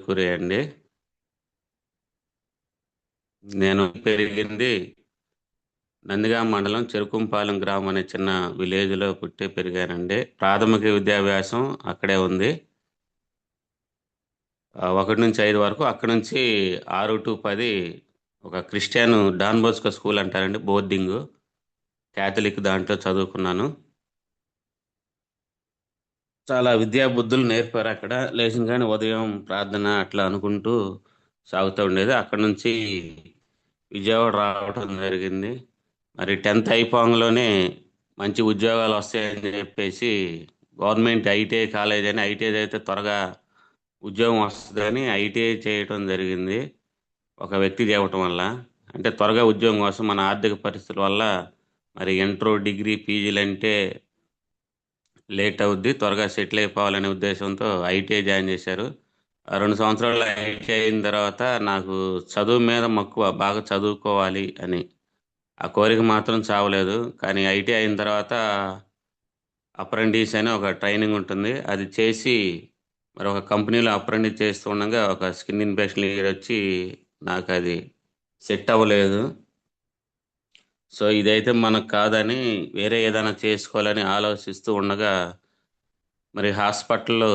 కురే అండి. నేను పెరిగింది నందిగామ మండలం చెరుకుంపాలెం గ్రామం అనే చిన్న విలేజ్లో పుట్టి పెరిగానండి. ప్రాథమిక విద్యాభ్యాసం అక్కడే ఉంది. 1-5 వరకు. అక్కడి నుంచి 6-10 ఒక క్రిస్టియన్ డాన్ బోస్కో స్కూల్ అంటారండి, బోర్డింగ్ క్యాథలిక్ దాంట్లో చదువుకున్నాను. చాలా విద్యా బుద్ధులు నేర్పారు అక్కడ. లేచిన కానీ ఉదయం ప్రార్థన అట్లా అనుకుంటూ సాగుతూ ఉండేది. అక్కడ నుంచి విజయవాడ రావడం జరిగింది. మరి 10th అయిపోగానే మంచి ఉద్యోగాలు వస్తాయని చెప్పేసి గవర్నమెంట్ ఐటీఐ కాలేజ్ అని, ఐటీఐ అయితే త్వరగా ఉద్యోగం వస్తుందని ఐటీఐ చేయటం జరిగింది. ఒక వ్యక్తి చెప్పటం వల్ల, అంటే త్వరగా ఉద్యోగం కోసం మన ఆర్థిక పరిస్థితుల వల్ల మరి ఇంటర్, డిగ్రీ, పీజీలు అంటే లేట్ అవుద్ది, త్వరగా సెటిల్ అయిపోవాలనే ఉద్దేశంతో ఐటీఐ జాయిన్ చేశారు. 2 సంవత్సరాలు ఐటీఐ అయిన తర్వాత నాకు చదువు మీద మక్కువ, బాగా చదువుకోవాలి అని ఆ కోరిక మాత్రం చావలేదు. కానీ ఐటీఐ అయిన తర్వాత అప్రెంటిస్ అని ఒక ట్రైనింగ్ ఉంటుంది, అది చేసి మరి ఒక కంపెనీలో అప్రెంటిస్ చేస్తూ ఉండగా ఒక స్కిన్ ఇన్ఫెక్షన్ వచ్చి నాకు అది సెట్ అవ్వలేదు. సో ఇదైతే మనకు కాదని వేరే ఏదైనా చేసుకోవాలని ఆలోచిస్తూ ఉండగా మరి హాస్పిటల్లో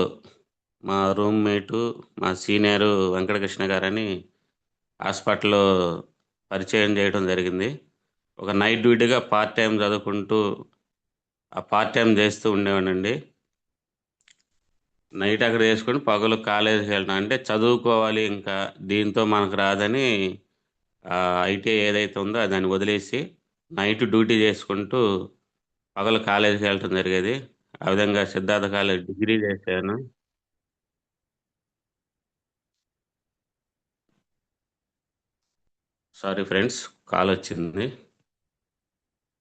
మా రూమ్మేటు, మా సీనియరు వెంకటకృష్ణ గారని హాస్పిటల్లో పరిచయం చేయడం జరిగింది. ఒక నైట్ డ్యూటీగా పార్ట్ టైం చదువుకుంటూ ఆ పార్ట్ టైం చేస్తూ ఉండేవాడినండి. నైట్ అక్కడ చేసుకొని పగలు కాలేజీకి వెళ్ళడం, అంటే చదువుకోవాలి ఇంకా దీంతో మనకు రాదని ఐటీఐ ఏదైతే ఉందో దాన్ని వదిలేసి నైట్ డ్యూటీ చేసుకుంటూ పగలు కాలేజీకి వెళ్ళటం జరిగేది. ఆ విధంగా సిద్ధార్థ కాలేజ్ డిగ్రీ చేశాను. సారీ ఫ్రెండ్స్, కాల్ వచ్చింది.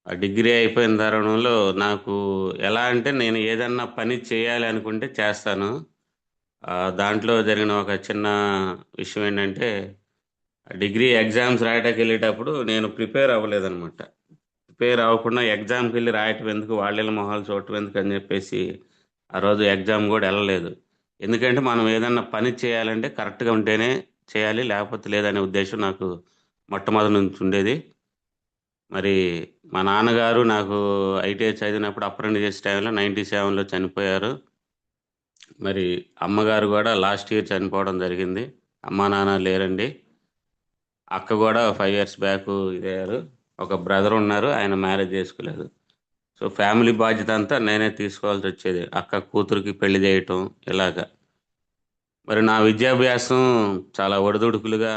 ఆ డిగ్రీ అయిపోయిన తరుణంలో నాకు ఎలా అంటే నేను ఏదన్నా పని చేయాలి అనుకుంటే చేస్తాను. దాంట్లో జరిగిన ఒక చిన్న విషయం ఏంటంటే, డిగ్రీ ఎగ్జామ్స్ రాయటానికి వెళ్ళేటప్పుడు నేను ప్రిపేర్ అవ్వలేదన్నమాట. ప్రిపేర్ అవ్వకుండా ఎగ్జామ్కి వెళ్ళి రాయటం ఎందుకు, వాళ్ళ మొహాలు చూడటం ఎందుకు అని చెప్పేసి ఆ రోజు ఎగ్జామ్ కూడా వెళ్ళలేదు. ఎందుకంటే మనం ఏదన్నా పని చేయాలంటే కరెక్ట్గా ఉంటేనే చేయాలి, లేకపోతే లేదనే ఉద్దేశం నాకు మొట్టమొదటి నుంచి ఉండేది. మరి మా నాన్నగారు నాకు ఐటీఐ చదివినప్పుడు అప్రెంటిస్ చేసే టైంలో 97లో చనిపోయారు. మరి అమ్మగారు కూడా లాస్ట్ ఇయర్ చనిపోవడం జరిగింది. అమ్మా నాన్న లేరండి. అక్క కూడా 5 years బ్యాక్ ఇదయ్యారు. ఒక బ్రదర్ ఉన్నారు, ఆయన మ్యారేజ్ చేసుకోలేదు. సో ఫ్యామిలీ బాధ్యత అంతా నేనే తీసుకోవాల్సి వచ్చేది, అక్క కూతురికి పెళ్లి చేయటం ఇలాగా. మరి నా విద్యాభ్యాసం చాలా ఒడిదుడుకులుగా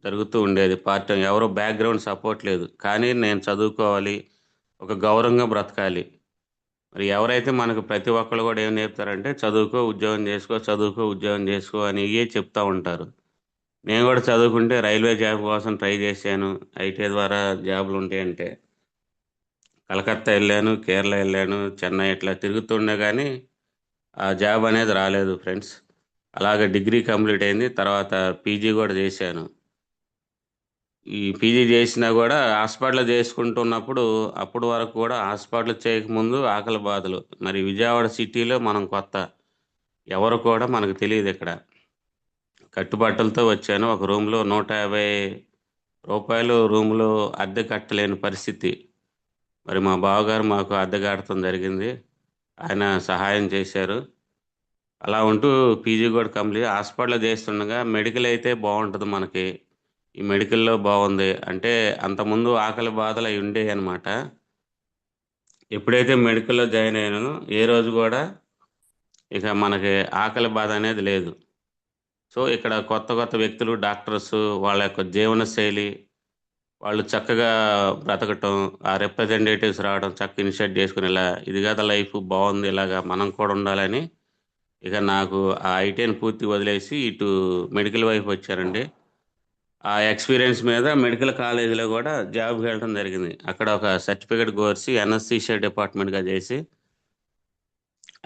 జరుగుతూ ఉండేది. పార్ట్ టైం ఎవరో బ్యాక్గ్రౌండ్ సపోర్ట్ లేదు, కానీ నేను చదువుకోవాలి, ఒక గౌరవంగా బ్రతకాలి. మరి ఎవరైతే మనకు ప్రతి ఒక్కళ్ళు కూడా ఏం నేర్పుతారంటే చదువుకో ఉద్యోగం చేసుకో, చదువుకో ఉద్యోగం చేసుకో అని ఇవే చెప్తా ఉంటారు. నేను కూడా చదువుకుంటే రైల్వే జాబ్ కోసం ట్రై చేశాను. ఐటీఐ ద్వారా జాబులు ఉంటాయంటే కలకత్తా వెళ్ళాను, కేరళ వెళ్ళాను, చెన్నై ఇట్లా తిరుగుతుండే కానీ ఆ జాబ్ అనేది రాలేదు ఫ్రెండ్స్. అలాగే డిగ్రీ కంప్లీట్ అయింది, తర్వాత పీజీ కూడా చేశాను. ఈ పీజీ చేసినా కూడా హాస్పిటల్ చేసుకుంటున్నప్పుడు, అప్పుడు వరకు కూడా హాస్పిటల్ చేయకముందు ఆకలి బాధలు. మరి విజయవాడ సిటీలో మనం కొత్త, ఎవరు కూడా మనకు తెలియదు ఇక్కడ. కట్టుబట్టలతో వచ్చాను. ఒక రూమ్లో రూ. 150 రూమ్లో అద్దె కట్టలేని పరిస్థితి. మరి మా బావగారు మాకు అద్దె కట్టడం జరిగింది, ఆయన సహాయం చేశారు. అలా ఉంటూ పీజీ కూడా కంప్లీట్. హాస్పిటల్ చేస్తుండగా మెడికల్ అయితే బాగుంటుంది మనకి, ఈ మెడికల్‌లో బావుంది. అంటే అంతకుముందు ఆకలి బాధలు అయి ఉండేయనమాట. ఎప్పుడైతే మెడికల్‌లో జాయిన్ అయ్యానో, ఏ రోజు గూడా ఇక మనకి ఆకలి బాధ అనేది లేదు. సో, ఇక్కడ కొత్త కొత్త వ్యక్తులు, డాక్టర్సు, వాళ్ళ యొక్క జీవన శైలి, వాళ్ళు చక్కగా బ్రతకటం, ఆ రిప్రజెంటేటివ్స్ రావడం, చక్కగా ఇనిషియేట్ చేసుకొని ఇలా ఇది గదా లైఫ్ బావుంది, ఇలాగా మనం కూడా ఉండాలని ఇక నాకు ఆ ఐటీఐని పూర్తిగా వదిలేసి ఇటు మెడికల్ వైపు వచ్చానండి. ఆ ఎక్స్‌పీరియన్స్ మీద మెడికల్ కాలేజ్‌లో గూడా జాబ్‌కి వెళ్ళటం జరిగింది. అక్కడ ఒక సర్టిఫికేట్ కోర్స్ ఎనస్థీషియా డిపార్ట్మెంట్‌గా చేసి,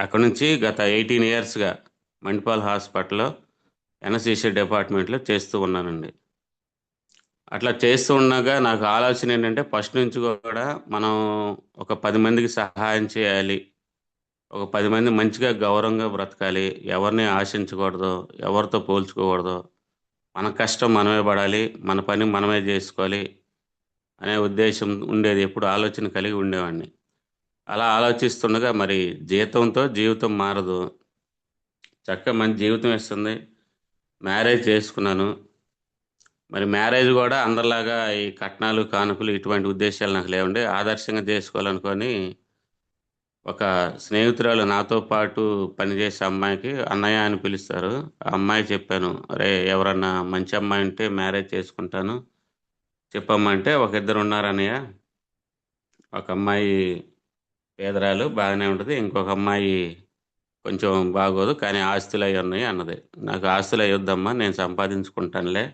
అక్కడి నుంచి గత 18 ఇయర్స్‌గా మణిపాల్ హాస్పిటల్‌లో ఎనస్థీషియా డిపార్ట్మెంట్‌లో చేస్తూ ఉన్నానండి. అట్లా చేస్తూ ఉండగా నాకు ఆలోచన ఏంటంటే ఫస్ట్ నుంచి కూడా మనం ఒక 10 మందికి సహాయం చేయాలి, ఒక 10 మంది మంచిగా గౌరవంగా బ్రతకాలి. ఎవరిని ఆశించకూడదు. ఎవరితో పోల్చుకోకూడదు. మన కష్టం మనమే పడాలి. మన పని మనమే జేసుకోవాలి అనే ఉద్దేశ్యం ఉండేది. ఎప్పుడు ఆలోచన కలిగి ఉండేవాడిని. అలా ఆలోచిస్తుండగా మరి జీతంతో జీవితం మారదు. చక్కగా మంచి జీవితం ఇస్తుంది. మ్యారేజ్ చేసుకున్నాను. మరి మ్యారేజ్ గూడా అందరిలాగా ఈ కట్నాలు, కానుకలు ఇటువంటి ఉద్దేశ్యాలు నాకు లేవండి. ఆదర్శంగా జేసుకోవాలనుకోని ఒక స్నేహితురాలు నాతో పాటు పనిచేసే అమ్మాయికి అన్నయ్య అని పిలుస్తారు. ఆ అమ్మాయికి చెప్పాను. "అరేయ్! ఎవరన్నా మంచి అమ్మాయి ఉంటే మ్యారేజ్ చేసుకుంటాను. చెప్పమ్మా" అంటే, "ఒక ఇద్దరున్నారన్నయ్య. ఒక అమ్మాయి పేదరాలు బాగానే ఉంటది. ఇంకొక అమ్మాయి కొంచెం బాగోదు. కానీ ఆస్తులయి ఉన్నాయి" అన్నది. నాకు ఆస్తులయ్యొద్దమ్మా. నేను సంపాదించుకుంటానులే.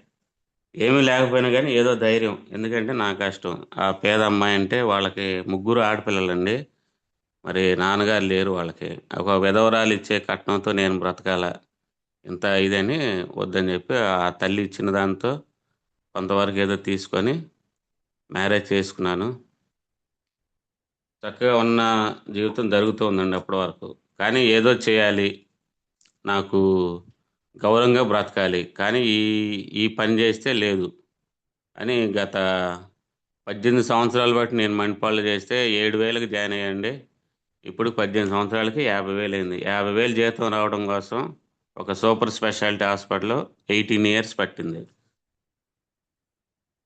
ఏమీ లేకపోయినా గానీ ఏదో ధైర్యం. ఎందుకంటే నా కష్టం. ఆ పేద అమ్మాయంటే వాళ్ళకి ముగ్గురు ఆడపిల్లలండి. మరి నాన్నగారు లేరు వాళ్ళకి. ఒక విధవరాలిచ్చే కట్నంతో నేను బ్రతకాలా? ఇంత ఇదని వద్దని జెప్పి ఆ తల్లి ఇచ్చిన దాంతో కొంతవరకు ఏదో తీసుకొని మ్యారేజ్ చేసుకున్నాను. చక్కగా ఉన్న జీవితం జరుగుతూ ఉందండి అప్పటి వరకు. కానీ ఏదో చేయాలి. నాకు గౌరవంగా బ్రతకాలి. కానీ ఈ పని జేస్తే లేదు అని గత 18 సంవత్సరాలు బట్టి నేను మణిపాల్లో జేస్తే 7,000కి జాయిన్ అయ్యానండి. ఇప్పుడు 18 సంవత్సరాలకి 50,000 అయింది. 50,000 జీతం రావడం కోసం ఒక సూపర్ స్పెషాలిటీ హాస్పిటల్‌లో 18 ఇయర్స్ పట్టింది.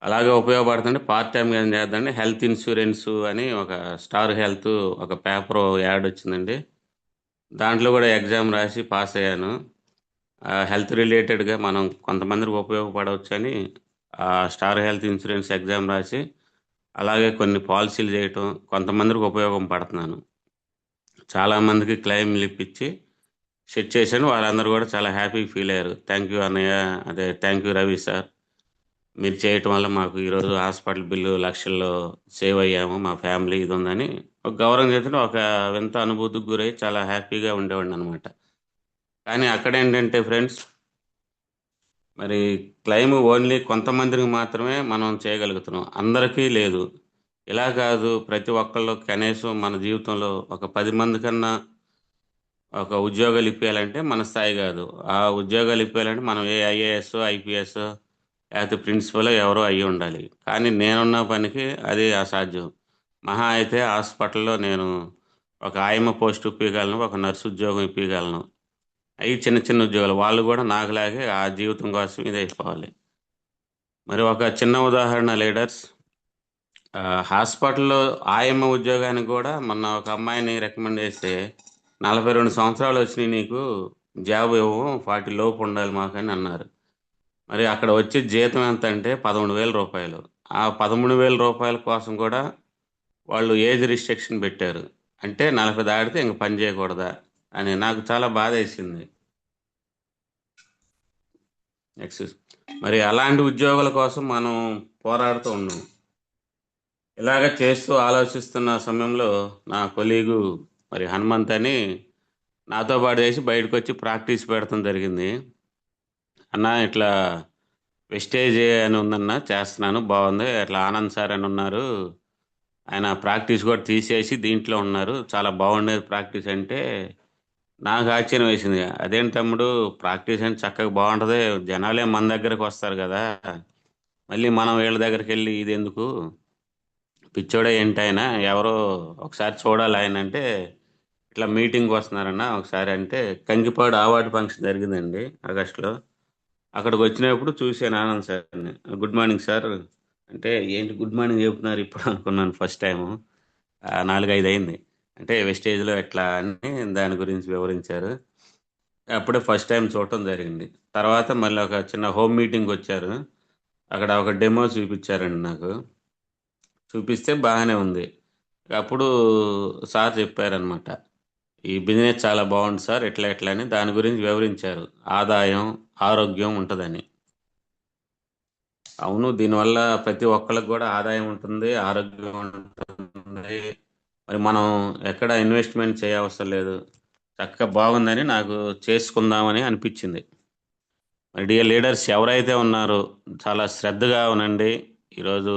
అలాగే ఉపయోగపడుతుంటే పార్ట్ టైమ్‌గా ఏం చేద్దాండి హెల్త్ ఇన్స్యూరెన్సు అని ఒక స్టార్ హెల్త్ ఒక పేపరు యాడ్ వచ్చిందండి. దాంట్లో గూడా ఎగ్జామ్ రాసి పాస్ అయ్యాను. హెల్త్ రిలేటెడ్‌గా మనం కొంతమందికి ఉపయోగపడవచ్చని స్టార్ హెల్త్ ఇన్స్యూరెన్స్ ఎగ్జామ్ రాసి, అలాగే కొన్ని పాలిసీలు చేయటం, కొంతమందికి ఉపయోగం పడుతున్నాను. చాలామందికి క్లెయిమ్‌లు ఇప్పించి సెట్ చేశాను. వాళ్ళందరూ గూడా చాలా హ్యాపీగా ఫీల్ అయ్యారు. థాంక్ యూ అన్నయ్య, అదే థాంక్ యూ రవి సార్. మీరు చేయటం వల్ల మాకు ఈరోజు హాస్పిటల్ బిల్లు లక్షల్లో సేవ్ అయ్యాము. మా ఫ్యామిలీ ఇదుందని ఒక గౌరవం చేస్తుంటే ఒక వింత అనుభూతికి గురై చాలా హ్యాపీగా ఉండేవాడిననమాట. కానీ అక్కడేంటంటే ఫ్రెండ్స్, మరి క్లెయిమ్ ఓన్లీ కొంతమందికి మాత్రమే మనం చేయగలుగుతున్నాం. అందరికీ లేదు. ఇలా కాదు ప్రతి ఒక్కళ్ళు కనీసం మన జీవితంలో ఒక 10 మంది కన్నా ఒక ఉద్యోగాలు ఇప్పియాలంటే మన స్థాయి గాదు. ఆ ఉద్యోగాలు ఇప్పియాలంటే మనం ఏ ఐఏఎస్సో, ఐపీఎస్సో లేతే ప్రిన్సిపలో ఎవరో అయ్యుండాలి. కానీ నేనున్న పనికి అది అసాధ్యం. మహా అయితే హాస్పిటల్‌లో నేను ఒక ఆయమ్మ పోస్ట్ ఇప్పియగలను. ఒక నర్స్ ఉద్యోగం ఇప్పియగలను. అయి చిన్న చిన్న ఉద్యోగాలు. వాళ్ళు గూడా నాకులాగే ఆ జీవితం కోసం ఇదైపోవాలి. మరి ఒక చిన్న ఉదాహరణ లీడర్స్ హాస్పిటల్‌లో ఆయమ్మ ఉద్యోగానికి గూడా మొన్న ఒక అమ్మాయిని రికమెండ్ చేస్తే, "42 సంవత్సరాలొచ్చినియి నీకు జాబ్ ఇవ్వము. 40 లోపు ఉండాలి మాకని" అన్నారు. మరి అక్కడ వచ్చే జీతం ఎంతంటే రూ. 13,000. ఆ రూ. 13,000 కోసం కూడా వాళ్ళు ఏజ్ రిస్ట్రిక్షన్ పెట్టారు. అంటే 40 దాటితే ఇంక పని చేయకూడదా అని. నాకు చాలా బాధేసింది. ఎక్స్‌క్యూజ్ మరి అలాంటి ఉద్యోగాల కోసం మనం పోరాడుతూ ఉన్నాం. ఇలాగ చేస్తూ ఆలోచిస్తున్న సమయంలో నా కొలీగు మరి హనుమంత్ అని నాతో పాటు చేసి బయటకొచ్చి ప్రాక్టీస్ పెడతం జరిగింది. "అన్నా ఇట్లా వెస్టేజ్ అని ఉందన్నా చేస్తున్నాను బావుంది. అట్లా ఆనంద్ సార్ అని ఉన్నారు. ఆయన ప్రాక్టీస్ కూడా తీసేసి దీంట్లో ఉన్నారు. చాలా బాగుండేది ప్రాక్టీస్" అంటే నాకు ఆశ్చర్యం వేసింది. "అదేంటి తమ్ముడు ప్రాక్టీస్ అంటే చక్కగా బావుంటది. జనాలే మన దగ్గరకొస్తారు గదా! మళ్ళీ మనం వీళ్ళ దగ్గరికెళ్ళి ఇదెందుకు? పిచ్చోడా ఏంటాయన? ఎవరో ఒకసారి చూడాలాయనంటే" "ఇట్లా మీటింగ్‌కొస్తున్నారన్నా ఒకసారి" అంటే కంకిపాడు అవార్డ్ ఫంక్షన్ జరిగిందండి ఆగస్ట్‌లో. అక్కడికొచ్చినప్పుడు చూసాను ఆనంద్ సార్‌ని. "గుడ్ మార్నింగ్ సార్" అంటే ఏంటి గుడ్ మార్నింగ్ చెప్తున్నారు ఇప్పుడు అనుకున్నాను ఫస్ట్ టైము. 4, 5 అయింది. అంటే వెస్టేజ్‌లో ఎట్లా అని దాని గురించి వివరించారు. అప్పుడే ఫస్ట్ టైమ్ చూడటం జరిగింది. తర్వాత మళ్ళీ ఒక చిన్న హోమ్ మీటింగ్‌కొచ్చారు. అక్కడ ఒక డెమో చూపిచ్చారండి నాకు. చూపిస్తే బాగానే ఉంది. అప్పుడు సార్ చెప్పారనమాట. "ఈ బిజినెస్ చాలా బావుంది సార్. ఇట్లా ఇట్లా" అని దాని గురించి వివరించారు. ఆదాయం, ఆరోగ్యం ఉంటదని. అవును. దీనివల్ల ప్రతి ఒక్కళ్ళకి గూడా ఆదాయం ఉంటుంది. ఆరోగ్యం ఉంటుంది. మరి మనం ఎక్కడ ఇన్వెస్ట్‌మెంట్ చేయవసరం లేదు. చక్కగా బాగుందని నాకు చేసుకుందామని అనిపిచ్చింది. మై డియర్ లీడర్స్ ఎవరైతే ఉన్నారో చాలా శ్రద్ధగా వినండి. ఈరోజు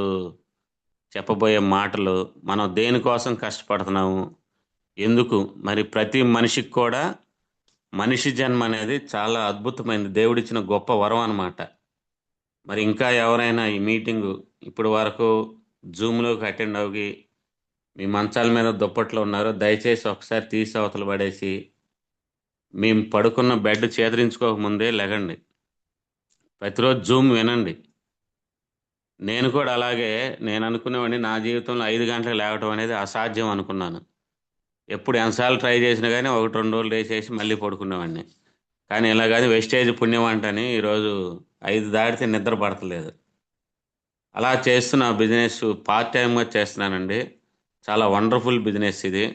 చెప్పబోయే మాటలు మనం దేనికోసం కష్టపడుతున్నాము? ఎందుకు? మరి ప్రతి మనిషికి కూడా మనిషి జన్మ అనేది చాలా అద్భుతమైనది. దేవుడిచ్చిన గొప్ప వరం అనమాట. మరి ఇంకా ఎవరైనా ఈ మీటింగు ఇప్పటి వరకు జూమ్‌లోకి అటెండ్ అవ్వి, మీ మంచాల మీద దుప్పట్లో ఉన్నారు. దయచేసి ఒకసారి తీసి అవతల పడేసి, మేము పడుకున్న బెడ్ చేదరించుకోక ముందే లెగండి. ప్రతిరోజు జూమ్ వినండి. నేను కూడా అలాగే నేననుకునేవాడిని నా జీవితంలో 5 గంటలకు లేవటం అనేది అసాధ్యం అనుకున్నాను. ఎప్పుడు ఎన్ని సార్లు ట్రై చేసినా గానీ 1, 2 రోజులు లేచేసి మళ్ళీ పడుకునేవాడిని. కానీ ఇలా కాదు వెస్టేజ్ పుణ్యమంటని ఈరోజు 5 దాటితే నిద్ర పడతలేదు. అలా చేస్తున్న బిజినెస్ పార్ట్ టైమ్‌గా చేస్తున్నానండి. చాలా వండర్‌ఫుల్ బిజినెస్ ఇది.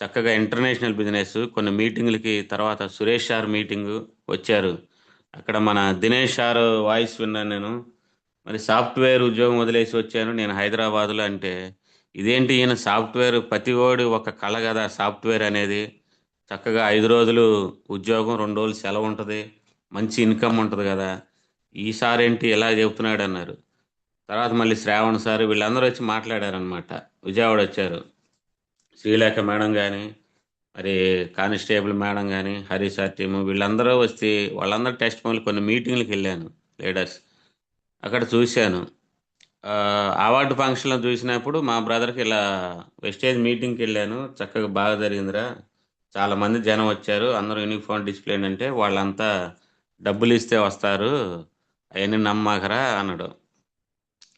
చక్కగా ఇంటర్నేషనల్ బిజినెస్. కొన్ని మీటింగులకి తర్వాత సురేష్ సార్ మీటింగు వచ్చారు. అక్కడ మన దినేష్ సార్ వాయిస్ విన్నాను నేను. మరి సాఫ్ట్‌వేర్ ఉద్యోగం వదిలేసి వచ్చాను నేను హైదరాబాద్‌లో అంటే, ఇదేంటి ఈయన సాఫ్ట్‌వేర్ ప్రతివోడి ఒక కల గదా! సాఫ్ట్‌వేర్ అనేది. చక్కగా 5 రోజులు ఉద్యోగం, 2 రోజులు సెలవుంటది. మంచి ఇన్‌కమ్ ఉంటది గదా! ఈ సారేంటి ఇలా చెప్తున్నాడన్నారు. తర్వాత మళ్ళీ శ్రావణ్ సార్ వీళ్ళందరూ వచ్చి మాట్లాడారనమాట. విజయవాడొచ్చారు. శ్రీలేఖ మేడం గాని, మరి కానిస్టేబుల్ మేడం గాని, హరి సార్ టీము వీళ్ళందరూ వస్తే వాళ్ళందరూ టెస్టిమోనీలు కొన్ని మీటింగ్‌లకెళ్ళాను లీడర్స్. అక్కడ చూశాను. అవార్డ్ ఫంక్షన్‌లో చూసినప్పుడు మా బ్రదర్‌కి ఇలా వెస్టేజ్ మీటింగ్‌కెళ్ళాను. చక్కగా బాగా జరిగిందిరా. చాలా మంది జనం వచ్చారు. అందరూ యూనిఫార్మ్ డిసిప్లిన్ అంటే వాళ్ళంతా డబ్బులిస్తే వస్తారు. అయన్నీ నమ్మకురా అన్నాడు.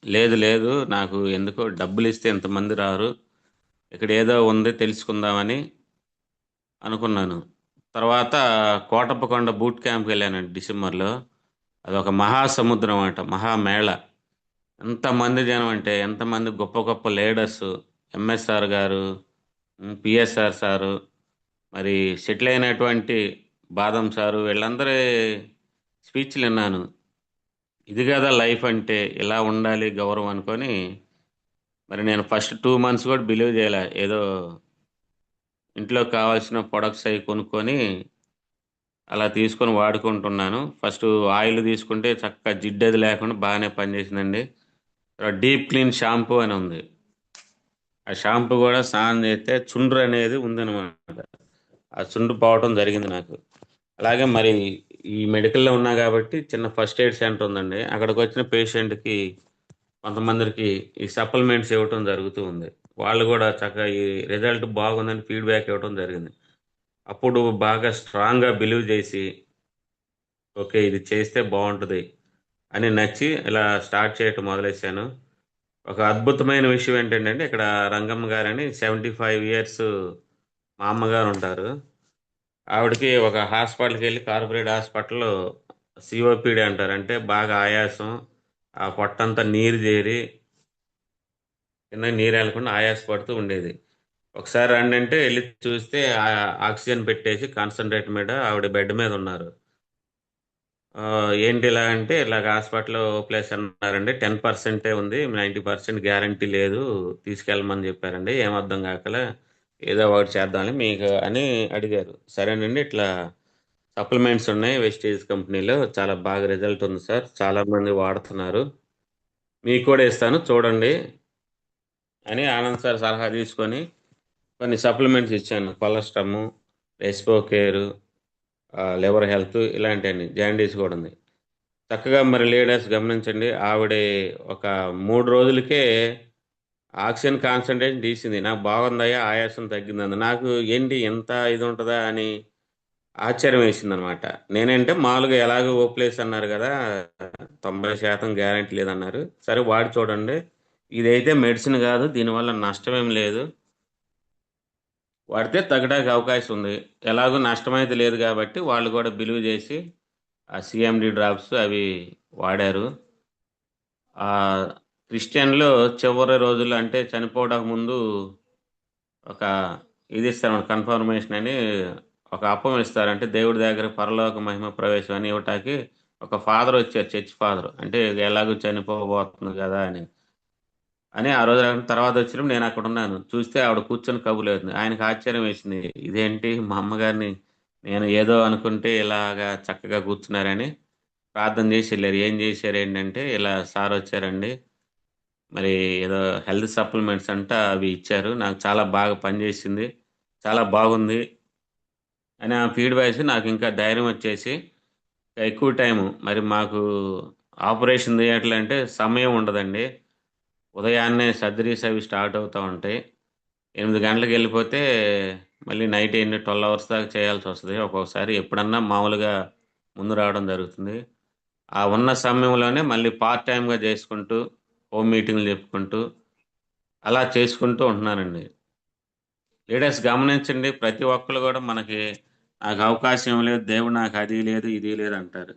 లేదు లేదు నాకు ఎందుకో డబ్బులిస్తే ఇంతమంది రారు. ఇక్కడ ఏదో ఉంది తెలుసుకుందామని అనుకున్నాను. తర్వాత కోటప్పకొండ బూట్ క్యాంప్‌కెళ్ళానండి డిసెంబర్‌లో. అదొక మహాసముద్రం అట. మహామేళ. ఎంతమంది జనం అంటే ఎంతమంది గొప్ప గొప్ప లీడర్సు. ఎంఎస్ఆర్ గారు, పిఎస్ఆర్ సారు, మరి సెటిల్ అయినటువంటి బాదం సారు వీళ్ళందరి స్పీచ్‌లు విన్నాను. ఇది గదా లైఫ్ అంటే ఇలా ఉండాలి గౌరవం అనుకోని, మరి నేను ఫస్ట్ 2 మంత్స్ కూడా బిలీవ్ చేయలే. ఏదో ఇంట్లో కావాల్సిన ప్రొడక్ట్స్ అయి కొనుక్కొని అలా తీసుకొని వాడుకుంటున్నాను. ఫస్టు ఆయిల్ తీసుకుంటే చక్కగా జిడ్డది లేకుండా బాగానే పనిచేసిందండి. తర్వాత డీప్ క్లీన్ షాంపూ అని ఉంది. ఆ షాంపూ గూడా స్నానం చేస్తే చుండ్రు అనేది ఉందనమాట. ఆ చుండ్రు పోవటం జరిగింది నాకు. అలాగే మరి ఈ మెడికల్‌లో ఉన్నా గాబట్టి చిన్న ఫస్ట్ ఎయిడ్ సెంటర్ ఉందండి. అక్కడికొచ్చిన పేషెంట్‌కి కొంతమందికి ఈ సప్లిమెంట్స్ ఇవ్వటం జరుగుతూ ఉంది. వాళ్ళు గూడా చక్కగా ఈ రిజల్ట్ బాగుందని ఫీడ్‌బ్యాక్ ఇవ్వటం జరిగింది. అప్పుడు బాగా స్ట్రాంగ్‌గా బిలీవ్ చేసి, ఓకే. ఇది చేస్తే బావుంటది అని నచ్చి ఇలా స్టార్ట్ చేయటం మొదలెట్టాను. ఒక అద్భుతమైన విషయం ఏంటంటే ఇక్కడ రంగమ్మ గారని 75 ఇయర్స్ మా అమ్మగారుంటారు. ఆవిడకి ఒక హాస్పిటల్‌కెళ్ళి కార్పొరేట్ హాస్పిటల్‌లో సీఓపీడీ అంటారు. అంటే బాగా ఆయాసం, ఆ పొట్టంతా నీరు జేరి కిందకి నీరెళ్ళకుండా ఆయాసపడుతూ ఉండేది. ఒకసారి రండంటే ఎళ్లి చూస్తే ఆక్సిజన్ పెట్టేసి కాన్సంట్రేటర్ మీద ఆవిడ బెడ్ మీదున్నారు. ఏంటి ఇలా అంటే ఇలాగ హాస్పిటల్‌లో ప్లేస్ అన్నారండి. 10% ఉంది. 90% గ్యారంటీ లేదు. తీసుకెళ్ళమని చెప్పారండి. ఏం అర్థం కాకలా ఏదో ఒకటి చేద్దాంలే మీకు అని అడిగారు. సరేనండి ఇట్లా సప్లిమెంట్స్ ఉన్నాయి వెస్టీజ్ కంపెనీలో. చాలా బాగా రిజల్ట్ ఉంది సార్. చాలా మంది వాడుతున్నారు. మీకు కూడా ఇస్తాను చూడండి అని ఆనంద్ సార్ సలహా తీసుకొని కొన్ని సప్లిమెంట్స్ ఇచ్చాను. కొలస్ట్రము, రెస్పోకేరు, లివర్ హెల్త్ ఇలాంటియన్నీ. జాండీస్ కూడా ఉంది. చక్కగా మరి లీడర్స్ గమనించండి. ఆవిడ ఒక 3 రోజులకే ఆక్సిజన్ కాన్సంట్రేషన్ తీసింది. నాకు బాగుందయ్యా! ఆయాసం తగ్గిందంది. నాకు ఏంటి ఇంత ఇది ఉంటదా అని ఆశ్చర్యం వేసిందనమాట. నేనంటే మామూలుగా ఎలాగో ఓప్లేస్ అన్నారు గదా! 90% గ్యారంటీ లేదన్నారు. సరే వాడి చూడండి. ఇదైతే మెడిసిన్ గాదు. దీనివల్ల నష్టమేమి లేదు. వాడితే తగ్గడానికి అవకాశం ఉంది. ఎలాగో నష్టమైతే లేదు గాబట్టి వాళ్ళు గూడా బిలీవ్ జేసి ఆ సీఎండీ డ్రాప్స్ అవి వాడారు. క్రిస్టియన్‌లో చివరి రోజుల్లో అంటే చనిపోవడానికి ముందు ఒక ఇది ఇస్తారన్నమాట కన్ఫర్మేషన్ అని ఒక అప్పం ఇస్తారు. అంటే దేవుడి దగ్గర పరలోక మహిమ ప్రవేశం అని ఇవ్వటానికి ఒక ఫాదర్ వచ్చారు. Church father. అంటే ఎలాగో చనిపోబోతుంది గదా! అని ఆ రోజు తర్వాత వచ్చినప్పుడు నేను అక్కడున్నాను. చూస్తే ఆవిడ కూర్చొని కబుర్లవుతుంది. ఆయనకి ఆశ్చర్యం వేసింది. ఇదేంటి మా అమ్మగారిని నేను ఏదో అనుకుంటే ఇలాగా చక్కగా కూర్చున్నారని ప్రార్థన చేసి ఎళ్లారు. ఏం చేశారేంటంటే ఇలా సార్ వచ్చారండి. మరి ఏదో హెల్త్ సప్లిమెంట్స్ అంట అవి ఇచ్చారు. నాకు చాలా బాగా పనిచేసింది. చాలా బాగుంది అని ఆ ఫీడ్‌బ్యాక్స్ నాకు ఇంకా ధైర్యం వచ్చేసి ఎక్కువ టైము మరి మాకు ఆపరేషన్ థియేటర్లు అంటే సమయం ఉండదండి. ఉదయాన్నే సర్జరీస్ అవి స్టార్ట్ అవుతా ఉంటాయి. 8 గంటలకు వెళ్ళిపోతే మళ్ళీ నైట్ 12 అవర్స్ దాకా చేయాల్సొస్తది. ఒక్కొక్కసారి ఎప్పుడన్నా మామూలుగా ముందు రావడం జరుగుతుంది. ఆ ఉన్న సమయంలోనే మళ్ళీ పార్ట్ టైమ్‌గా చేసుకుంటూ, హోమ్ మీటింగ్‌లు చెప్పుకుంటూ, అలా చేసుకుంటూ ఉంటున్నానండి. లీడర్స్ గమనించండి, ప్రతి ఒక్కళ్ళు గూడా మనకి నాకు అవకాశం ఇవ్వలేదు, దేవుడు నాకు అది లేదు, ఇది లేదు అంటారు.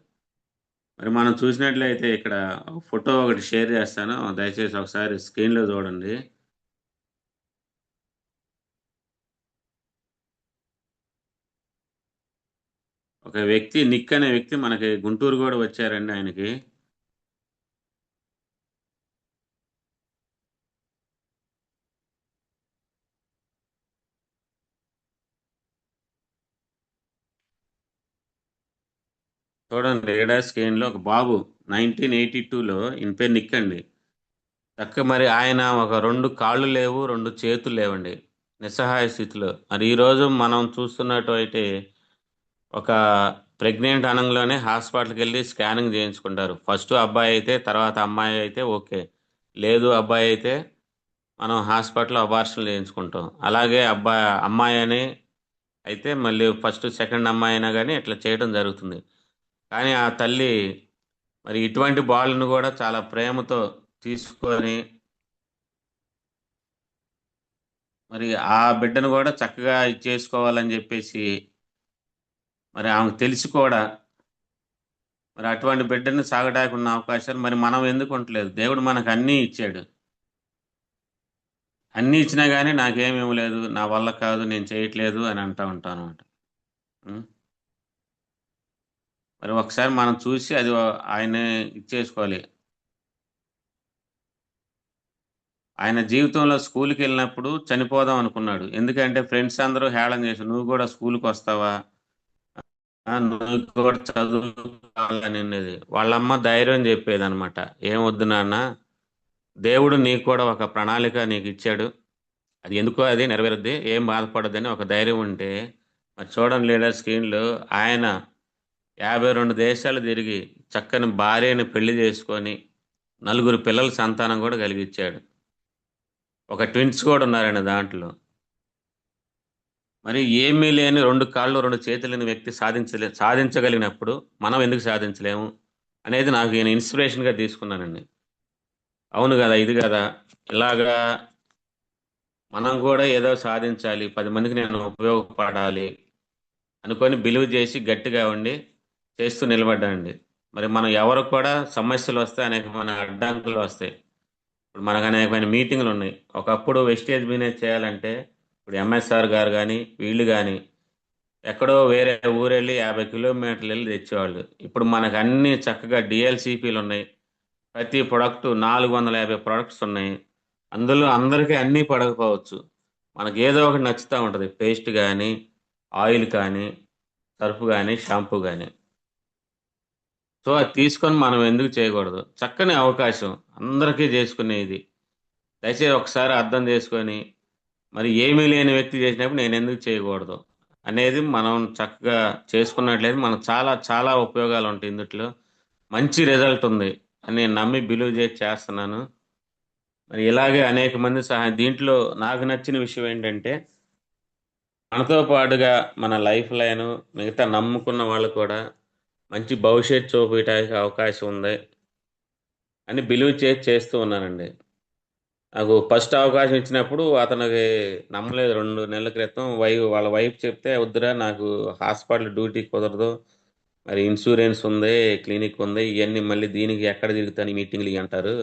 మరి మనం చూసినట్లయితే ఇక్కడ ఒక ఫోటో ఒకటి షేర్ చేస్తాను. దయచేసి ఒకసారి స్క్రీన్‌లో చూడండి. ఒక వ్యక్తి నిక్ అనే వ్యక్తి మనకి గుంటూరు గూడా వచ్చారండి ఆయనకి. చూడండి లీడర్ స్క్రీన్‌లో ఒక బాబు 1982లో ఈయన పేరు నిక్ అండి. మరి ఆయన ఒక 2 కాళ్ళు లేవు, 2 చేతులు లేవండి. నిస్సహాయ స్థితిలో. మరి ఈరోజు మనం చూస్తున్నట్టయితే ఒక ప్రెగ్నెంట్ అనంలోనే హాస్పిటల్‌కెళ్ళి స్కానింగ్ చేయించుకుంటారు. ఫస్టు అబ్బాయయితే, తర్వాత అమ్మాయయితే ఓకే. లేదు అబ్బాయయితే మనం హాస్పిటల్‌లో అబార్షన్ చేయించుకుంటాం. అలాగే అమ్మాయని అయితే మళ్ళీ ఫస్ట్, సెకండ్ అమ్మాయైనా గాని ఇట్లా చేయడం జరుగుతుంది. కానీ ఆ తల్లి మరి ఇటువంటి బాలుని గూడా చాలా ప్రేమతో తీసుకొని మరి ఆ బిడ్డను గూడా చక్కగా ఇచ్చేసుకోవాలని జెప్పేసి మరి ఆమెకు తెలిసి కూడా మరి అటువంటి బిడ్డని సాగటానికి అవకాశాలు మరి మనం ఎందుకు ఉంటలేదు? దేవుడు మనకు అన్నీ ఇచ్చాడు. అన్నీ ఇచ్చినా గాని నాకేమి ఇవ్వలేదు, నా వల్ల కాదు, నేను చేయట్లేదు అని అంటా ఉంటానన్నమాట. హ్మ్. మరి ఒకసారి మనం చూసి అది ఆయన్ని ఇచ్చేసుకోవాలి. ఆయన జీవితంలో స్కూలుకెళ్ళినప్పుడు చనిపోదాం అనుకున్నాడు. ఎందుకంటే ఫ్రెండ్స్ అందరూ హేళన చేశారు. "నువ్వు గూడా స్కూలుకొస్తావా? నువ్వు కూడా చదువుకోవాలననేది." వాళ్ళమ్మ ధైర్యం చెప్పేదనమాట. "ఏమొద్దు నాన్న, దేవుడు నీకు కూడా ఒక ప్రణాళిక నీకిచ్చాడు. అది ఎందుకో అది నెరవేరుద్ది. ఏం బాధపడొద్దని" ఒక ధైర్యం ఉంటే, మరి చూడండి లీడర్ స్క్రీన్‌లో ఆయన 52 దేశాలు తిరిగి చక్కని భార్యని పెళ్లి చేసుకొని, నలుగురు పిల్లల సంతానం కూడా కలిగిచ్చాడు. ఒక ట్విన్స్ కూడా ఉన్నారండి దాంట్లో. మరి ఏమీ లేని 2 కాళ్ళు, 2 చేతులు లేని వ్యక్తి సాధించగలిగినప్పుడు మనం ఎందుకు సాధించలేము? అనేది నాకు నేను ఇన్‌స్పిరేషన్‌గా తీసుకున్నానండి. అవును గదా! ఇది గదా! ఇలాగా మనం గూడా ఏదో సాధించాలి. 10 మందికి నేను ఉపయోగపడాలి అనుకోని బిలీవ్ జేసి గట్టిగా ఉండి చేస్తూ నిలబడ్డానండి. మరి మనం ఎవరికి కూడా సమస్యలొస్తాయి, అనేకమైన అడ్డంకులొస్తాయి. ఇప్పుడు మనకు అనేకమైన మీటింగులున్నాయి. ఒకప్పుడు వెస్టేజ్ బిజినెస్ చేయాలంటే ఇప్పుడు ఎంఎస్ఆర్ గారు గాని, వీళ్ళు గాని ఎక్కడో వేరే ఊరెళ్ళి 50 కిలోమీటర్లెళ్లి తెచ్చేవాళ్ళు. ఇప్పుడు మనకన్నీ చక్కగా డీఎల్‌సీపీలున్నాయి. ప్రతి ప్రొడక్టు 450 ప్రొడక్ట్స్ ఉన్నాయి. అందులో అందరికీ అన్నీ పడకపోవచ్చు. మనకేదో ఒకటి నచ్చుతా ఉంటది. పేస్ట్ గానీ, ఆయిల్ కానీ, సర్ఫ్ గానీ, షాంపూ గానీ. సో, అది తీసుకొని మనం ఎందుకు చేయకూడదు? చక్కని అవకాశం. అందరికీ జేసుకునేది. దయచేసి ఒకసారి అర్థం చేసుకొని, మరి ఏమీ లేని వ్యక్తి చేసినప్పుడు నేనెందుకు చేయకూడదు? అనేది మనం చక్కగా చేసుకున్నట్లయితే మనకు చాలా చాలా ఉపయోగాలుంటాయి ఇందుట్లో. మంచి రిజల్ట్ ఉంది అని నేను నమ్మి బిలీవ్ చేసి చేస్తున్నాను. మరి ఇలాగే అనేక మంది దీంట్లో నాకు నచ్చిన విషయం ఏంటంటే, మనతో పాటుగా మన లైఫ్ లైను మిగతా నమ్ముకున్న వాళ్ళు కూడా మంచి భవిష్యత్తు చూపియటానికి అవకాశం ఉంది అని బిలీవ్ చేసి చేస్తూ ఉన్నానండి. నాకు ఫస్ట్ అవకాశం ఇచ్చినప్పుడు అతనికి నమ్మలేదు. 2 నెలల క్రితం వాళ్ళ వైఫ్ చెప్తే, "వద్దురా నాకు హాస్పిటల్ డ్యూటీ కుదరదు. మరి ఇన్సూరెన్స్ ఉంది, క్లినిక్ ఉంది. ఇయన్నీ మళ్ళీ దీనికి ఎక్కడ తిరుగుతాను ఈ మీటింగ్‌లు ఇయి" అంటారు.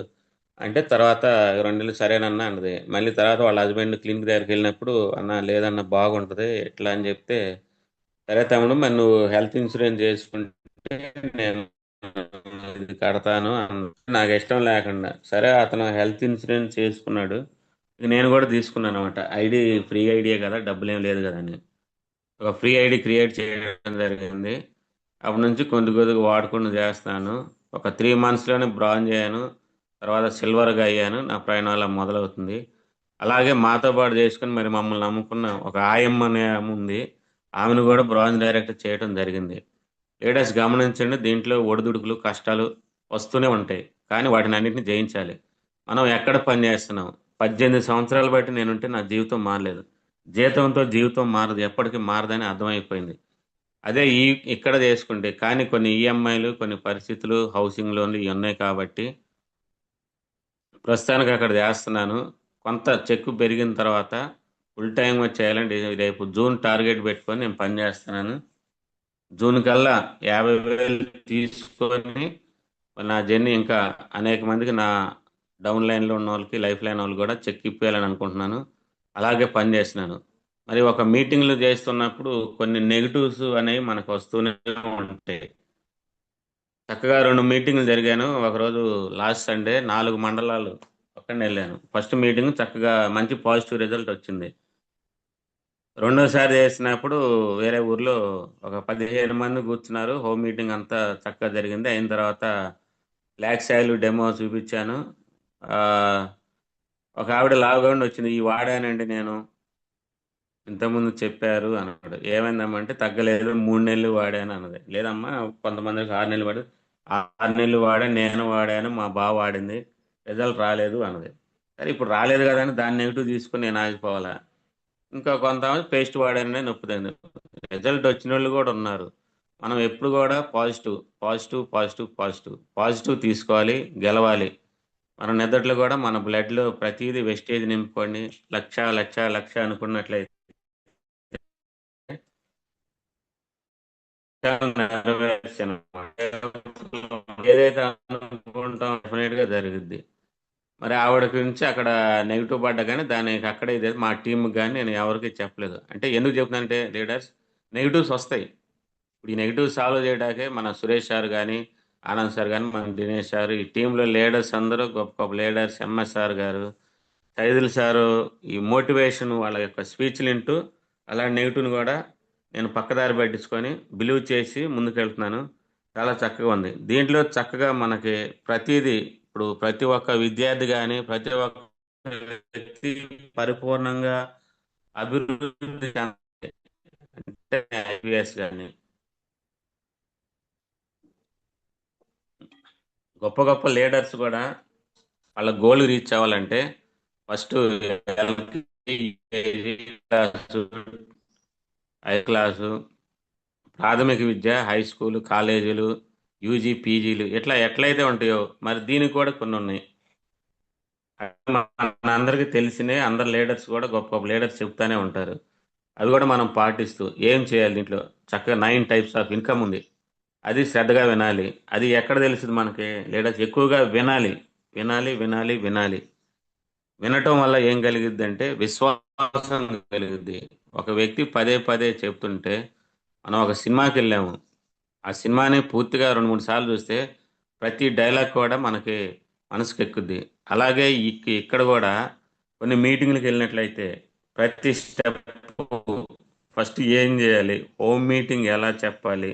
అంటే తర్వాత 2 నెలలు సరేనన్నా అన్నది. మళ్ళీ తర్వాత వాళ్ళ హస్బెండ్ క్లినిక్ దగ్గరికెళ్ళినప్పుడు, "అన్న లేదన్నా బాగుంటది" ఇట్లా అని చెప్తే, "సరే తమ్ముడు మరి నువ్వు హెల్త్ ఇన్సూరెన్స్ చేసుకుంటే నేను ఇది కడతాను" అన్నా. నాకిష్టం లేకుండా. సరే అతను హెల్త్ ఇన్సూరెన్స్ చేసుకున్నాడు. ఇక నేను గూడా తీసుకున్నాననమాట. ఐడీ ఫ్రీ ఐడీయే గదా! డబ్బులేం లేదు గదా! అని. ఒక ఫ్రీ ఐడీ క్రియేట్ చేయడం జరిగింది. అప్పటి నుంచి కొద్ది కొద్దిగా వాడకుండా జేస్తున్నాను. ఒక 3 మంత్స్‌లోనే బ్రాంజ్ అయ్యాను. తర్వాత సిల్వర్‌గా అయ్యాను. నా ప్రయాణం అలా మొదలవుతుంది. అలాగే మాతో పాటు చేసుకొని మరి మమ్మల్ని నమ్ముకున్న ఒక ఆయమ్మ అనే ఆమె ఉంది. ఆమెను కూడా బ్రాంజ్ డైరెక్టర్ చేయడం జరిగింది. లీడర్స్ గమనించండి, దీంట్లో ఒడిదుడుకులు, కష్టాలు వస్తూనే ఉంటాయి. కానీ వాటిని అన్నింటిని జయించాలి. మనం ఎక్కడ పని చేస్తున్నాం? 18 సంవత్సరాలు బట్టి నేనుంటే నా జీవితం మారలేదు. జీతంతో జీవితం మారదు, ఎప్పటికీ మారదని అర్థమైపోయింది. అదే ఇక్కడ చేసుకుంటే కానీ కొన్ని ఈఎంఐలు, కొన్ని పరిస్థితులు, హౌసింగ్ లోన్లు ఇవి ఉన్నాయి కాబట్టి ప్రస్తుతానికి అక్కడ చేస్తున్నాను. కొంత చెక్కు పెరిగిన తర్వాత ఫుల్ టైం చేయాలంటే రేపు జూన్ టార్గెట్ పెట్టుకొని నేను పని చేస్తున్నాను. జూన్ కల్లా 50,000 తీసుకొని నా జర్నీ ఇంకా అనేక మందికి, నా డౌన్ లైన్లో ఉన్న వాళ్ళకి, లైఫ్ లైన్ వాళ్ళు కూడా చెక్ ఇప్పేయాలని అనుకుంటున్నాను. అలాగే పని చేస్తున్నాను. మరి ఒక మీటింగ్లు చేస్తున్నప్పుడు కొన్ని నెగిటివ్స్ అనేవి మనకు వస్తూనే ఉంటాయి. చక్కగా 2 మీటింగ్లు జరిగాను. ఒకరోజు లాస్ట్ సండే 4 మండలాలు ఒక్కడినే వెళ్ళాను. ఫస్ట్ మీటింగ్ చక్కగా మంచి పాజిటివ్ రిజల్ట్ వచ్చింది. రెండోసారి చేసినప్పుడు వేరే ఊర్లో ఒక 15 మంది కూర్చున్నారు. హోమ్ మీటింగ్ అంతా చక్కగా జరిగింది. అయిన తర్వాత బ్లాక్ సాయిల్ డెమో చూపించాను. ఆ, ఒక ఆవిడ లావుగా ఉండి వచ్చింది. ఈ వాడానండి నేను, ఇంతకుముందు చెప్పారు అన్నాడు. ఏమైందమ్మా అంటే తగ్గలేదు, 3 నెలలు వాడాను అన్నది. లేదమ్మా, కొంతమందికి 6 నెలలు వాడు, 6 నెలలు వాడాను, నేను వాడాను, మా బావ వాడింది, రిజల్ట్ రాలేదు అన్నది. సరే ఇప్పుడు రాలేదు కదా అని దాన్ని నెగిటివ్ తీసుకుని నేను ఆగిపోవాలా? ఇంకా కొంతమంది పేస్ట్ వాడారనే నొప్పుదండి. రిజల్ట్ వచ్చిన వాళ్ళు కూడా ఉన్నారు. మనం ఎప్పుడు కూడా positive positive positive positive positive తీసుకోవాలి, గెలవాలి. మన నిద్రలో కూడా మన బ్లడ్లో ప్రతిదీ వెస్టేజ్ నింపుకొని లక్ష లక్ష లక్ష అనుకున్నట్లయితే నెరవేర్చాను. ఏదైతే అనుకుంటాం డెఫినెట్ గా జరుగుద్ది. మరి ఆవిడ గురించి అక్కడ నెగిటివ్ పడ్డా కానీ దానికి అక్కడే ఇదే మా టీంకి కానీ నేను ఎవరికి చెప్పలేదు. అంటే ఎందుకు చెప్తున్నానంటే లీడర్స్ నెగిటివ్స్ వస్తాయి. ఇప్పుడు ఈ నెగిటివ్ సాల్వ్ చేయడానికే మన సురేష్ సార్ కానీ, ఆనంద్ సార్ కానీ, మన దినేష్ సార్, ఈ టీంలో లీడర్స్ అందరూ గొప్ప గొప్ప లీడర్స్, ఎంఎస్ఆర్ గారు, సైదుల్ సారు, ఈ మోటివేషన్ వాళ్ళ యొక్క స్పీచ్లు వింటూ అలా నెగిటివ్ని కూడా నేను పక్కదారి పట్టించుకొని బిలీవ్ చేసి ముందుకెళ్తున్నాను. చాలా చక్కగా ఉంది. దీంట్లో చక్కగా మనకి ప్రతిదీ, ఇప్పుడు ప్రతి ఒక్క విద్యార్థి కానీ, ప్రతి ఒక్క వ్యక్తి పరిపూర్ణంగా అభివృద్ధి చెందాలి. అంటే ఐపీఎస్ కానీ గొప్ప గొప్ప లీడర్స్ కూడా వాళ్ళ గోల్ రీచ్ అవ్వాలంటే first LKG, UKG class, high class, ప్రాథమిక విద్య, హై స్కూల్, కాలేజీలు, యూజీ, పీజీలు, ఇట్లా ఎట్లయితే ఉంటాయో మరి దీనికి కూడా కొన్ని ఉన్నాయి. మన అందరికీ తెలిసినే, అందరు లీడర్స్ కూడా గొప్ప గొప్ప లీడర్స్ చెప్తానే ఉంటారు. అవి కూడా మనం పాటిస్తూ ఏం చేయాలి, దీంట్లో చక్కగా 9 టైప్స్ ఆఫ్ ఇన్కమ్ ఉంది. అది శ్రద్ధగా వినాలి. అది ఎక్కడ తెలుస్తుంది మనకి? లీడర్స్ ఎక్కువగా వినాలి, వినాలి, వినాలి, వినాలి. వినటం వల్ల ఏం కలిగిద్ది అంటే విశ్వాసం కలిగిద్ది. ఒక వ్యక్తి పదే పదే చెప్తుంటే, మనం ఒక సినిమాకి వెళ్ళాము, ఆ సినిమాని పూర్తిగా 2 3 సార్లు చూస్తే ప్రతి డైలాగ్ కూడా మనకి మనసుకు ఎక్కుద్ది. అలాగే ఇక్కడ కూడా కొన్ని మీటింగ్లకు వెళ్ళినట్లయితే ప్రతి స్టెప్ ఫస్ట్ ఏం చేయాలి, హోమ్ మీటింగ్ ఎలా చెప్పాలి,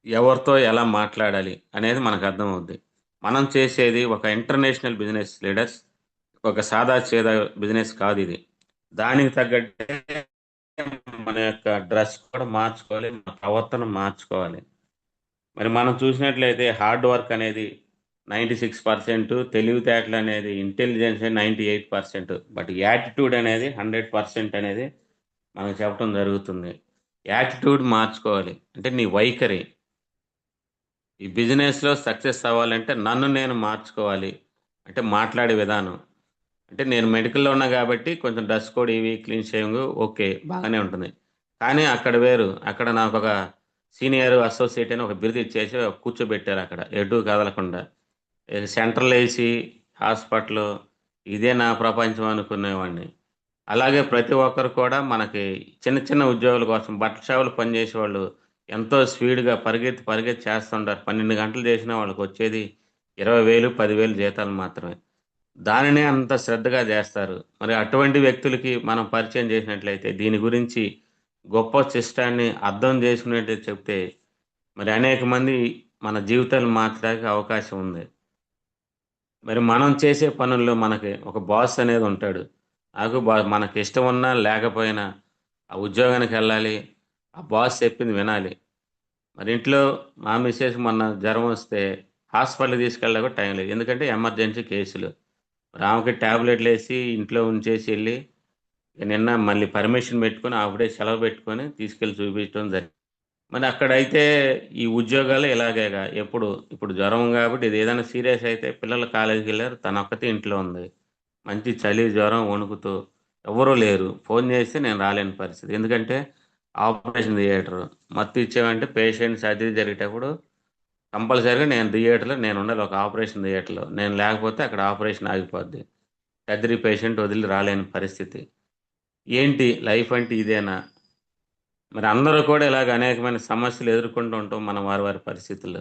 ఎవరితో ఎలా మాట్లాడాలి అనేది మనకు అర్థమవుద్ది. మనం చేసేది ఒక ఇంటర్నేషనల్ బిజినెస్ లీడర్స్, ఒక సాదా చేదా బిజినెస్ కాదు ఇది. దానికి తగ్గట్టే మన యొక్క డ్రెస్ కూడా మార్చుకోవాలి, మన ప్రవర్తన మార్చుకోవాలి. మరి మనం చూసినట్లయితే హార్డ్ వర్క్ అనేది 96%, తెలివితేటలు అనేది, ఇంటెలిజెన్స్ 98%, బట్ యాటిట్యూడ్ అనేది 100% అనేది మనకు చెప్పడం జరుగుతుంది. యాటిట్యూడ్ మార్చుకోవాలి అంటే నీ వైఖరి. ఈ బిజినెస్లో సక్సెస్ అవ్వాలంటే నన్ను నేను మార్చుకోవాలి. అంటే మాట్లాడే విధానం. అంటే నేను మెడికల్‌లో ఉన్నా గాబట్టి కొంచెం డ్రెస్ కోడ్ ఇవి క్లీన్ షేవింగ్ ఓకే, బాగానే ఉంటుంది. కానీ అక్కడ వేరు. అక్కడ నాకొక సీనియర్ అసోసియేట్ అని ఒక బిరుదు ఇచ్చేసి కూర్చోబెట్టారక్కడ ఎటూ కదలకుండా. సెంట్రల్ ఏసీ హాస్పిటలు, ఇదే నా ప్రపంచం అనుకునేవాడిని. అలాగే ప్రతి ఒక్కరు కూడా మనకి చిన్న చిన్న ఉద్యోగుల కోసం బట్టల షాపులో పనిచేసేవాళ్ళు ఎంతో స్పీడ్‌గా పరిగెత్తి పరిగెత్తి చేస్తుంటారు. 12 గంటలు చేసినా వాళ్ళకొచ్చేది 20,000, 10,000 జీతాలు మాత్రమే. దానినే అంత శ్రద్ధగా చేస్తారు. మరి అటువంటి వ్యక్తులకి మనం పరిచయం చేసినట్లయితే, దీని గురించి గొప్ప శిష్టాన్ని అర్థం చేసుకునేట్టు చెప్తే, మరి అనేక మంది మన జీవితాలు మార్చడానికి అవకాశం ఉంది. మరి మనం చేసే పనుల్లో మనకి ఒక బాస్ అనేది ఉంటాడు. నాకు మనకి ఇష్టం ఉన్నా లేకపోయినా ఆ ఉద్యోగానికి వెళ్ళాలి. ఆ బాస్ చెప్పింది వినాలి. మరి ఇంట్లో మా మిసెస్ మొన్న జ్వరం వస్తే హాస్పిటల్‌కి తీసుకెళ్ళడానికి కూడా టైం లేదు. ఎందుకంటే ఎమర్జెన్సీ కేసులు. మరి ఆమెకి టాబ్లెట్‌లేసి ఇంట్లో ఉంచేసి ఎళ్లి నిన్న మళ్ళీ పర్మిషన్ పెట్టుకొని హాఫ్ డే సెలవు పెట్టుకొని తీసుకెళ్ళి చూపించడం జరిగింది. మరి అక్కడైతే ఈ ఉద్యోగాలు ఇలాగేగా ఇప్పుడు జ్వరం కాబట్టి ఇది ఏదైనా సీరియస్ అయితే పిల్లలు కాలేజీకెళ్లారు. తనొక్కతే ఇంట్లో ఉంది. మంచి చలి, జ్వరం, వణుకుతూ ఎవ్వరూ లేరు. ఫోన్ చేస్తే నేను రాలేని పరిస్థితి. ఎందుకంటే ఆపరేషన్ థియేటరు. మత్తు ఇచ్చామంటే పేషెంట్స్ అది ఇది జరిగేటప్పుడు కంపల్సరీగా నేను థియేటర్‌లో నేనుండాలి ఒక ఆపరేషన్ థియేటర్‌లో. నేను లేకపోతే అక్కడ ఆపరేషన్ ఆగిపోద్ది. కదిరి పేషెంట్ వదిలి రాలేని పరిస్థితి. ఏంటి లైఫ్ అంటే ఇదేనా? మరి అందరూ కూడా ఇలాగ అనేకమైన సమస్యలు ఎదుర్కొంటూ ఉంటాం మనం వారి వారి పరిస్థితుల్లో.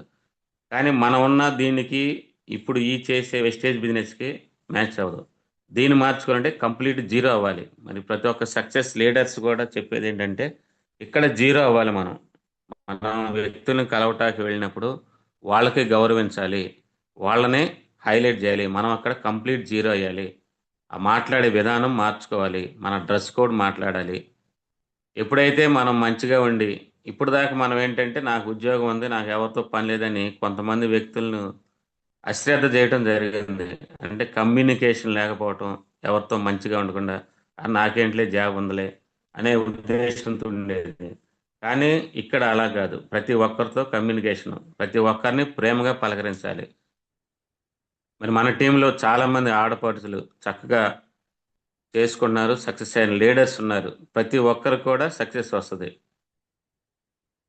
కానీ మనం ఉన్న దీనికి ఇప్పుడు ఈ చేసే వెస్టేజ్ బిజినెస్‌కి మ్యాచ్ అవ్వదు. దీన్ని మార్చుకోవాలంటే కంప్లీట్ జీరో అవ్వాలి. మరి ప్రతి ఒక్క సక్సెస్ లీడర్స్ కూడా చెప్పేదేంటంటే ఇక్కడ జీరో అవ్వాలి మనం. మనం వ్యక్తులను కలవటానికి వెళ్ళినప్పుడు వాళ్ళకి గౌరవించాలి. వాళ్ళనే హైలైట్ జేయాలి. మనం అక్కడ కంప్లీట్ జీరో అయ్యాలి. ఆ మాట్లాడే విధానం మార్చుకోవాలి. మన డ్రెస్ కోడ్ మాట్లాడాలి. ఎప్పుడైతే మనం మంచిగా ఉండి, ఇప్పటిదాకా మనం ఏంటంటే నాకు ఉద్యోగం ఉంది. నాకు ఎవరితో పని లేదని కొంతమంది వ్యక్తులను అశ్రద్ధ చేయటం జరిగింది. అంటే కమ్యూనికేషన్ లేకపోవటం, ఎవరితో మంచిగా ఉండకుండా, నాకేంటిలే జాబ్ ఉందిలే అనే ఉద్దేశంతో ఉండేది. కానీ ఇక్కడ అలా కాదు. ప్రతి ఒక్కరితో కమ్యూనికేషను. ప్రతి ఒక్కరిని ప్రేమగా పలకరించాలి. మరి మన టీమ్‌లో చాలామంది ఆడపడుచులు చక్కగా చేసుకున్నారు. సక్సెస్ అయిన లీడర్స్ ఉన్నారు. ప్రతి ఒక్కరికి కూడా సక్సెస్ వస్తది.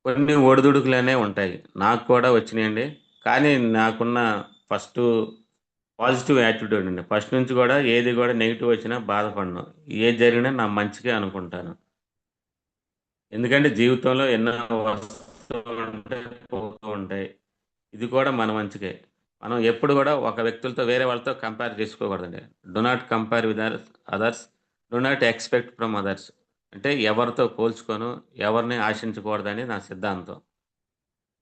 కొన్ని ఒడిదుడుకులనే ఉంటాయి. నాకు కూడా వచ్చినియండి. కానీ నాకున్న ఫస్టు పాజిటివ్ యాటిట్యూడ్ అండి. ఫస్ట్ నుంచి గూడా ఏది గూడా నెగెటివ్ వచ్చినా బాధపడను. ఏది జరిగినా నా మంచికే అనుకుంటాను. ఎందుకంటే జీవితంలో ఎన్నో వస్తూ ఉంటాయి, పోతూ ఉంటాయి. ఇది కూడా మన మంచికే. మనం ఎప్పుడు గూడా ఒక వ్యక్తులతో వేరే వాళ్ళతో కంపేర్ చేసుకోకూడదండి. Do not compare with others. Do not expect from others. అంటే ఎవరితో పోల్చుకోను, ఎవరిని ఆశించకూడదని నా సిద్ధాంతం.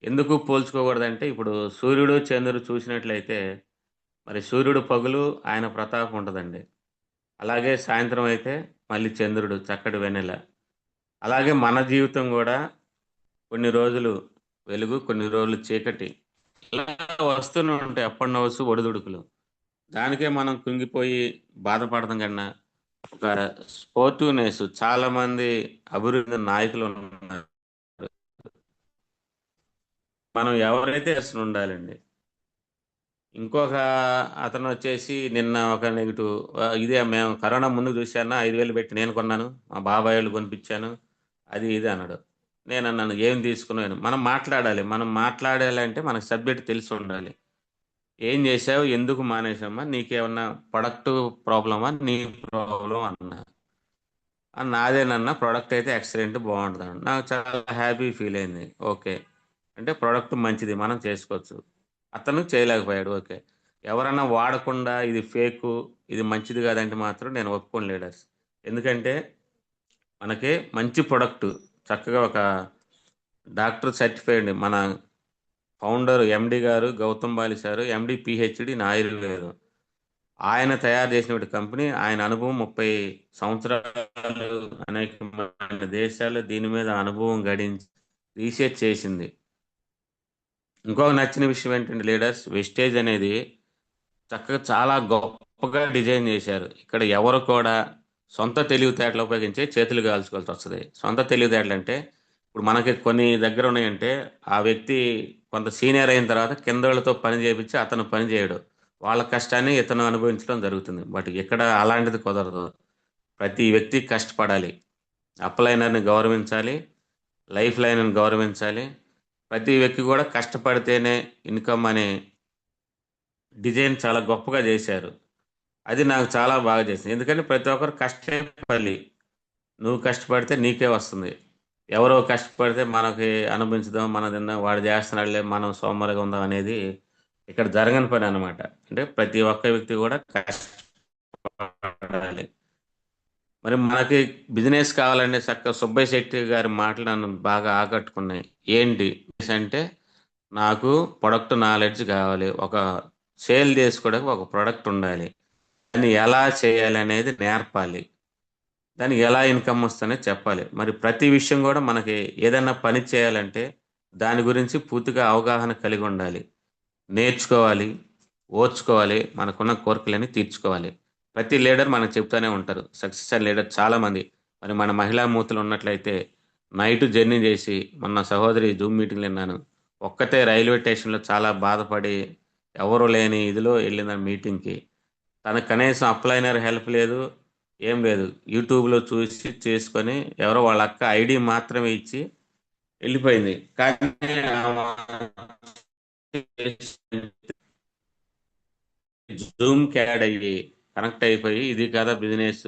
ఎందుకు పోల్చుకోకూడదంటే ఇప్పుడు సూర్యుడు, చంద్రుడు చూసినట్లయితే మరి సూర్యుడు పగులు ఆయన ప్రతాపం ఉంటదండి. అలాగే సాయంత్రం అయితే మళ్ళీ చంద్రుడు చక్కటి వెన్నెల. అలాగే మన జీవితం గూడా కొన్ని రోజులు వెలుగు, కొన్ని రోజులు చీకటి. ఇలా వస్తూనే ఉంటాయి అప్ అండ్ డౌన్స్, ఒడిదుడుకులు. దానికే మనం కుంగిపోయి బాధపడడం కన్నా, ఒక స్పోర్టివ్‌నెస్ చాలామంది అభివృద్ధి నాయకులున్నారు. మనం ఎవరైతే ఉండాలండి. ఇంకొక అతనొచ్చేసి నిన్న ఒక నెగెటివ్ ఇదే మేము కరోనా ముందు చూశాను 5,000 పెట్టి నేను కొన్నాను. మా బాబాయోళ్ళు కొనిపిచ్చాను. అది ఇది అన్నాడు. నేనన్నాను ఏం తీసుకున్నావు అని. మనం మాట్లాడాలి. మనం మాట్లాడాలంటే మనకు సబ్జెక్ట్ తెలిసుండాలి. ఏం చేశావు? ఎందుకు మానేశావమ్మా? నీకేమన్నా ప్రొడక్ట్ ప్రాబ్లమా? నీ ప్రాబ్లమ్ అన్నా. నాదేనన్నా ప్రొడక్ట్ అయితే ఎక్సలెంట్ బావుంటదన్నాడు. నాకు చాలా హ్యాపీ ఫీల్ అయింది. ఓకే. అంటే ప్రొడక్ట్ మంచిది మనం చేసుకోవచ్చు. అతను చేయలేకపోయాడు. ఓకే. ఎవరన్నా వాడకుండా ఇది ఫేకు, ఇది మంచిది కాదంటే మాత్రం నేను ఒప్పుకోను లీడర్స్. ఎందుకంటే మనకి మంచి ప్రొడక్ట్ చక్కగా ఒక డాక్టర్ సర్టిఫైడ్ మన ఫౌండర్ ఎండీ గారు Gautam Bali sir MD, PhD in ఆయుర్వేదం. ఆయన తయారు చేసినటువంటి కంపెనీ ఆయన అనుభవం 30 సంవత్సరాలు అనేకమైన దేశాల్లో దీని మీద అనుభవం గడించి రీసెర్చ్ చేసింది. ఇంకొక నచ్చిన విషయం ఏంటంటే లీడర్స్ వెస్టేజ్ అనేది చక్కగా చాలా గొప్పగా డిజైన్ చేశారు. ఇక్కడ ఎవరు కూడా సొంత తెలివితేటలు ఉపయోగించి చేతులు కాల్చుకోవాల్సొస్తది. సొంత తెలివితేటలంటే ఇప్పుడు మనకి కొన్ని దగ్గరున్నాయంటే ఆ వ్యక్తి కొంత సీనియర్ అయిన తర్వాత కిందోళ్ళతో పని చేపిచ్చి అతను పని చేయడు. వాళ్ళ కష్టాన్ని ఇతను అనుభవించడం జరుగుతుంది. బట్ ఇక్కడ అలాంటిది కుదరదు. ప్రతి వ్యక్తి కష్టపడాలి. అప్‌లైనర్‌ని గౌరవించాలి. లైఫ్ లైన్‌ని గౌరవించాలి. ప్రతి వ్యక్తి కూడా కష్టపడితేనే ఇన్‌కమ్ అనే డిజైన్ చాలా గొప్పగా జేశారు. అది నాకు చాలా బాగా చేసింది. ఎందుకంటే ప్రతి ఒక్కరు కష్టే ఫలి. నువ్వు కష్టపడితే నీకే వస్తుంది. ఎవరో కష్టపడితే మనకి అనిపించడం, మనం తిందాం, వాడు చేస్తున్నాడులే మనం సోమరిగా ఉందాం అనేది ఇక్కడ జరగని పననమాట. అంటే ప్రతి ఒక్క వ్యక్తి కూడా కష్టపడాలి. మరి మనకి బిజినెస్ కావాలంటే చక్కగా సుబ్బయ్య శెట్టి గారి మాటలు నన్ను బాగా ఆకట్టుకున్నాయి. ఏంటి అంటే నాకు ప్రొడక్ట్ నాలెడ్జ్ కావాలి. ఒక సేల్ చేసుకోవడానికి ఒక ప్రొడక్ట్ ఉండాలి. దాన్ని ఎలా చేయాలి అనేది నేర్పాలి. దానికి ఎలా ఇన్కమ్ వస్తుందనేది చెప్పాలి. మరి ప్రతి విషయం కూడా మనకి ఏదైనా పని చేయాలంటే దాని గురించి పూర్తిగా అవగాహన కలిగి ఉండాలి. నేర్చుకోవాలి, ఓర్చుకోవాలి, మనకున్న కోరికలన్నీ తీర్చుకోవాలి. ప్రతి లీడర్ మనకు చెప్తానే ఉంటారు. సక్సెస్ అయిన లీడర్ చాలామంది. మరి మన మహిళా మూర్తులు ఉన్నట్లయితే నైట్ జర్నీ చేసి మొన్న సహోదరి జూమ్ మీటింగ్‌లో విన్నాను. ఒక్కతే రైల్వే స్టేషన్‌లో చాలా బాధపడి ఎవరు లేని ఇదిలో వెళ్ళింది ఆ మీటింగ్‌కి. తనకు కనీసం అప్లైనర్ హెల్ప్ లేదు. ఏం లేదు. యూట్యూబ్‌లో చూసి చేసుకొని ఎవరో వాళ్ళ అక్క ఐడీ మాత్రమే ఇచ్చి వెళ్ళిపోయింది. కానీ జూమ్‌కి యాడ్ అయ్యి కనెక్ట్ అయిపోయి ఇది కదా బిజినెస్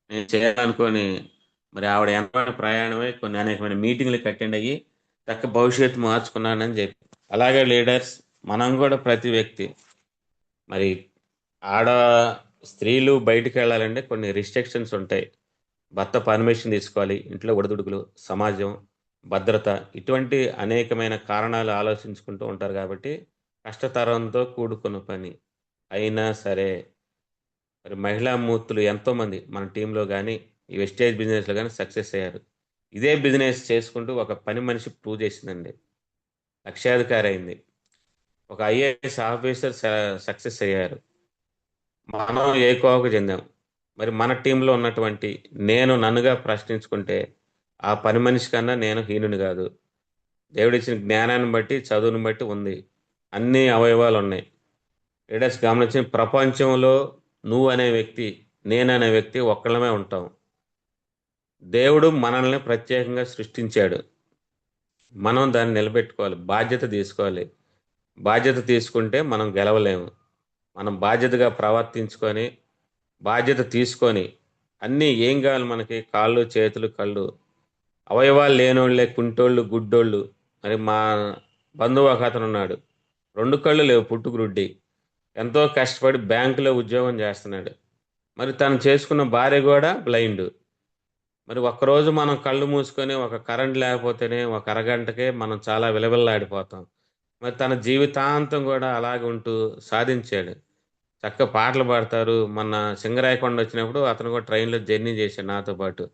నేను చేయాలనుకోని మరి ఆవిడ వెనకబడి ప్రయాణమై కొన్ని అనేకమైన మీటింగ్‌లకి అటెండ్ అయ్యి చక్క భవిష్యత్తు మార్చుకున్నానని చెప్పి. అలాగే లీడర్స్ మనం కూడా ప్రతి వ్యక్తి మరి ఆడ స్త్రీలు బయటికెళ్ళాలంటే కొన్ని రిస్ట్రిక్షన్స్ ఉంటాయి. భర్త పర్మిషన్ తీసుకోవాలి. ఇంట్లో ఒడిదుడుకులు, సమాజం, భద్రత ఇటువంటి అనేకమైన కారణాలు ఆలోచించుకుంటూ ఉంటారు కాబట్టి కష్టతరంతో కూడుకున్న పని. అయినా సరే మరి మహిళా మూర్తులు ఎంతోమంది మన టీమ్‌లో గాని, ఈ వెస్టేజ్ బిజినెస్‌లో గాని సక్సెస్ అయ్యారు. ఇదే బిజినెస్ చేసుకుంటూ ఒక పని మనిషి ప్రూవ్ చేసిందండి. లక్షాధికారి అయింది. ఒక ఐఏఎస్ ఆఫీసర్ సక్సెస్ అయ్యారు. మనం ఏ కోవకు చెందాం. మరి మన టీంలో ఉన్నటువంటి నేను నన్నుగా ప్రశ్నించుకుంటే, ఆ పని మనిషి కన్నా నేను హీనుని గాదు. దేవుడిచ్చిన జ్ఞానాన్ని బట్టి, చదువుని బట్టి ఉంది. అన్ని అవయవాలున్నాయి. లీడర్స్ గమనించిన ప్రపంచంలో నువ్వనే వ్యక్తి, నేననే వ్యక్తి ఒక్కళ్ళమే ఉంటాం. దేవుడు మనల్ని ప్రత్యేకంగా సృష్టించాడు. మనం దాన్ని నిలబెట్టుకోవాలి. బాధ్యత తీసుకోవాలి. బాధ్యత తీసుకుంటే మనం గెలవలేము. మనం బాధ్యతగా ప్రవర్తించుకొని బాధ్యత తీసుకొని అన్నీ ఏం కావాలి మనకి కాళ్ళు, చేతులు, కళ్ళు అవయవాలు లేనోళ్ళే కుంటోళ్ళు, గుడ్డోళ్ళు. మరి మా బంధువు ఒకతనున్నాడు. 2 కళ్ళు లేవు పుట్టుకురుడ్డి. ఎంతో కష్టపడి బ్యాంకులో ఉద్యోగం చేస్తున్నాడు. మరి తను చేసుకున్న భార్య గూడా బ్లైండు. మరి ఒక్కరోజు మనం కళ్ళు మూసుకొని ఒక కరెంట్ లేకపోతేనే ఒక అరగంటకే మనం చాలా విలవిల్లాడిపోతాం. మరి తన జీవితాంతం గూడా అలాగే ఉంటూ సాధించాడు. చక్కగా పాటలు పాడతారు. మొన్న సింగరాయకొండ వచ్చినప్పుడు అతను కూడా ట్రైన్‌లో జర్నీ చేశాడు నాతో పాటు.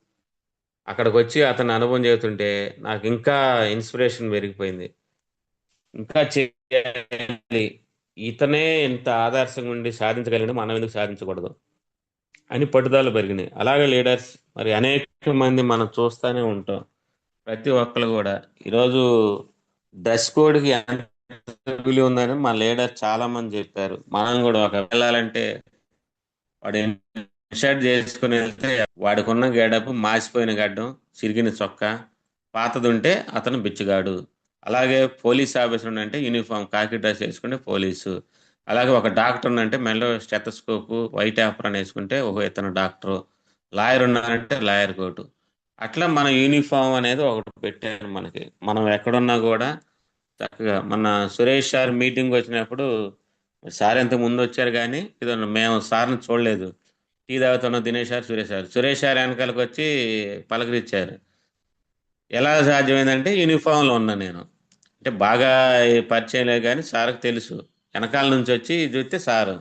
అక్కడికొచ్చి అతని అనుభవం చెబుతుంటే నాకింకా ఇన్‌స్పిరేషన్ పెరిగిపోయింది. ఇంకా చేయాలి. ఇతనే ఇంత ఆదర్శంగా ఉండి సాధించగలిగాడు మనం ఎందుకు సాధించకూడదు? అని పట్టుదల పెరిగినాయి. అలాగే లీడర్స్ మరి అనేక మంది మనం చూస్తానే ఉంటాం. ప్రతి ఒక్కళ్ళు గూడా ఈరోజు డ్రెస్ కోడ్‌కి ఎంత విలువ ఉందని మా లీడర్ చాలా మంది చెప్పారు. మనం గూడా ఒక వెళ్ళాలంటే వాడు ఇన్‌షర్ట్ చేసుకొని వెళ్తే వాడికున్న గెటప్ మాసిపోయిన గడ్డం, చిరిగిన చొక్కా, పాతదుంటే అతను బిచ్చగాడు. అలాగే పోలీస్ ఆఫీసర్ ఉండంటే యూనిఫార్మ్ కాకి డ్రెస్ ఏసుకుంటే పోలీసు. అలాగే ఒక డాక్టర్ ఉండంటే మెడలో స్టెతస్కోపు, వైట్ ఆప్రాన్ ఏసుకుంటే ఓహో! ఇతను డాక్టరు. లాయర్ ఉన్నారంటే లాయర్ కోటు. అట్లా మన యూనిఫార్మ్ అనేది ఒకటి పెట్టారు మనకి. మనం ఎక్కడున్నా గూడా చక్కగా మొన్న సురేష్ సార్ మీటింగ్‌కొచ్చినప్పుడు సార్ ఇంతకు ముందొచ్చారు గానీ, ఇదో మేము సార్‌ని చూడలేదు. టీ తాగుతున్న Dinesh sir, Suresh sir. Suresh sir ఎనకాలకొచ్చి పలకరించారు. ఎలా సాధ్యమైందంటే యూనిఫార్మ్‌లో ఉన్నా నేను. అంటే బాగా పరిచయం లేదు గానీ సార్‌కి తెలుసు. ఎనకాల నుంచొచ్చి జూత్తే సారు.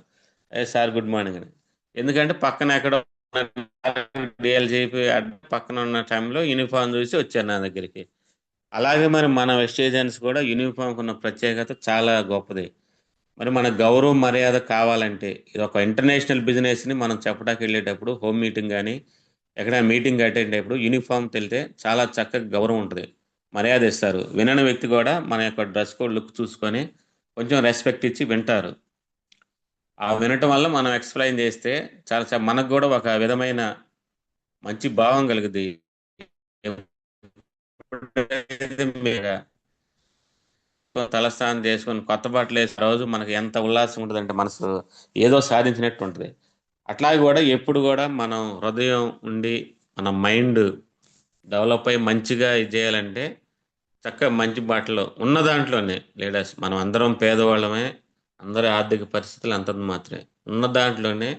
"ఏ సార్ గుడ్ మార్నింగ్" అని. ఎందుకంటే పక్కన ఎక్కడో డీఎల్‌జీపీ పక్కన ఉన్న టైంలో యూనిఫార్మ్ జూసి వచ్చారు నా దగ్గరికి. అలాగే మరి మన వెస్టేజియన్స్ కూడా యూనిఫార్మ్‌కున్న ప్రత్యేకత చాలా గొప్పది. మరి మన గౌరవం, మర్యాద కావాలంటే ఇదొక ఇంటర్నేషనల్ బిజినెస్‌ని మనం చెప్పడానికెళ్ళేటప్పుడు హోమ్ మీటింగ్ గాని, ఎక్కడైనా మీటింగ్ అటెండ్ అయ్యేప్పుడు యూనిఫార్మ్‌తో చాలా చక్కగా గౌరవం ఉంటది. మర్యాద ఇస్తారు. వినని వ్యక్తి గూడా మన యొక్క డ్రెస్ కోడ్ లుక్ చూసుకొని కొంచెం రెస్పెక్ట్ ఇచ్చి వింటారు. ఆ వినటం వల్ల మనం ఎక్స్‌ప్లెయిన్ చేస్తే చాలా మనకు గూడా ఒక విధమైన మంచి భావం కలుగుద్ది. ఎప్పుడైతే మీరు తలస్నానం చేసుకొని కొత్త బట్టలేసి రోజు మనకి ఎంత ఉల్లాసంగా ఉంటదంటే మనసు ఏదో సాధించినట్టు ఉంటది. అట్లాగే గూడా ఎప్పుడు గూడా మనం హృదయం ఉండి, మన మైండ్ డెవలప్ అయ్యి మంచిగా ఇది జేయాలంటే చక్కగా మంచి బట్టలు ఉన్న దాంట్లోనే లీడర్స్ మనం అందరం పేదవాళ్ళమే. అందరి ఆర్థిక పరిస్థితులు అంతంత మాత్రమే. ఉన్న దాంట్లోనే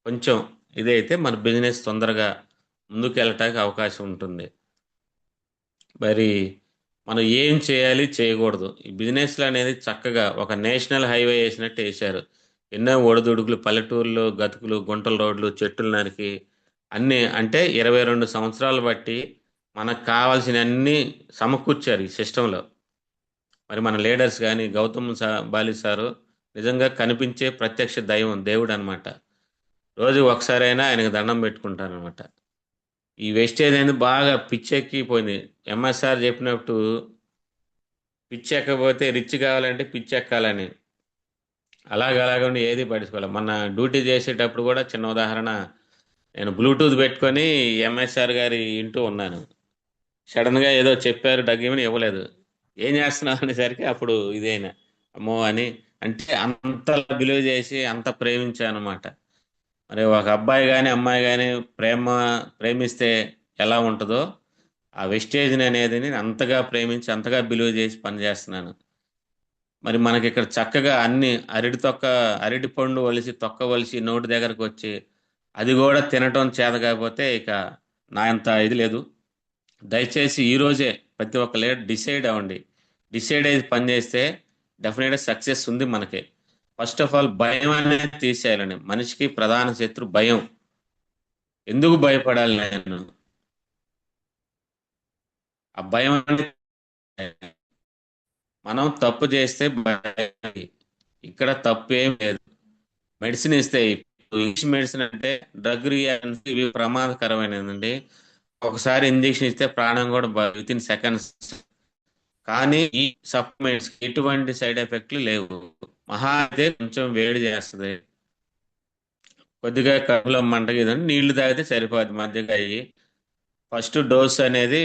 కొంచెం ఇదైతే మన బిజినెస్ తొందరగా ముందుకెళ్ళటానికి అవకాశం ఉంటుంది. మరి మనం ఏం చేయాలి, చేయకూడదు. ఈ బిజినెస్‌లనేది చక్కగా ఒక నేషనల్ హైవే ఏసినట్టు ఏశారు. ఎన్నో ఒడిదుడుకులు, పల్లెటూరులో గతుకులు, గుంటల రోడ్లు, చెట్టులు నరికి అన్నీ అంటే 22 సంవత్సరాలు బట్టి మనకు కావాల్సినన్ని సమకూర్చారు ఈ సిస్టంలో. మరి మన లీడర్స్ గాని, గౌతమ్ బాలి సారు నిజంగా కనిపించే ప్రత్యక్ష దైవం, దేవుడనమాట. రోజుకి ఒకసారైనా ఆయనకు దండం పెట్టుకుంటాననమాట. ఈ వేస్టేజ్ అనేది బాగా పిచ్చెక్కిపోయింది. ఎంఎస్ఆర్ చెప్పినట్టు పిచ్చెక్కకపోతే రిచ్ కావాలంటే పిచ్చెక్కాలని. అలాగలాగుండి ఏది పట్టించుకోలే. మొన్న డ్యూటీ చేసేటప్పుడు కూడా చిన్న ఉదాహరణ, నేను బ్లూటూత్ పెట్టుకొని ఎంఎస్ఆర్ గారి ఇంటూ ఉన్నాను. సడన్‌గా ఏదో చెప్పారు డగ్గీమని ఇవ్వలేదు. ఏం చేస్తున్నావు అనేసరికి అప్పుడు ఇదైనా. అమ్మో! అని అంటే అంత బిలీవ్ చేసి అంత ప్రేమించాననమాట. మరి ఒక అబ్బాయి గాని, అమ్మాయి గాని ప్రేమిస్తే ఎలా ఉంటదో, ఆ వెస్టేజ్‌ని అనేది నేను అంతగా ప్రేమించి, అంతగా బిలీవ్ చేసి పని చేస్తున్నాను. మరి మనకిక్కడ చక్కగా అన్ని అరటి పండు ఒలిసి, తొక్క ఒలిసి నోటి దగ్గరకొచ్చి, అది గూడా తినటం చేత కాకపోతే ఇక నా అంత ఇది లేదు. దయచేసి ఈ రోజే ప్రతి ఒక్క లీడర్ డిసైడ్ అవ్వండి. డిసైడ్ అయ్యి పని చేస్తే డెఫినెట్‌గా సక్సెస్ ఉంది మనకే. ఫస్ట్ ఆఫ్ ఆల్ భయం అనేది తీసేయాలండి. మనిషికి ప్రధాన శత్రు భయం. ఎందుకు భయపడాలి నేను? ఆ భయం అనేది మనం తప్పు చేస్తే ఇక్కడ తప్పు ఏం లేదు. మెడిసిన్ ఇస్తే ఇప్పుడు ఇంగ్లీష్ మెడిసిన్ అంటే డ్రగ్ రియాక్షన్స్ ఇవి ప్రమాదకరమైనదండి. ఒకసారి ఇంజెక్షన్ ఇస్తే ప్రాణం కూడా విత్ ఇన్ సెకండ్స్. కానీ ఈ సప్లిమెంట్స్ ఎటువంటి సైడ్ ఎఫెక్ట్లు లేవు. మహా అయితే కొంచెం వేడి చేస్తుంది, కొద్దిగా కడుపులో మంటగిదని నీళ్లు తాగితే సరిపోద్ది మధ్యగా అయ్యి. ఫస్ట్ డోస్ అనేది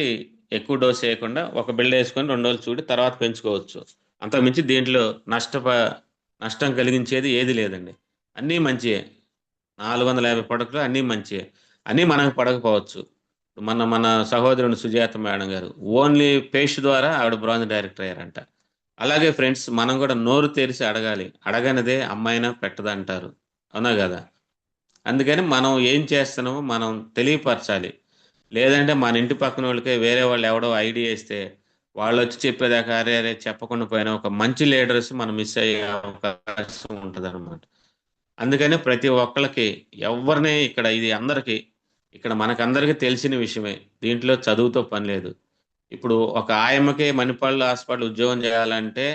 ఎక్కువ డోస్ వేయకుండా ఒక బిల్డ్ వేసుకొని 2 రోజులు చూడి తర్వాత పెంచుకోవచ్చు. అంతకుమించి దీంట్లో నష్టం కలిగించేది ఏది లేదండి. అన్నీ మంచియే. 450 ప్రొడక్ట్‌లు అన్నీ మంచియే. అన్నీ మనకు పడకపోవచ్చు. మన సహోదరుని సుజాత మేడం గారు ఓన్లీ పేస్ట్ ద్వారా ఆవిడ బ్రాంజ్ డైరెక్టర్ అయ్యారంట. అలాగే ఫ్రెండ్స్ మనం కూడా నోరు తెరిసి అడగాలి. అడగనిదే అమ్మాయినా పెట్టదంటారు. అవునా గదా! అందుకని మనం ఏం చేస్తున్నామో మనం తెలియపరచాలి. లేదంటే మన ఇంటి పక్కనోళ్ళకే వేరే వాళ్ళు ఎవడో ఐడియా ఇస్తే వాళ్ళొచ్చి చెప్పేదాకా అరే! అరే! చెప్పకుండా పోయినా ఒక మంచి లీడర్స్ మనం మిస్ అయ్యే అవకాశం ఉంటదనమాట. అందుకని ప్రతి ఒక్కళ్ళకి ఎవ్వరిని ఇక్కడ ఇది అందరికి ఇక్కడ మనకందరికి తెలిసిన విషయమే. దీంట్లో చదువుతో పని లేదు. ఇప్పుడు ఒక ఆయమ్మకే మణిపాల్ హాస్పిటల్ ఉద్యోగం చేయాలంటే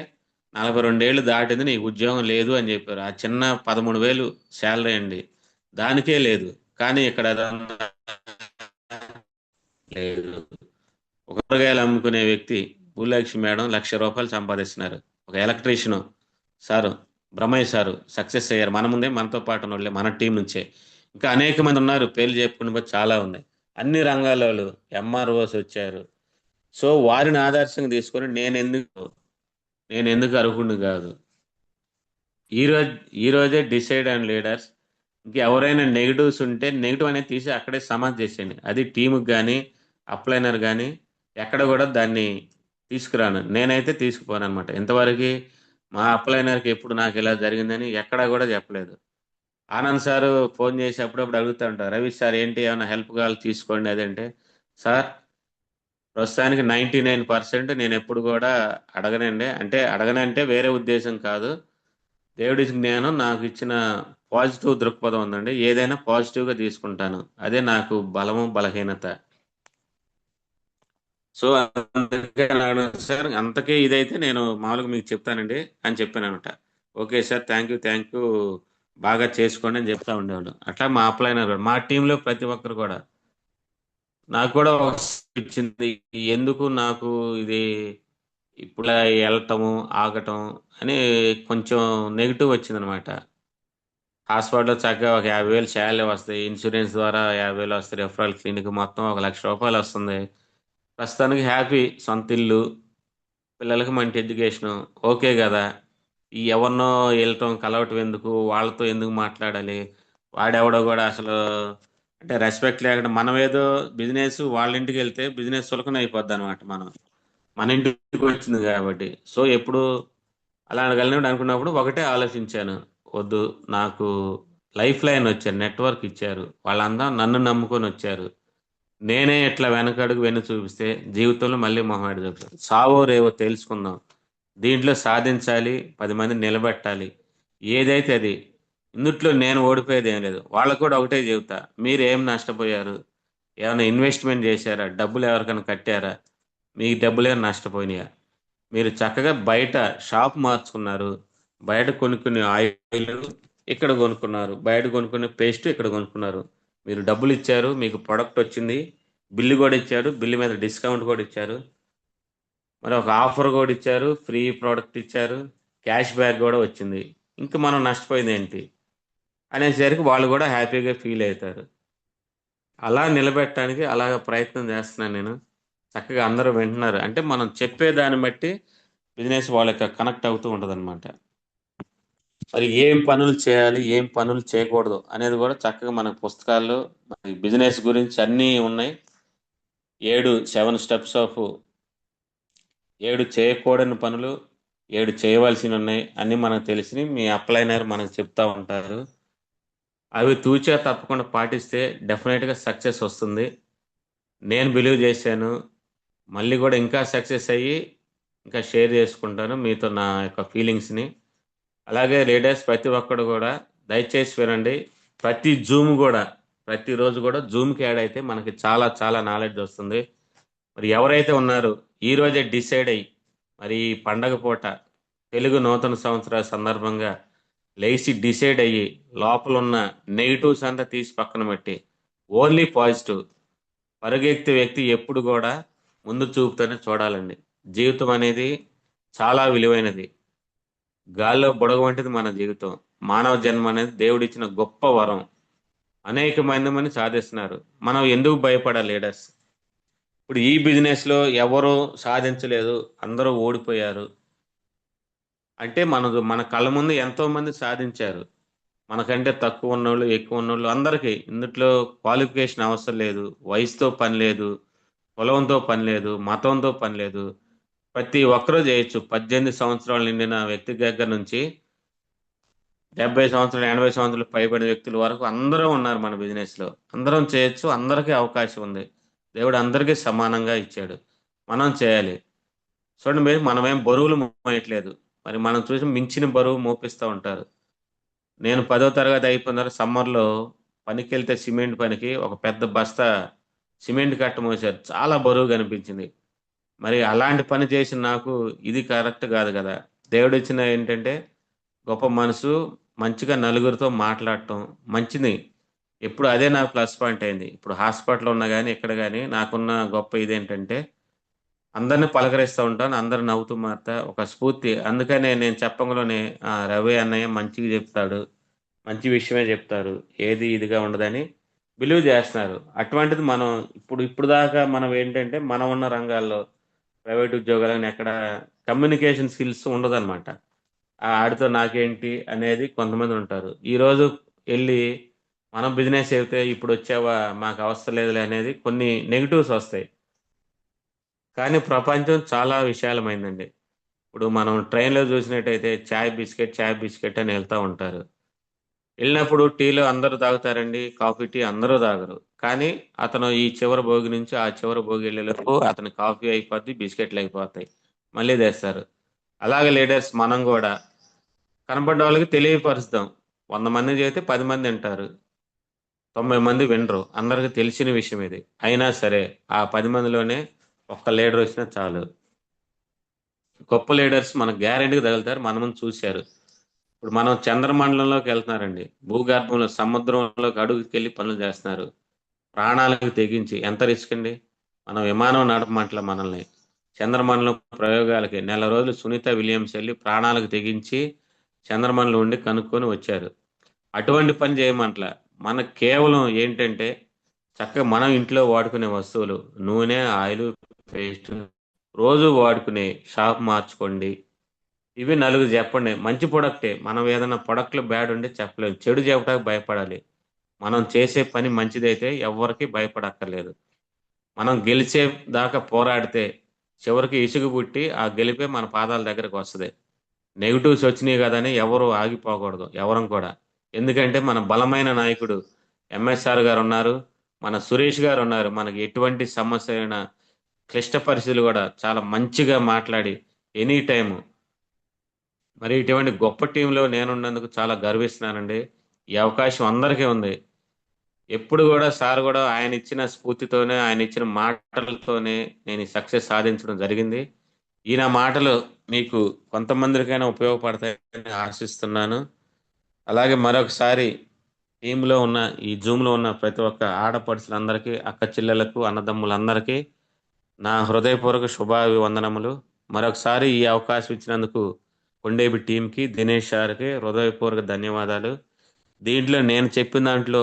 42 ఏళ్ళు దాటింది నీకు ఉద్యోగం లేదు అని చెప్పారు. ఆ చిన్న 13,000 సాలరీ అండి. దానికే లేదు. కానీ ఇక్కడ అదన్నా లేదు. ఒక కూరగాయలు అమ్ముకునే వ్యక్తి భూలక్ష్మి మేడం ₹1,00,000 సంపాదిస్తున్నారు. ఒక electrician sir, Brahmaiah sir success అయ్యారు. మన ముందే మనతో పాటు ఉన్నోళ్ళే మన టీం నుంచే. ఇంకా అనేక మంది ఉన్నారు. పేర్లు చెప్పుకునే పోతే చాలా ఉన్నాయి. అన్ని రంగాలోళ్ళు ఎంఆర్ఓస్ వచ్చారు. సో, వారిని ఆదర్శంగా తీసుకొని నేనెందుకు అర్హుడిని గాదు. ఈరోజు ఈరోజే డిసైడ్ అండ్ లీడర్స్ ఇంకెవరైనా నెగెటివ్స్ ఉంటే నెగెటివ్ అనేది తీసి అక్కడే సమాధి చేసేయండి. అది టీమ్‌కి గాని, అప్లైనర్ గాని ఎక్కడ గూడా దాన్ని తీసుకురాను. నేనైతే తీసుకుపోననమాట. ఇంతవరకి మా అప్లైనర్‌కి ఎప్పుడు నాకిలా జరిగిందని ఎక్కడా గూడా చెప్పలేదు. ఆనంద్ సారు ఫోను చేసి అప్పుడప్పుడు అడుగుతా ఉంటారు. "రవి సార్ ఏంటి ఏమన్నా హెల్ప్ కావాలా తీసుకోండి" అదంటే, "సార్ ప్రస్తుతానికి 99% నేనెప్పుడు గూడా అడగనండి. అంటే అడగనంటే వేరే ఉద్దేశ్యం కాదు. దేవుడిచ్చిన జ్ఞానం నాకిచ్చిన పాజిటివ్ దృక్పథం ఉందండి. ఏదైనా పాజిటివ్‌గా తీసుకుంటాను. అదే నాకు బలము, బలహీనత. సో, అందుకే అన్నాడు సార్ అంతకే ఇదైతే నేను మామూలుగా మీకు చెప్తానండి" అని చెప్పాననమాట. "Okay sir. Thank you. బాగా చేసుకోండి" అని చెప్తా ఉండేవాళ్ళు. అట్లా మా అప్లైనర్ మా టీమ్‌లో ప్రతి ఒక్కరు కూడా. నాకు కూడా ఇచ్చింది. ఎందుకు నాకు ఇది ఇప్పుడిలా ఎళ్ళటము, ఆగటం అని కొంచెం నెగెటివ్ వచ్చిందనమాట. హాస్పిటల్‌లో చక్కగా ఒక 50,000 శాలరీ వస్తాయి. ఇన్సూరెన్స్ ద్వారా 50,000 వస్తాయి. రిఫరల్ క్లినిక్ మొత్తం ఒక ₹1,00,000 వస్తుంది. ప్రస్తుతానికి హ్యాపీ. సొంత ఇల్లు, పిల్లలకి మంచి ఎడ్యుకేషను. ఓకే గదా! ఈ ఎవరినో ఎళ్ళటం, కలవటం ఎందుకు? వాళ్ళతో ఎందుకు మాట్లాడాలి? వాడెవడో గూడా అసలు అంటే రెస్పెక్ట్ లేకుండా మనమేదో బిజినెస్ వాళ్ళ ఇంటికెళ్తే బిజినెస్ చులకన అయిపోద్దనమాట మనం. మన ఇంటికొచ్చింది గాబట్టి. సో, ఎప్పుడు అలా అడగలిగినప్పుడు అనుకున్నప్పుడు ఒకటే ఆలోచించాను. వద్దు నాకు లైఫ్ లైన్ వచ్చారు. నెట్‌వర్క్ ఇచ్చారు. వాళ్ళంతా నన్ను నమ్ముకొనొచ్చారు. నేనే ఇట్లా వెనకడుగు వెన్ను చూపిస్తే జీవితంలో మళ్ళీ మొహమాట చూపుతారు. సావో రేవో తేల్చుకుందాం. దీంట్లో సాధించాలి. 10 మందిని నిలబెట్టాలి. ఏదైతే అది. ఇందుట్లో నేను ఓడిపోయేది ఏం లేదు. వాళ్ళకు కూడా ఒకటే చెబుతా, మీరు ఏం నష్టపోయారు? ఏమైనా ఇన్వెస్ట్మెంట్ చేశారా? డబ్బులు ఎవరికైనా కట్టారా? మీ డబ్బులేమైనా నష్టపోయినాయా? మీరు చక్కగా బయట షాప్ మార్చుకున్నారు. బయట కొనుక్కునే ఆయిల్ ఇక్కడ కొనుక్కున్నారు. బయట కొనుక్కునే పేస్ట్ ఇక్కడ కొనుక్కున్నారు. మీరు డబ్బులు ఇచ్చారు, మీకు ప్రొడక్ట్ వచ్చింది, బిల్లు కూడా ఇచ్చారు, బిల్లు మీద డిస్కౌంట్ కూడా ఇచ్చారు, మరి ఒక ఆఫర్ కూడా ఇచ్చారు, ఫ్రీ ప్రోడక్ట్ ఇచ్చారు, క్యాష్ బ్యాక్ కూడా వచ్చింది. ఇంకా మనం నష్టపోయింది ఏంటి అనేసరికి వాళ్ళు కూడా హ్యాపీగా ఫీల్ అవుతారు. అలా నిలబెట్టడానికి అలాగ ప్రయత్నం చేస్తున్నాను నేను. చక్కగా అందరూ వింటున్నారు. అంటే మనం చెప్పే దాన్ని బట్టి బిజినెస్ వాళ్ళకి కనెక్ట్ అవుతూ ఉంటదనమాట. మరి ఏం పనులు చేయాలి, ఏం పనులు చేయకూడదు అనేది కూడా చక్కగా మనకు పుస్తకాల్లో మరి బిజినెస్ గురించి అన్నీ ఉన్నాయి. 7 స్టెప్స్ ఆఫ్ 7 చేయకూడని పనులు, 7 చేయవలసినవి ఉన్నాయి. అన్నీ మనకు తెలిసినవి. మీ అప్లైనర్ మనకు చెప్తా ఉంటారు. అవి తూచా తప్పకుండా పాటిస్తే డెఫినెట్గా సక్సెస్ వస్తుంది. నేను బిలీవ్ చేశాను. మళ్ళీ కూడా ఇంకా సక్సెస్ అయ్యి ఇంకా షేర్ చేసుకుంటాను మీతో నా యొక్క ఫీలింగ్స్ని. అలాగే లీడర్స్ ప్రతి ఒక్కడు కూడా దయచేసి వినండి. ప్రతి జూమ్ కూడా ప్రతిరోజు కూడా జూమ్కి యాడ్ అయితే మనకి చాలా చాలా నాలెడ్జ్ వస్తుంది. మరి ఎవరైతే ఉన్నారో ఈ రోజే డిసైడ్ అయ్యి మరి ఈ పండగ పూట తెలుగు నూతన సంవత్సర సందర్భంగా లేచి డిసైడ్ అయ్యి లోపల ఉన్న నెగిటివ్స్ అంతా తీసి పక్కన పెట్టి ఓన్లీ పాజిటివ్ పరిగెత్తే వ్యక్తి ఎప్పుడు కూడా ముందు చూపుతోనే చూడాలండి. జీవితం అనేది చాలా విలువైనది. గాల్లో బుడగ వంటిది మన జీవితం. మానవ జన్మ అనేది దేవుడిచ్చిన గొప్ప వరం. అనేక మంది సాధిస్తున్నారు. మనం ఎందుకు భయపడాలి లీడర్స్? ఇప్పుడు ఈ బిజినెస్ లో ఎవరు సాధించలేదు, అందరూ ఓడిపోయారు అంటే మన కళ్ళ ముందు ఎంతో మంది సాధించారు. మనకంటే తక్కువ ఉన్నోళ్ళు, ఎక్కువ ఉన్నోళ్ళు అందరికీ ఇందుట్లో క్వాలిఫికేషన్ అవసరం లేదు. వయసుతో పని లేదు, కులంతో పని లేదు, మతంతో పని లేదు. ప్రతి ఒక్కరూ చేయొచ్చు. 18 సంవత్సరాలు నిండిన వ్యక్తి దగ్గర నుంచి 70 సంవత్సరాలు, 80 సంవత్సరాలు పైబడిన వ్యక్తుల వరకు అందరూ ఉన్నారు మన బిజినెస్ లో. అందరం చేయొచ్చు. అందరికీ అవకాశం ఉంది. దేవుడు అందరికీ సమానంగా ఇచ్చాడు. మనం చేయాలి. చూడండి, మీరు మనమేం బరువులు మోయట్లేదు. మరి మనం చూసి మించిన బరువు మోపిస్తూ ఉంటారు. నేను 10వ తరగతి అయిపోయిన తర్వాత సమ్మర్లో పనికెళ్తే సిమెంట్ పనికి ఒక పెద్ద బస్తా సిమెంట్ కట్ట మోసారు. చాలా బరువు కనిపించింది. మరి అలాంటి పని చేసిన నాకు ఇది కరెక్ట్ కాదు కదా. దేవుడు ఇచ్చిన ఏంటంటే గొప్ప మనసు, మంచిగా నలుగురితో మాట్లాడటం మంచిది. ఎప్పుడు అదే నాకు ప్లస్ పాయింట్ అయింది. ఇప్పుడు హాస్పిటల్ ఉన్నా కానీ ఎక్కడ కానీ నాకున్న గొప్ప ఇదేంటంటే అందరిని పలకరిస్తూ ఉంటాను. అందరు నవ్వుతూ మాట ఒక స్ఫూర్తి. అందుకనే నేను చెప్పంలోనే రవి అన్నయ్య మంచిగా చెప్తాడు, మంచి విషయమే చెప్తారు, ఏది ఇదిగా ఉండదని బిలీవ్ చేస్తున్నారు. అటువంటిది మనం ఇప్పుడు దాకా మనం ఏంటంటే మనం ఉన్న రంగాల్లో ప్రైవేట్ ఉద్యోగాలను ఎక్కడ కమ్యూనికేషన్ స్కిల్స్ ఉండదన్నమాట. ఆడితో నాకేంటి అనేది కొంతమంది ఉంటారు. ఈరోజు వెళ్ళి మనం బిజినెస్ అయితే ఇప్పుడు వచ్చావా మాకు అవసరం లేదులే అనేది కొన్ని నెగిటివ్స్ వస్తాయి. కానీ ప్రపంచం చాలా విశాలమైందండి. ఇప్పుడు మనం ట్రైన్‌లో చూసినట్టయితే చాయ్ బిస్కెట్ అని వెళ్తా ఉంటారు. వెళ్ళినప్పుడు టీలో అందరూ తాగుతారండి. కాఫీ, టీ అందరూ తాగరు. కానీ అతను ఈ చివరి భోగి నుంచి ఆ చివరి భోగి వెళ్ళేలోపు అతని కాఫీ అయిపోద్ది, బిస్కెట్లు అయిపోతాయి. మళ్ళీ తెస్తారు. అలాగే లీడర్స్ మనం గూడా కనపడ్డ వాళ్ళకి తెలియపరుస్తాం. 100 మందికి చెబితే 10 మంది వింటారు. 90 మంది వినరు. అందరికి తెలిసిన విషయం ఇది. అయినా సరే ఆ 10 మందిలోనే ఒక్క లీడర్ వచ్చినా చాలు. గొప్ప లీడర్స్ మనకు గ్యారంటీగా తగులుతారు. మనముందు చూశారు. ఇప్పుడు మనం చంద్రమండలంలోకి వెళ్తున్నారండి. భూగర్భంలో సముద్రంలోకి అడుగుకెళ్ళి పనులు చేస్తున్నారు. ప్రాణాలకు తెగించి ఎంత రిస్క్ అండి. మనం విమానం నడపమంటల మనల్ని. చంద్రమండలం ప్రయోగాలకి నెల రోజులు సునీత విలియమ్స్ వెళ్ళి ప్రాణాలకు తెగించి చంద్రమండలం ఉండి కనుక్కొని వచ్చారు. అటువంటి పని చేయమంటల. మనకు కేవలం ఏంటంటే చక్కగా మనం ఇంట్లో వాడుకునే వస్తువులు నూనె, ఆయిల్, పేస్ట్ రోజు వాడుకునే షాప్ మార్చుకోండి. ఇవి నలుగురు చెప్పండి. మంచి ప్రొడక్టే. మనం ఏదైనా ప్రొడక్ట్‌లో బ్యాడ్ ఉంటే చెప్పలేం. చెడు చెప్పడానికి భయపడాలి. మనం చేసే పని మంచిదైతే ఎవ్వరికీ భయపడక్కర్లేదు. మనం గెలిచే దాకా పోరాడితే చివరికి ఇసుగు పుట్టి ఆ గెలిపే మన పాదాల దగ్గరకొస్తది. నెగెటివ్స్ వచ్చినియి గదని ఎవరు ఆగిపోకూడదు. ఎవరం కూడా. ఎందుకంటే మన బలమైన నాయకుడు ఎంఎస్ఆర్ గారున్నారు. మన సురేష్ గారున్నారు. మనకి ఎటువంటి సమస్య అయినా క్లిష్ట పరిస్థితులు గూడా చాలా మంచిగా మాట్లాడి ఎనీ టైము మరి ఇటువంటి గొప్ప టీంలో నేనున్నందుకు చాలా గర్విస్తున్నానండి. ఈ అవకాశం అందరికీ ఉంది. ఎప్పుడు కూడా సార్ కూడా ఆయన ఇచ్చిన స్ఫూర్తితోనే, ఆయన ఇచ్చిన మాటలతోనే నేను ఈ సక్సెస్ సాధించడం జరిగింది. ఈయన మాటలు మీకు కొంతమందికైనా ఉపయోగపడతాయని ఆశిస్తున్నాను. అలాగే మరొకసారి టీంలో ఉన్న ఈ జూమ్లో ఉన్న ప్రతి ఒక్క ఆడపడుచులందరికీ, అక్క చెల్లెలకు, అన్నదమ్ములందరికీ నా హృదయపూర్వక శుభాభివందనములు. మరొకసారి ఈ అవకాశం ఇచ్చినందుకు కొండేపి టీంకి, దినేష్ సార్కి హృదయపూర్వక ధన్యవాదాలు. దీంట్లో నేను చెప్పిన దాంట్లో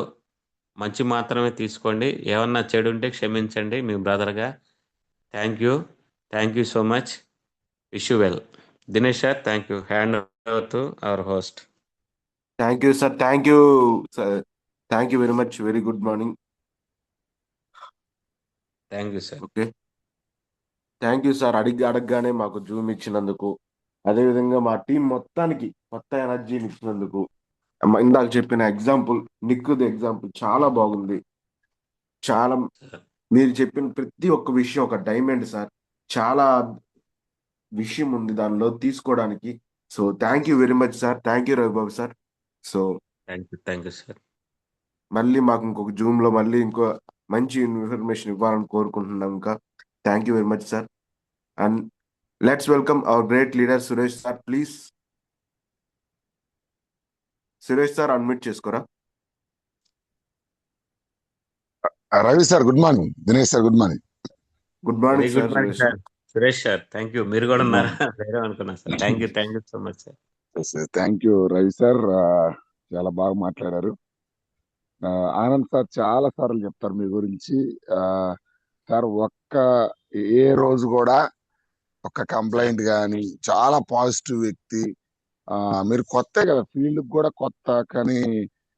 మంచి మాత్రమే తీసుకోండి. ఏమన్నా చెడు ఉంటే క్షమించండి మీ బ్రదర్గా. Thank you. Thank you so much. Wish you well. Dinesh sir, thank you. Hand over to our host. Thank you sir. Thank you sir. Thank you very much. Very good morning. Thank you sir. Okay, thank you sir. అడగగానే మాకు Zoom ఇచ్చినందుకు, అదేవిధంగా మా team మొత్తానికి కొత్త ఎనర్జీని ఇచ్చినందుకు. ఇందాక చెప్పిన ఎగ్జాంపుల్, నిక్కుది ఎగ్జాంపుల్ చాలా బాగుంది. చాలా మీరు చెప్పిన ప్రతి ఒక్క విషయం ఒక డైమండ్ సార్. చాలా విషయం ఉంది దానిలో తీసుకోవడానికి. So thank you very much sir. Thank you Ravibabu sir. So thank you sir. మళ్ళీ మాకు ఇంకొక జూమ్ లో మళ్ళీ ఇంకో మంచి ఇన్ఫర్మేషన్ ఇవ్వాలని కోరుకుంటున్నాం. ఇంకా thank you very much sir. And let's welcome our great leader Suresh sir. Please Suresh sir unmute చేసుకోరా. Ravi sir good morning. Dinesh sir good morning. Good morning sir. Good morning sir. Suresh sir, thank you. మీరు కూడా ఉన్నారా? వేరే అనుకున్నా sir. Thank you so much sir. Thank you Ravi sir. చాలా బాగా మాట్లాడారు. Anand sir చాలా సార్లు చెప్తారు మీ గురించి. సార్ ఏ రోజు కూడా ఒక్క కంప్లైంట్ కానీ, చాలా పాజిటివ్ వ్యక్తి. మీరు కొత్త కదా, ఫీల్డ్ కూడా కొత్త, కానీ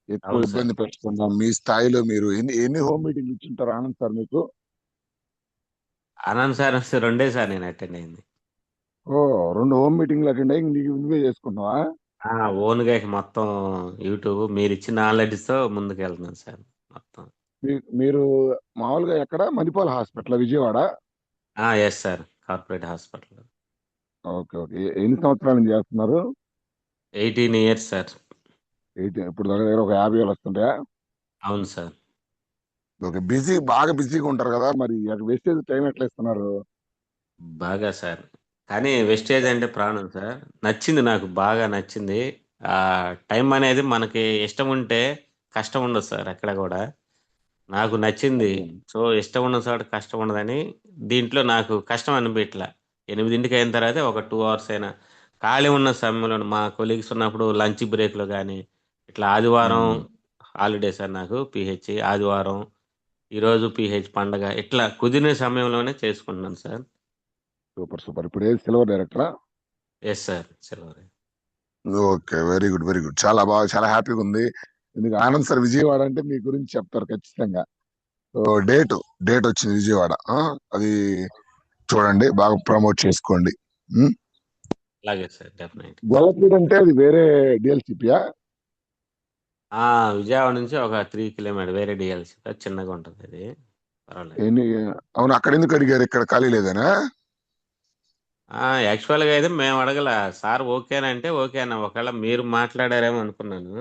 ఎక్కువ ఇబ్బంది పెట్టుకున్నాం. మీ స్థాయిలో మీరు ఎన్ని హోమ్ మీటింగ్ ఇచ్చింటారు ఆనంద్ సార్ మీకు? ఆనంద్ సార్ రెండే సార్ నేను అటెండ్ అయింది. 2 హోమ్ మీటింగ్లు అటెండ్ అయ్యి నీకు నువ్వే చేసుకుంటున్నావా? ఓన్గా మొత్తం యూట్యూబ్ మీరు ఇచ్చిన నాలెడ్జ్ తో ముందుకు వెళ్తున్నాను సార్ మొత్తం. మీరు మామూలుగా ఎక్కడ? Manipal hospital Vijayawada? Yes sir, corporate hospital. Okay okay. ఎన్ని సంవత్సరాల నుంచి చేస్తున్నారు? 18 years సార్. 18. ఇప్పుడు దగ్గర ఒక 50,000 వస్తుంటాయా? అవును సార్. ఓకే. బాగా బిజీగా ఉంటారు కదా, మరి వేస్టేజ్ టైం ఎట్లా ఇస్తున్నారు? బాగా సార్, కానీ వెస్టేజ్ అంటే ప్రాణం సార్. నచ్చింది, నాకు బాగా నచ్చింది. ఆ టైం అనేది మనకి ఇష్టం ఉంటే కష్టం ఉండదు సార్ ఎక్కడ కూడా. నాకు నచ్చింది. సో ఇష్టం ఉన్న చోట కష్టం ఉండదని దీంట్లో నాకు కష్టం అనిపించట్లా. 8ంటికి అయిన తర్వాత ఒక 2 hours అయినా ఖాళీ ఉన్న సమయంలో మా కొలీగ్స్ ఉన్నప్పుడు లంచ్ బ్రేక్లో కానీ, ఇట్లా ఆదివారం హాలిడే సార్ నాకు పిహెచ్, ఆదివారం, ఈరోజు పిహెచ్ పండగ, ఇట్లా కుదిరిన సమయంలోనే చేసుకుంటున్నాను సార్. Super super. ఇప్పుడు ఏది సిల్వర్ డైరెక్టరా? Yes sir, silver. Okay, very good very good. చాలా బాగా, చాలా హ్యాపీగా ఉంది. ఎందుకు ఆనంద్ సార్ విజయవాడ అంటే మీ గురించి చెప్తారు ఖచ్చితంగా. సో డేట్ వచ్చింది విజయవాడ. అది చూడండి, బాగా ప్రమోట్ చేసుకోండి. అలాగే సార్, డెఫినెట్. గొల్లపూడి అంటే అది వేరే డిఎల్సిపియా? విజయవాడ నుంచి ఒక 3 kilometers వేరే డిఎల్సి, చిన్నగా ఉంటుంది అది. పర్వాలేదు. అవును, అక్కడ ఎందుకు అడిగారు? ఇక్కడ ఖాళీ లేదనా? యాక్చువల్గా అయితే మేము అడగల సార్. ఓకేనంటే ఓకేనా, ఒకవేళ మీరు మాట్లాడారేమో అనుకున్నాను.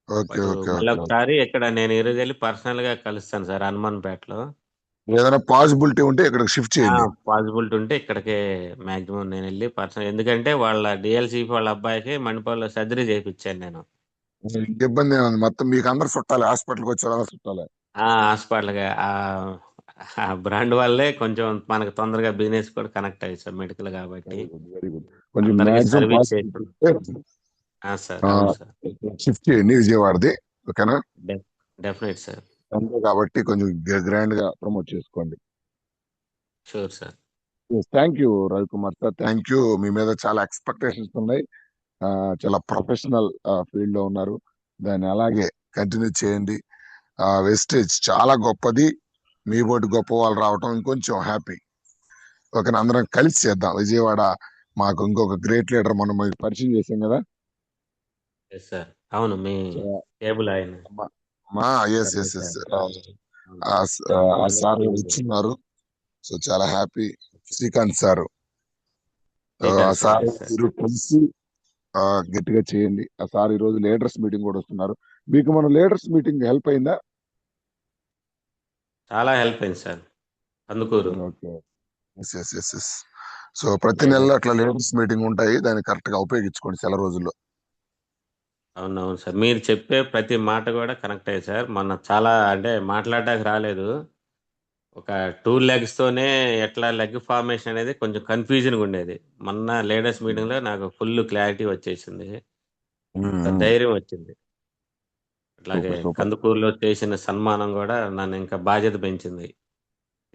మళ్ళీ ఒకసారి ఇక్కడ నేను ఈరోజు వెళ్ళి పర్సనల్ గా కలుస్తాను సార్ హనుమాన్పేటలో. ఏదైనా పాసిబిలిటీ ఉంటే ఇక్కడ షిఫ్ట్ చేయండి. పాసిబిలిటీ ఉంటే ఇక్కడికే మాక్సిమం నేను వెళ్ళి పర్సనల్, ఎందుకంటే వాళ్ళ డిఎల్సి వాళ్ళ అబ్బాయికి మణిపాల్లో సర్జరీ చేయించాను నేను. ఇబ్బంది ఏముంది? మొత్తం మీకు అందరు చుట్టాలి, హాస్పిటల్కి వచ్చి చుట్టాలి. హాస్పిటల్గా ఆ బ్రాండ్ వల్లే కొంచెం మనకు తొందరగా బిజినెస్ కూడా కనెక్ట్ అయ్యి సార్, మెడికల్ కాబట్టి. Very good. కొంచెం సర్వీస్ సార్. అవును సార్, షిఫ్ట్ చేయండి విజయవాడది. ఓకేనా? Definite sir. అంతే కాబట్టి కొంచెం గ్రాండ్ గా ప్రమోట్ చేసుకోండి. Sure sir. Thank you Ravikumar sir. Thank you. మీ మీద చాలా ఎక్స్పెక్టేషన్స్ ఉన్నాయి. చాలా ప్రొఫెషనల్ ఫీల్డ్ లో ఉన్నారు. దాన్ని అలాగే కంటిన్యూ చేయండి. వెస్టేజ్ చాలా గొప్పది. మీ బోటి గొప్ప వాళ్ళు రావటం ఇంకొంచెం హ్యాపీ. ఓకేనా? అందరం కలిసి చేద్దాం. విజయవాడ మాకు ఇంకొక గ్రేట్ లీడర్ మనం పరిచయం చేసాం కదా. అవును, మీ టేబుల్ ఆయన. సార్ ఇచ్చున్నారు. సో చాలా హ్యాపీ. శ్రీకాంత్ సార్. సార్ కలిసి గట్టిగా చేయండి. ఆ సార్ ఈ రోజు లీడర్స్ మీటింగ్ కూడా వస్తున్నారు. మీకు మన లీడర్స్ మీటింగ్ హెల్ప్ అయిందా? చాలా హెల్ప్ అయింది sir. Kandukur okay. Yes yes yes yes. So ప్రతి నెలలో లీడర్. అట్లా లీడర్స్ మీటింగ్ ఉంటాయి, దాన్ని కరెక్ట్ గా ఉపయోగించుకోండి సెలవు రోజుల్లో. అవునవును సార్. మీరు చెప్పే ప్రతి మాట కూడా కనెక్ట్ అయ్యాయి సార్. మొన్న చాలా అంటే మాట్లాడడానికి రాలేదు. ఒక 2 లెగ్స్‌తోనే ఎట్లా లెగ్ ఫార్మేషన్ అనేది కొంచెం కన్‌ఫ్యూజన్‌గా ఉండేది. మొన్న లీడర్స్ మీటింగ్‌లో నాకు ఫుల్ క్లారిటీ వచ్చేసింది. ఒక ధైర్యం వచ్చింది. అట్లాగే సూపర్ సూపర్. కందుకూరులో చేసిన సన్మానం గూడా నన్ను ఇంకా బాధ్యత పెంచింది.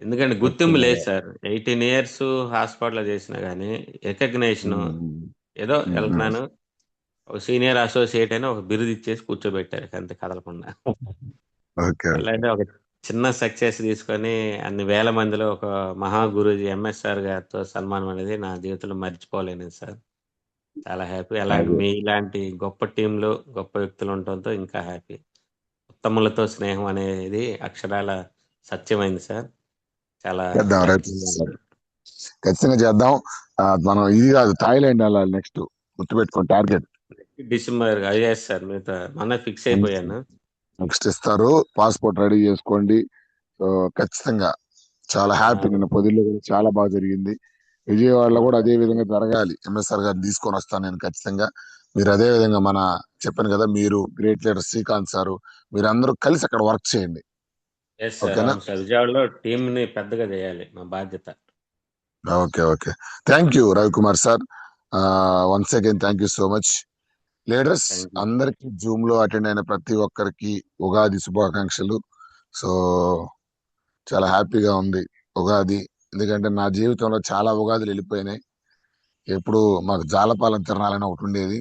ఎందుకంటే గుర్తింపు ఖచ్చితంగా. లేదు సార్. 18 ఇయర్స్ హాస్పిటల్‌లో చేసినా గానీ రికగ్నిషను ఏదో ఎళ్తున్నాను. ఒక సీనియర్ అసోసియేట్ అని ఒక బిరుదు ఇచ్చేసి కూర్చోబెట్టారు ఇక అంతే కదలకుండా. Okay okay. అలాంటి ఒక చిన్న సక్సెస్ తీసుకొని అన్ని వేల మందిలో ఒక మహా గురూజీ ఎంఎస్ఆర్ గారితో సన్మానం అనేది నా జీవితంలో మర్చిపోలేనిది సార్. చాలా హ్యాపీ. అలాంటి అదే మీలాంటి గొప్ప టీమ్‌లో గొప్ప వ్యక్తులు ఉండటంతో ఇంకా హ్యాపీ. ఉత్తములతో స్నేహం అనేది అక్షరాల సత్యమైంది సార్. చాలా చేద్దాం రైట్. హ్యాపీగా ఉంది. ఖచ్చితంగా చేద్దాం. మనం ఇది కాదు, థాయిలాండ్ వెళ్ళాలి నెక్స్ట్. గుర్తుపెట్టుకోండి టార్గెట్. December yes sir. మీతో మొన్న ఫిక్స్ అయిపోయాను. నెక్స్ట్ ఇస్తారు. పాస్పోర్ట్ రెడీ చేసుకోండి. సో ఖచ్చితంగా చాలా హ్యాపీ. ఆ! నిన్న పొదిల్లో కూడా చాలా బాగా జరిగింది. విజయవాడలో కూడా అదే విధంగా జరగాలి. ఎంఎస్ఆర్ గారిని తీసుకొని వస్తాను నేను ఖచ్చితంగా. మీరు అదే విధంగా చెప్పాను కదా, మీరు గ్రేట్ లీడర్ శ్రీకాంత్ సారు, మీరు అందరూ కలిసి అక్కడ వర్క్ చేయండి. Yes sir. ఓకేనా? అవును సార్. విజయవాడలో టీమ్‌ని పెద్దగా చేయాలి. మా బాధ్యత. Okay okay. Thank you Ravikumar sir. Once again thank you so much. Leaders thank you. అందరికి జూమ్ లో అటెండ్ అయిన ప్రతి ఒక్కరికి ఉగాది శుభాకాంక్షలు. సో చాలా హ్యాపీగా ఉంది ఉగాది. ఎందుకంటే నా జీవితంలో చాలా ఉగాదులు వెళ్ళిపోయినాయి. ఎప్పుడు మాకు జాలపాలెం తిరణాలని ఒకటి ఉండేది.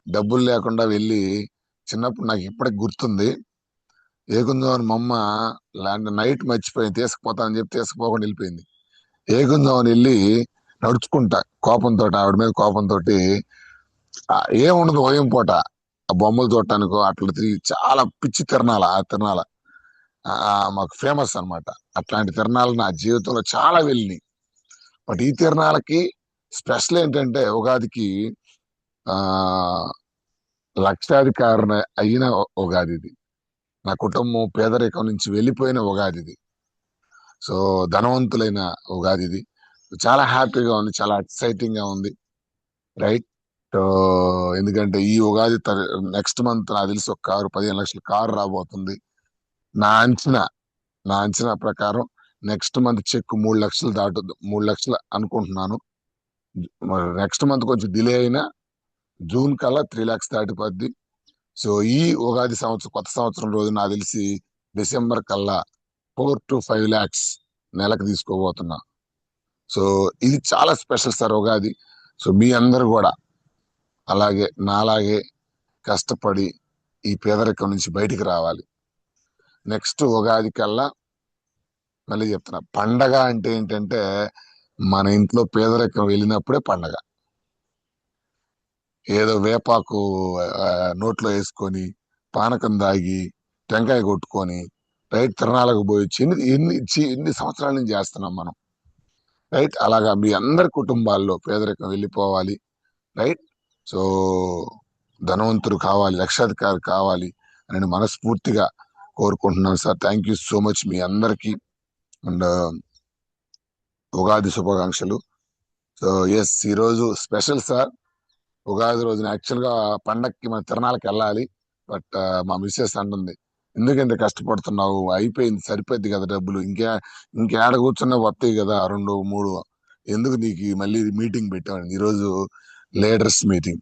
డబ్బులు లేకుండా వెళ్ళి, చిన్నప్పుడు నాకు ఇప్పటికి గుర్తుంది. ఏకుందో అని మా అమ్మ ల్యాండ్ నైట్ మర్చిపోయింది, తీసుకుపోతా అని చెప్పి తీసుకుపోకుండా వెళ్ళిపోయింది. ఏకుందో అని వెళ్ళి నడుచుకుంటా కోపంతో, ఆవిడ మీద కోపంతో, ఏముండదు ఉదయం పూట ఆ బొమ్మలు చూడటానికో అట్లా తిరిగి చాలా పిచ్చి తిరణాల ఆ తిరణాల. మాకు ఫేమస్ అన్నమాట. అట్లాంటి తిరణాలు నా జీవితంలో చాలా వెళ్ళినాయి. బట్ ఈ తిరణాలకి స్పెషల్ ఏంటంటే ఉగాదికి ఆ లక్షాధికారిని అయిన ఉగాది ఇది. నా కుటుంబం పేదరికం నుంచి వెళ్ళిపోయిన ఉగాది ఇది. సో ధనవంతులైన ఉగాది ఇది. చాలా హ్యాపీగా ఉంది, చాలా ఎక్సైటింగ్ గా ఉంది. రైట్. సో ఎందుకంటే ఈ ఉగాది నెక్స్ట్ మంత్ నాకు తెలిసి ఒక 15 లక్షల కారు రాబోతుంది. నా అంచనా నా అంచనా ప్రకారం నెక్స్ట్ మంత్ చెక్ 3 లక్షలు దాటుద్ది. 3 లక్షలు అనుకుంటున్నాను. నెక్స్ట్ మంత్ కొంచెం డిలే అయినా జూన్ కల్లా 3 lakhs దాటిపోద్ది. సో ఈ ఉగాది సంవత్సరం, కొత్త సంవత్సరం రోజు నాకు తెలిసి డిసెంబర్ కల్లా 4 to 5 lakhs నెలకు తీసుకోబోతున్నా. సో ఇది చాలా స్పెషల్ సార్ ఉగాది. సో మీ అందరు కూడా అలాగే నాలాగే కష్టపడి ఈ పేదరికం నుంచి బయటికి రావాలి. నెక్స్ట్ ఉగాది కల్లా మళ్ళీ చెప్తున్నా, పండగ అంటే ఏంటంటే మన ఇంట్లో పేదరికం వెళ్ళినప్పుడే పండగ. ఏదో వేపాకు ఆ, నోట్లో వేసుకొని పానకం దాగి టెంకాయ కొట్టుకొని రైట్ తిరణాలకు పోయి వచ్చి ఎన్ని సంవత్సరాల నుంచి చేస్తున్నాం మనం. రైట్. అలాగా మీ అందరి కుటుంబాల్లో పేదరికం వెళ్ళిపోవాలి. రైట్. సో ధనవంతుడు కావాలి, లక్షాధికారి కావాలి అని మనస్ఫూర్తిగా కోరుకుంటున్నాను sir. Thank you so much మీ అందరికి. అండ్ ఉగాది శుభాకాంక్షలు. సో ఎస్, ఈ రోజు స్పెషల్ సార్. ఉగాది రోజున యాక్చువల్ గా పండక్కి మన తిరణాలకు వెళ్ళాలి. బట్ మా మిస్సెస్ అంటుంది, ఎందుకు ఇంత కష్టపడుతున్నావు, అయిపోయింది సరిపోద్ది కదా డబ్బులు, ఇంకేడ కూర్చున్నా వస్తాయి కదా 2 3, ఎందుకు నీకు మళ్ళీ మీటింగ్ పెట్టామని. ఈరోజు లీడర్స్ మీటింగ్.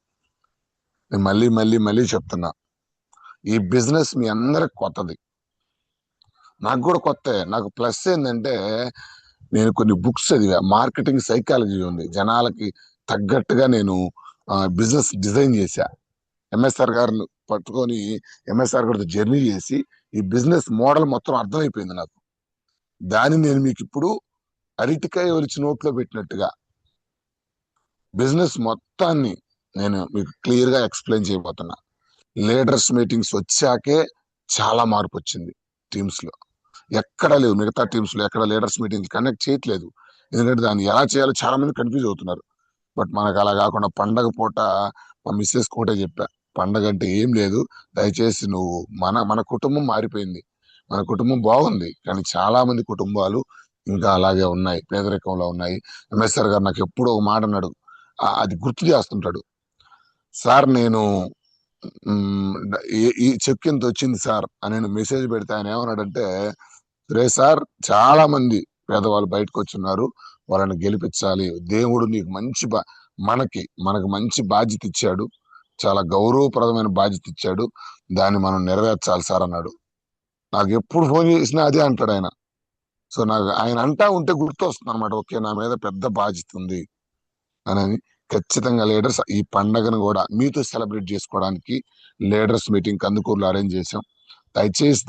నేను మళ్ళీ మళ్ళీ మళ్ళీ చెప్తున్నా, ఈ బిజినెస్ మీ అందరికి కొత్తది, నాకు కూడా కొత్త. నాకు ప్లస్ ఏంటంటే నేను కొన్ని బుక్స్ చదివా, మార్కెటింగ్ సైకాలజీ ఉంది, జనాలకి తగ్గట్టుగా నేను బిజినెస్ డిజైన్ చేశా. ఎంఎస్ఆర్ గారిని పట్టుకొని ఎంఎస్ఆర్ గారితో జర్నీ చేసి ఈ బిజినెస్ మోడల్ మొత్తం అర్థమైపోయింది నాకు. దాన్ని నేను మీకు ఇప్పుడు అరటికాయ ఒలిచి నోట్లో పెట్టినట్టుగా బిజినెస్ మొత్తాన్ని నేను మీకు క్లియర్ గా ఎక్స్ప్లెయిన్ చేయబోతున్నా. లీడర్స్ మీటింగ్స్ వచ్చాకే చాలా మార్పు వచ్చింది టీమ్స్ లో. ఎక్కడ లేవు, మిగతా టీమ్స్ లో ఎక్కడ లీడర్స్ మీటింగ్ కండక్ట్ చేయట్లేదు. ఎందుకంటే దాన్ని ఎలా చేయాలో చాలా మంది కన్ఫ్యూజ్ అవుతున్నారు. బట్ మనకు అలా కాకుండా పండగ పూట మా మిస్సెస్ ఒకటే చెప్పా, పండగ అంటే ఏం లేదు, దయచేసి నువ్వు మన కుటుంబం మారిపోయింది, మన కుటుంబం బాగుంది, కానీ చాలా మంది కుటుంబాలు ఇంకా అలాగే ఉన్నాయి, పేదరికంలో ఉన్నాయి. ఎంఎస్ఆర్ గారు నాకు ఎప్పుడో ఒక మాట అన్నాడు, అది గుర్తు చేస్తుంటాడు. సార్ నేను ఈ చెక్ ఎంత వచ్చింది సార్ అని నేను మెసేజ్ పెడితే ఆయన ఏమన్నాడంటే, రే సార్, చాలా మంది పేదవాళ్ళు బయటకు వచ్చున్నారు, వాళ్ళని గెలిపించాలి, దేవుడు నీకు మంచి మనకు మంచి బాధ్యత ఇచ్చాడు, చాలా గౌరవప్రదమైన బాధ్యత ఇచ్చాడు, దాన్ని మనం నెరవేర్చాలి సార్ అన్నాడు. నాకు ఎప్పుడు ఫోన్ చేసినా అదే అంటాడు ఆయన. సో నాకు ఆయన అంటా ఉంటే గుర్తు వస్తుంది అనమాట, ఓకే నా మీద పెద్ద బాధ్యత ఉంది అని. ఖచ్చితంగా లీడర్స్ ఈ పండగను కూడా మీతో సెలబ్రేట్ చేసుకోవడానికి లీడర్స్ మీటింగ్ కందుకూరులో అరేంజ్ చేసాం. దయచేసి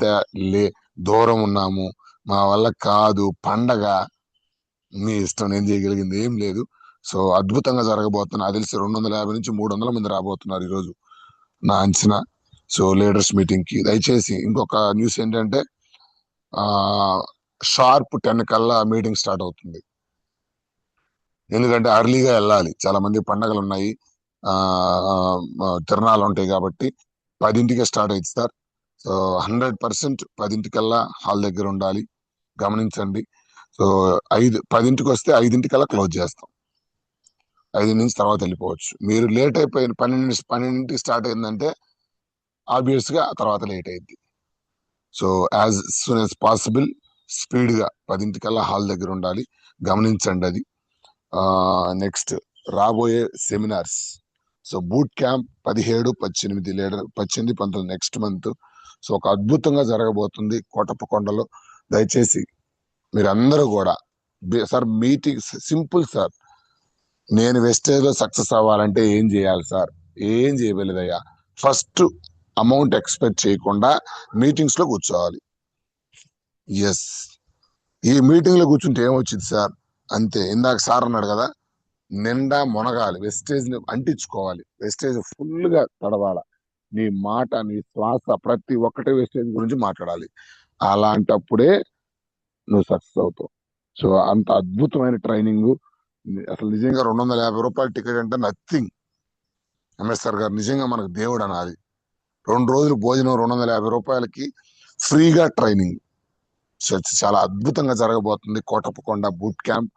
దూరం ఉన్నాము, మా వల్ల కాదు, పండగ మీ ఇష్టం, నేను చేయగలిగింది ఏం లేదు. సో అద్భుతంగా జరగబోతున్నా, నాకు తెలిసి 250 నుంచి 300 మంది రాబోతున్నారు ఈరోజు నా అంచనా. సో లీడర్స్ మీటింగ్ కి దయచేసి. ఇంకొక న్యూస్ ఏంటంటే షార్ప్ 10 కల్లా మీటింగ్ స్టార్ట్ అవుతుంది, ఎందుకంటే అర్లీగా వెళ్ళాలి, చాలా మంది పండగలు ఉన్నాయి, తిరణాలు ఉంటాయి కాబట్టి 10ంటికే స్టార్ట్ అయింది సార్. సో 100% 10ంటికల్లా హాల్ దగ్గర ఉండాలి, గమనించండి. సో 10ంటికి వస్తే 5ంటికల్లా క్లోజ్ చేస్తాం, 5 నుంచి తర్వాత వెళ్ళిపోవచ్చు. మీరు లేట్ అయిపోయిన 12ంటికి స్టార్ట్ అయిందంటే ఆబ్వియస్ గా తర్వాత లేట్ అయింది. So as soon as possible speed గా 10ంటికల్లా హాల్ దగ్గర ఉండాలి, గమనించండి అది. నెక్స్ట్ రాబోయే seminars, so boot camp 17, 18 leader 18, 19 next month. So ఒక అద్భుతంగా జరగబోతుంది కోటప్పకొండలో. దయచేసి మీరందరూ కూడా సార్ మీటింగ్ సింపుల్ సార్, నేను వెస్టేజ్ లో సక్సెస్ అవ్వాలంటే ఏం చేయాలి సార్, ఏం చేయలేదయ్యా, ఫస్ట్ అమౌంట్ ఎక్స్పెక్ట్ చేయకుండా మీటింగ్స్ లో కూర్చోవాలి. ఎస్, ఈ మీటింగ్ లో కూర్చుంటే ఏమొచ్చింది సార్, అంతే. ఇందాక సార్ అన్నాడు కదా, నిండా మునగాలి, వెస్టేజ్ ని అంటించుకోవాలి, వెస్టేజ్ ఫుల్ గా తడవాల, నీ మాట నీ శ్వాస ప్రతి ఒక్కటే వెస్టేజ్ గురించి మాట్లాడాలి. అలాంటప్పుడే నువ్వు సక్సెస్ అవుతావు. సో అంత అద్భుతమైన ట్రైనింగ్. అసలు నిజంగా 250 రూపాయల టికెట్ అంటే నథింగ్. ఎంఎస్ఆర్ గారు నిజంగా మనకు దేవుడు అనాలి. 2 రోజులు భోజనం 250 రూపాయలకి ఫ్రీగా ట్రైనింగ్. సో చాలా అద్భుతంగా జరగబోతుంది కోటప్పకొండ బూట్ క్యాంప్.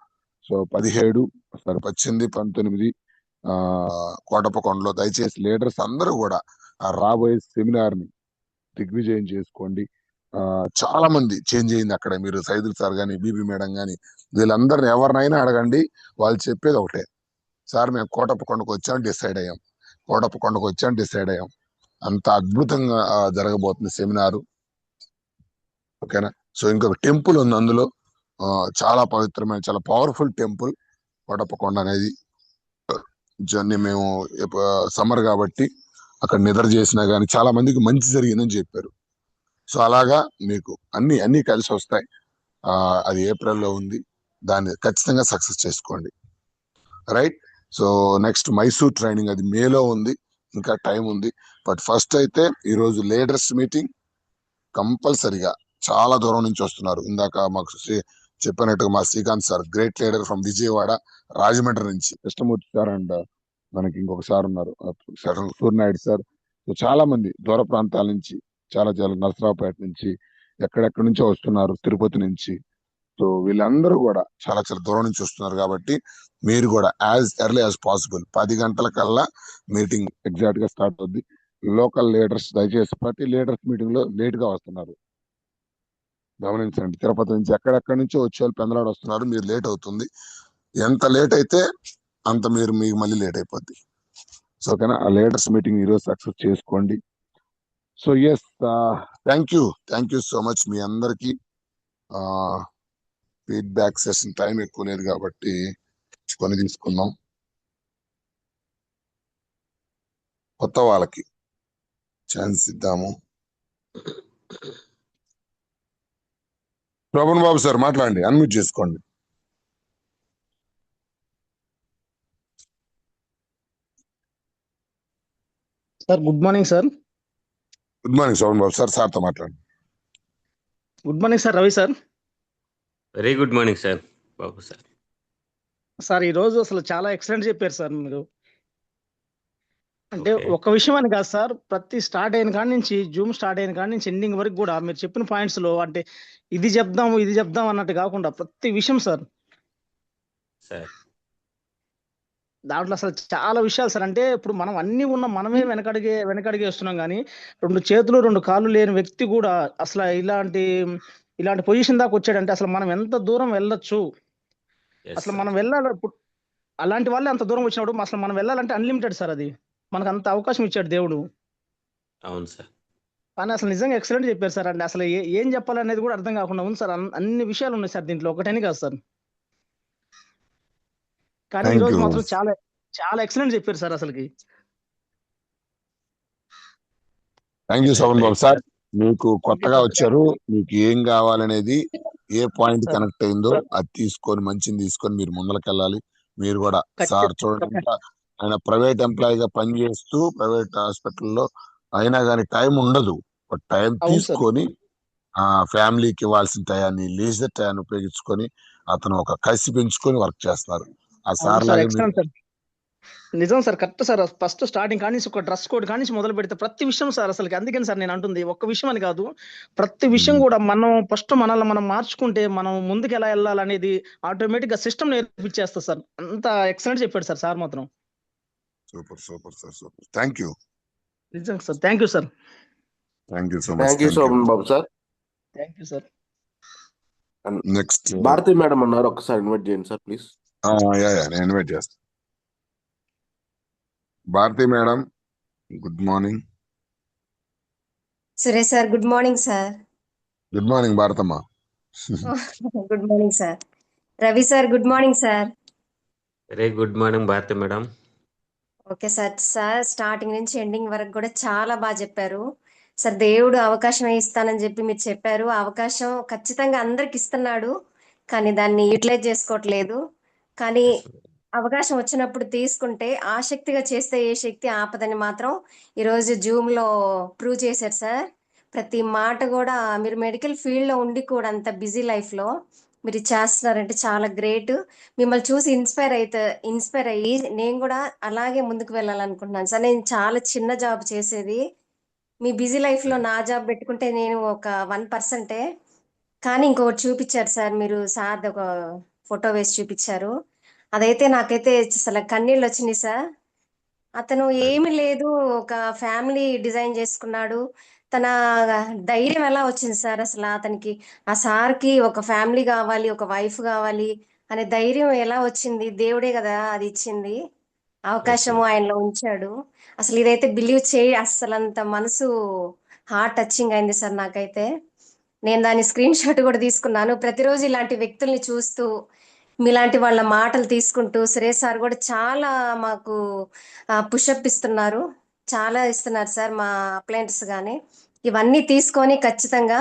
సో 17, 18, 19 కోటప్పకొండలో. దయచేసి లీడర్స్ అందరూ కూడా రాబోయే సెమినార్ ని దిగ్విజయం చేసుకోండి. చాలా మంది చేంజ్ అయింది అక్కడ. మీరు సైదుల్ సార్ గాని, బీబీ మేడం గాని, వీళ్ళందరిని ఎవరినైనా అడగండి, వాళ్ళు చెప్పేది ఒకటే, సార్ మేము కోటప్పకొండకు వచ్చాం డిసైడ్ అయ్యాం, కోటప్పకొండకు వచ్చాం డిసైడ్ అయ్యాం. అంత అద్భుతంగా జరగబోతుంది సెమినారు, ఓకేనా. సో ఇంకొక టెంపుల్ ఉంది అందులో, చాలా పవిత్రమైన చాలా పవర్ఫుల్ టెంపుల్ కోటప్పకొండ అనేది. జర్నీ మేము సమ్మర్ కాబట్టి అక్కడ నిద్ర చేసినా గానీ చాలా మందికి మంచి జరిగిందని చెప్పారు. సో అలాగా మీకు అన్ని కలిసి వస్తాయి. అది ఏప్రిల్లో ఉంది, దాన్ని ఖచ్చితంగా సక్సెస్ చేసుకోండి, right. So next Mysore training, అది మేలో ఉంది, ఇంకా టైం ఉంది. బట్ ఫస్ట్ అయితే ఈరోజు లీడర్స్ మీటింగ్ కంపల్సరిగా. చాలా దూరం నుంచి వస్తున్నారు, ఇందాక మాకు చెప్పినట్టుగా మా Srikanth sir, great leader from Vijayawada, Rajahmundry నుంచి కృష్ణమూర్తి సార్, అండ్ మనకి ఇంకొక సార్ ఉన్నారు సూర్యనాయుడు సార్. సో చాలా మంది దూర ప్రాంతాల నుంచి, చాలా నరసరావుపేట నుంచి, ఎక్కడెక్కడి నుంచో వస్తున్నారు, తిరుపతి నుంచి. సో వీళ్ళందరూ కూడా చాలా దూరం నుంచి వస్తున్నారు కాబట్టి మీరు కూడా యాజ్ ఎర్లీ యాజ్ పాసిబుల్ 10 గంటల కల్లా మీటింగ్ ఎగ్జాక్ట్ గా స్టార్ట్ అవుద్ది. లోకల్ లీడర్స్ దయచేసి ప్రతి లీడర్స్ మీటింగ్ లో లేట్ గా వస్తున్నారు, గమనించండి. తిరుపతి నుంచి ఎక్కడెక్కడి నుంచో వచ్చే వాళ్ళు పెందలాడు వస్తున్నారు, మీరు లేట్ అవుతుంది. ఎంత లేట్ అయితే అంత మీకు మళ్ళీ లేట్ అయిపోద్ది. సో ఓకేనా, ఆ లీడర్స్ మీటింగ్ ఈరోజు సక్సెస్ చేసుకోండి. So yes, thank you so much మీ అందరికి. ఫీడ్బ్యాక్ సెషన్ టైం ఎక్కువ లేదు కాబట్టి కొని తీసుకుందాం. కొత్త వాళ్ళకి ఛాన్స్ ఇద్దాము. శోభన్ బాబు సార్ మాట్లాడండి, అన్మ్యూట్ చేసుకోండి. Sir good morning sir. Good morning Shobhan Babu sir, సార్తో మాట్లాడండి. Good morning sir, Ravi sir. Very good morning sir, Babu sir. Sir ఈరోజు అసలు చాలా ఎక్సలెంట్ చెప్పారు సార్ మీరు. అంటే ఓకే. ఒక విషయం అని కాదు సార్, ప్రతి స్టార్ట్ అయిన కాడి నుంచి జూమ్ స్టార్ట్ అయిన కాడి నుంచి ఎండింగ్ వరకు కూడా మీరు చెప్పిన పాయింట్స్ లో అంటే ఇది చెప్దాం అన్నట్టు కాకుండా ప్రతి విషయం సార్, సార్. దాంట్లో అసలు చాలా విషయాలు సార్. అంటే ఇప్పుడు మనం అన్ని ఉన్న మనమే వెనకడిగే వస్తున్నాం కానీ రెండు చేతులు రెండు కాళ్ళు లేని వ్యక్తి కూడా అసలు ఇలాంటి పొజిషన్ దాకా వచ్చాడంటే అసలు మనం ఎంత దూరం వెళ్ళొచ్చు, ఎస్ అసలు సార్. మనం వెళ్ళాలి. ఇప్పుడు అలాంటి వాళ్ళే అంత దూరం వచ్చినప్పుడు అసలు మనం వెళ్ళాలంటే అన్లిమిటెడ్ సార్. అది మనకు అంత అవకాశం ఇచ్చాడు దేవుడు. అవును సార్. కానీ అసలు నిజంగా ఎక్సలెంట్ చెప్పారు సార్. అంటే అసలు ఏం చెప్పాలనేది కూడా అర్థం కాకుండా ఉంది సార్. అన్ని విషయాలు ఉన్నాయి సార్ దీంట్లో, ఒకటని కాదు సార్. కానీ ఈ థ్యాంక్ రోజు యూ. మాత్రం చాలా చాలా ఎక్సలెంట్ చెప్పారు సార్ అసలుకి. Thank you right Shobhan Babu right sir. Sir. మీకు థ్యాంక్ యూ కొత్తగా సార్. వచ్చారు, మీకు ఏం కావాలనేది ఏ పాయింట్ సార్ కనెక్ట్ అయిందో అది తీసుకొని మంచిని తీసుకొని మీరు ముందరకెళ్ళాలి. మీరు కూడా సార్ చూడండి, ఇంకా ఆయన ప్రైవేట్ ఎంప్లాయీగా పనిచేస్తూ ప్రైవేట్ హాస్పిటల్లో అయినా కానీ టైం ఉండదు. టైం అవును సార్. తీసుకొని ఆ ఫ్యామిలీకి ఇవ్వాల్సిన టయాన్ని, లీజర్ టయాన్ని ఉపయోగించుకొని అతను ఒక కసి పెంచుకొని వర్క్ చేస్తారు. ఆ అవును సార్ సార్, లాగా మీరు ఎక్సలెంట్ సార్. నిజం sir, correct sir. First starting కానీ ఒక డ్రెస్ కోడ్ కానీ మొదలు పెడితే ప్రతి విషయం సార్ అసలుకి. అందుకని సార్ నేను అంటుంది ఒక్క విషయం అని కాదు, ప్రతి విషయం కూడా మనం ఫస్ట్ మనల్ని మనం మార్చుకుంటే మనం ముందుకు ఎలా వెళ్ళాలనేది ఆటోమేటిక్ గా సిస్టమ్ నేర్పించేస్తుంది సార్. అంత ఎక్సలెంట్ చెప్పాడు సార్ సార్ మాత్రం. Super super sir, super. Thank you. నిజంగా sir. Thank you sir. Thank you so much. Thank you Shobhan Babu sir. Thank you sir. Next Bharathi madam అన్నారు, ఒకసారి ఇన్వైట్ చేయండి సార్ ప్లీజ్. నేను ఇన్వైట్ చేస్తాను. Bharathi madam, good morning. Suresh sir, good morning sir. Good morning Bharathamma. Good morning sir. Ravi sir, good morning sir. Very good morning Bharathi madam. Okay sir. Sir starting నుంచి ending వరకు కూడా చాలా బాగా చెప్పారు సార్. దేవుడు అవకాశం ఇస్తానని చెప్పి మీరు చెప్పారు. ఆ అవకాశం ఖచ్చితంగా అందరికి ఇస్తున్నాడు, కానీ దాన్ని యూటిలైజ్ చేసుకోవట్లేదు. కానీ ఎస్ మేడం. అవకాశం వచ్చినప్పుడు తీసుకుంటే ఆసక్తిగా చేస్తే ఏ శక్తి ఆపదని మాత్రం ఈరోజు జూమ్లో ప్రూవ్ చేశారు సార్. ప్రతి మాట కూడా మీరు మెడికల్ ఫీల్డ్లో ఉండి కూడా అంత బిజీ లైఫ్లో మీరు ఇది చేస్తున్నారంటే చాలా గ్రేట్. మిమ్మల్ని చూసి ఇన్స్పైర్ అయ్యి నేను కూడా అలాగే ముందుకు వెళ్ళాలనుకుంటున్నాను సార్. నేను చాలా చిన్న జాబ్ చేసేది. మీ బిజీ లైఫ్లో నా జాబ్ పెట్టుకుంటే నేను ఒక 1%. కానీ ఇంకొకటి చూపించారు సార్, మీరు సార్ ఒక ఫోటో వేసి చూపించారు. అదైతే నాకైతే అసలు కన్నీళ్ళు వచ్చినాయి సార్. అతను ఏమి లేదు, ఒక ఫ్యామిలీ డిజైన్ చేసుకున్నాడు. తన ధైర్యం ఎలా వచ్చింది సార్ అసలు అతనికి? ఆ సార్కి ఒక ఫ్యామిలీ కావాలి, ఒక వైఫ్ కావాలి అనే ధైర్యం ఎలా వచ్చింది? దేవుడే కదా అది ఇచ్చింది, అవకాశము ఆయనలో ఉంచాడు. అసలు ఇదైతే బిలీవ్ చేయి, అసలు అంత మనసు హార్ట్ టచింగ్ అయింది సార్ నాకైతే. నేను దాని స్క్రీన్ షాట్ కూడా తీసుకున్నాను. ప్రతిరోజు ఇలాంటి వ్యక్తుల్ని చూస్తూ మీలాంటి వాళ్ళ మాటలు తీసుకుంటూ సురేష్ సార్ కూడా చాలా మాకు పుషప్ ఇస్తున్నారు, చాలా ఇస్తున్నారు సార్ మా అప్లైంట్స్ కానీ. ఇవన్నీ తీసుకొని ఖచ్చితంగా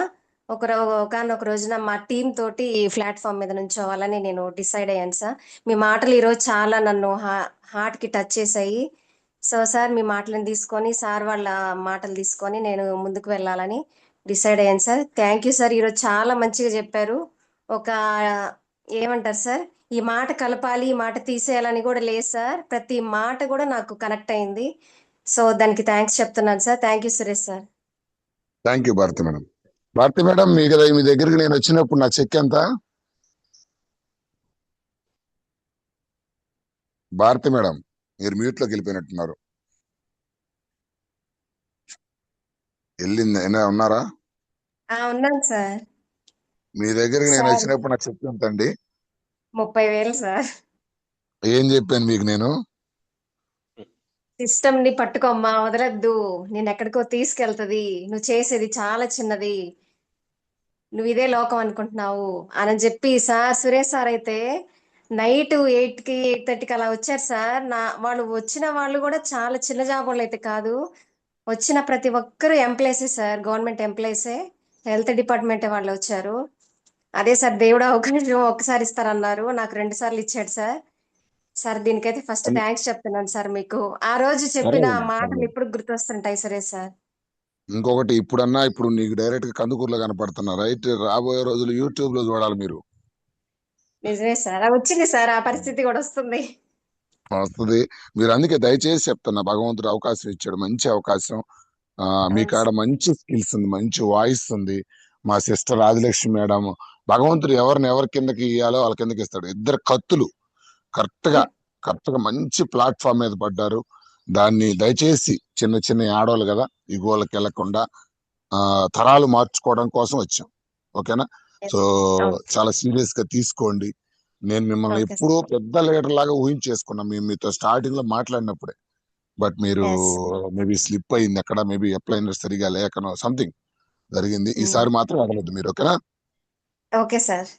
ఒకనొక రోజున మా టీం తోటి ఈ ప్లాట్ఫామ్ మీద నుంచోవాలని నేను డిసైడ్ అయ్యాను సార్. మీ మాటలు ఈరోజు చాలా నన్ను హార్ట్కి టచ్ చేశాయి. సో సార్ మీ మాటలను తీసుకొని, సార్ వాళ్ళ మాటలు తీసుకొని నేను ముందుకు వెళ్ళాలని డిసైడ్ అయ్యాను సార్. Thank you sir. ఈరోజు చాలా మంచిగా చెప్పారు. ఒక ఏమంటారు సార్, ఈ మాట కలపాలి ఈ మాట తీసేయాలని కూడా లేదు సార్. ప్రతి మాట కూడా నాకు కనెక్ట్ అయింది. సో దానికి థ్యాంక్స్ చెప్తున్నాను sir. Thank you Suresh sir. Thank you Bharathi madam. Bharathi madam, మీ దగ్గరికి నేను వచ్చినప్పుడు నా చెక్ ఎంత? భారతి మేడం, మీరు మ్యూట్ లోకి వెళ్ళిపోయినట్టున్నారు. వెళ్ళింది ఉన్నారా? ఉన్నాను సార్. మీ దగ్గరికి నేను సార్ వచ్చినప్పుడు నా చెక్ ఎంత అండి? 30,000 సార్. ఏం చెప్పాను మీకు నేను? సిస్టమ్ ని పట్టుకోమ్మా, వదలద్దు, నేను ఎక్కడికో తీసుకెళ్తది, నువ్వు చేసేది చాలా చిన్నది, నువ్వు ఇదే లోకం అనుకుంటున్నావు అని చెప్పి సార్. సురేష్ సార్ అయితే నైట్ 8కి 8:30కి అలా వచ్చారు సార్. వాళ్ళు వచ్చిన వాళ్ళు కూడా చాలా చిన్న జాబ్ వాళ్ళు అయితే కాదు, వచ్చిన ప్రతి ఒక్కరు ఎంప్లాయీసే సార్, గవర్నమెంట్ ఎంప్లాయీసే, హెల్త్ డిపార్ట్మెంట్ వాళ్ళు వచ్చారు. అదే సార్, దేవుడు అవకాశం ఒక్కసారి ఇస్తారన్నారు, నాకు 2 సార్లు ఇచ్చాడు సార్. సార్ దీనికైతే ఫస్ట్ థ్యాంక్స్ చెప్తున్నాను సార్ మీకు. ఆ రోజు చెప్పిన మాటలు ఇప్పుడు గుర్తొస్తుంటాయి సురేష్ సార్. ఇంకొకటి, ఇప్పుడు నీకు డైరెక్ట్ గా కందుకూరులో కనపడుతున్నా, రైట్? రాబోయే రోజులు యూట్యూబ్ లో చూడాలి మీరు. నిజమే సార్, వచ్చింది సార్, ఆ పరిస్థితి కూడా వస్తుంది. వస్తుంది. మీరు అందుకే దయచేసి చెప్తున్నా, భగవంతుడు అవకాశం ఇచ్చాడు, మంచి అవకాశం. మీ అవును కాడ సార్. మంచి స్కిల్స్ ఉంది, మంచి వాయిస్ ఉంది. మా సిస్టర్ ఆదిలక్ష్మి మేడం, భగవంతుడు ఎవరి కిందకి ఇయ్యాలో వాళ్ళ కిందకి ఇస్తాడు. ఇద్దరు కత్తులు కరెక్ట్ గా మంచి ప్లాట్ఫామ్ మీద పడ్డారు. దాన్ని దయచేసి చిన్న చిన్న ఆడవాళ్ళు కదా, ఈ గోళ్ళకి వెళ్లకుండా తరాలు మార్చుకోవడం కోసం వచ్చాం. ఓకేనా? Yes. సో అవును చాలా సీరియస్ గా తీసుకోండి. నేను మిమ్మల్ని ఓకే ఎప్పుడూ సార్. పెద్ద లీడర్ లాగా ఊహించేసుకున్నా మీతో స్టార్టింగ్ లో మాట్లాడినప్పుడే. బట్ మీరు ఎస్. మేబీ స్లిప్ అయింది, ఎక్కడ మేబీ అప్లైనర్ సరిగా లేకనో సంథింగ్ జరిగింది. ఈసారి మాత్రం వదలొద్దు మీరు. ఓకేనా? Okay sir.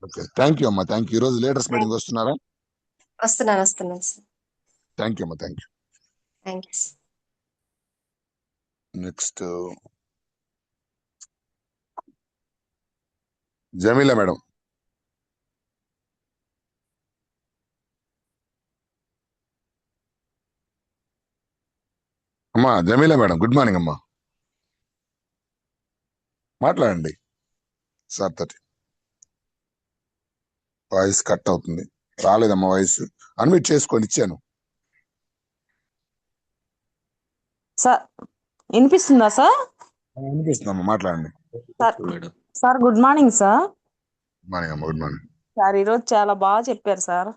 Okay, thank you అమ్మా, థ్యాంక్ యూ. ఈ రోజు లీడర్స్ మీటింగ్ వస్తున్నారా? వస్తున్నాను సార్. థ్యాంక్ యూ అమ్మా, thank you. Thank you. Next Jamila madam. అమ్మా జమీలా మేడం, గుడ్ మార్నింగ్ అమ్మా, మాట్లాడండి. సార్ 30 వాయిస్ కట్ అవుతుంది, రాలేదమ్మా వాయిస్. అన్మ్యూట్ చేసుకోండి, ఇచ్చాను. సార్ వినిపిస్తుందా సార్? అనిపిస్తుందమ్మా, మాట్లాడండి. Sir madam sir good morning sir. Good morning అమ్మా, గుడ్ మార్నింగ్. సార్ ఈరోజు చాలా బాగా చెప్పారు సార్.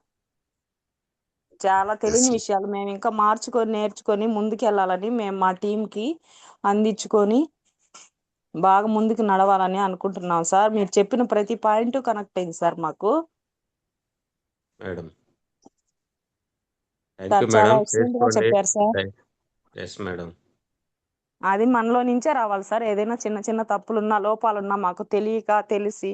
చాలా ఎస్ తెలియని విషయాలు మేము ఇంకా మార్చుకొని నేర్చుకొని ముందుకు వెళ్ళాలని మేము మా టీంకి అందించుకొని బాగా ముందుకు నడవాలని అనుకుంటున్నాం సార్. మీరు చెప్పిన ప్రతి పాయింట్ కనెక్ట్ అయింది సార్ మాకు. మేడం థ్యాంక్ సార్ యూ చాలా మేడం, ఎక్సలెంట్ గా చేసుకోండి. చెప్పారు సార్. Yes madam. అది మనలో నుంచే రావాలి సార్. ఏదైనా చిన్న చిన్న తప్పులున్నా లోపాలున్నా మాకు తెలియక తెలిసి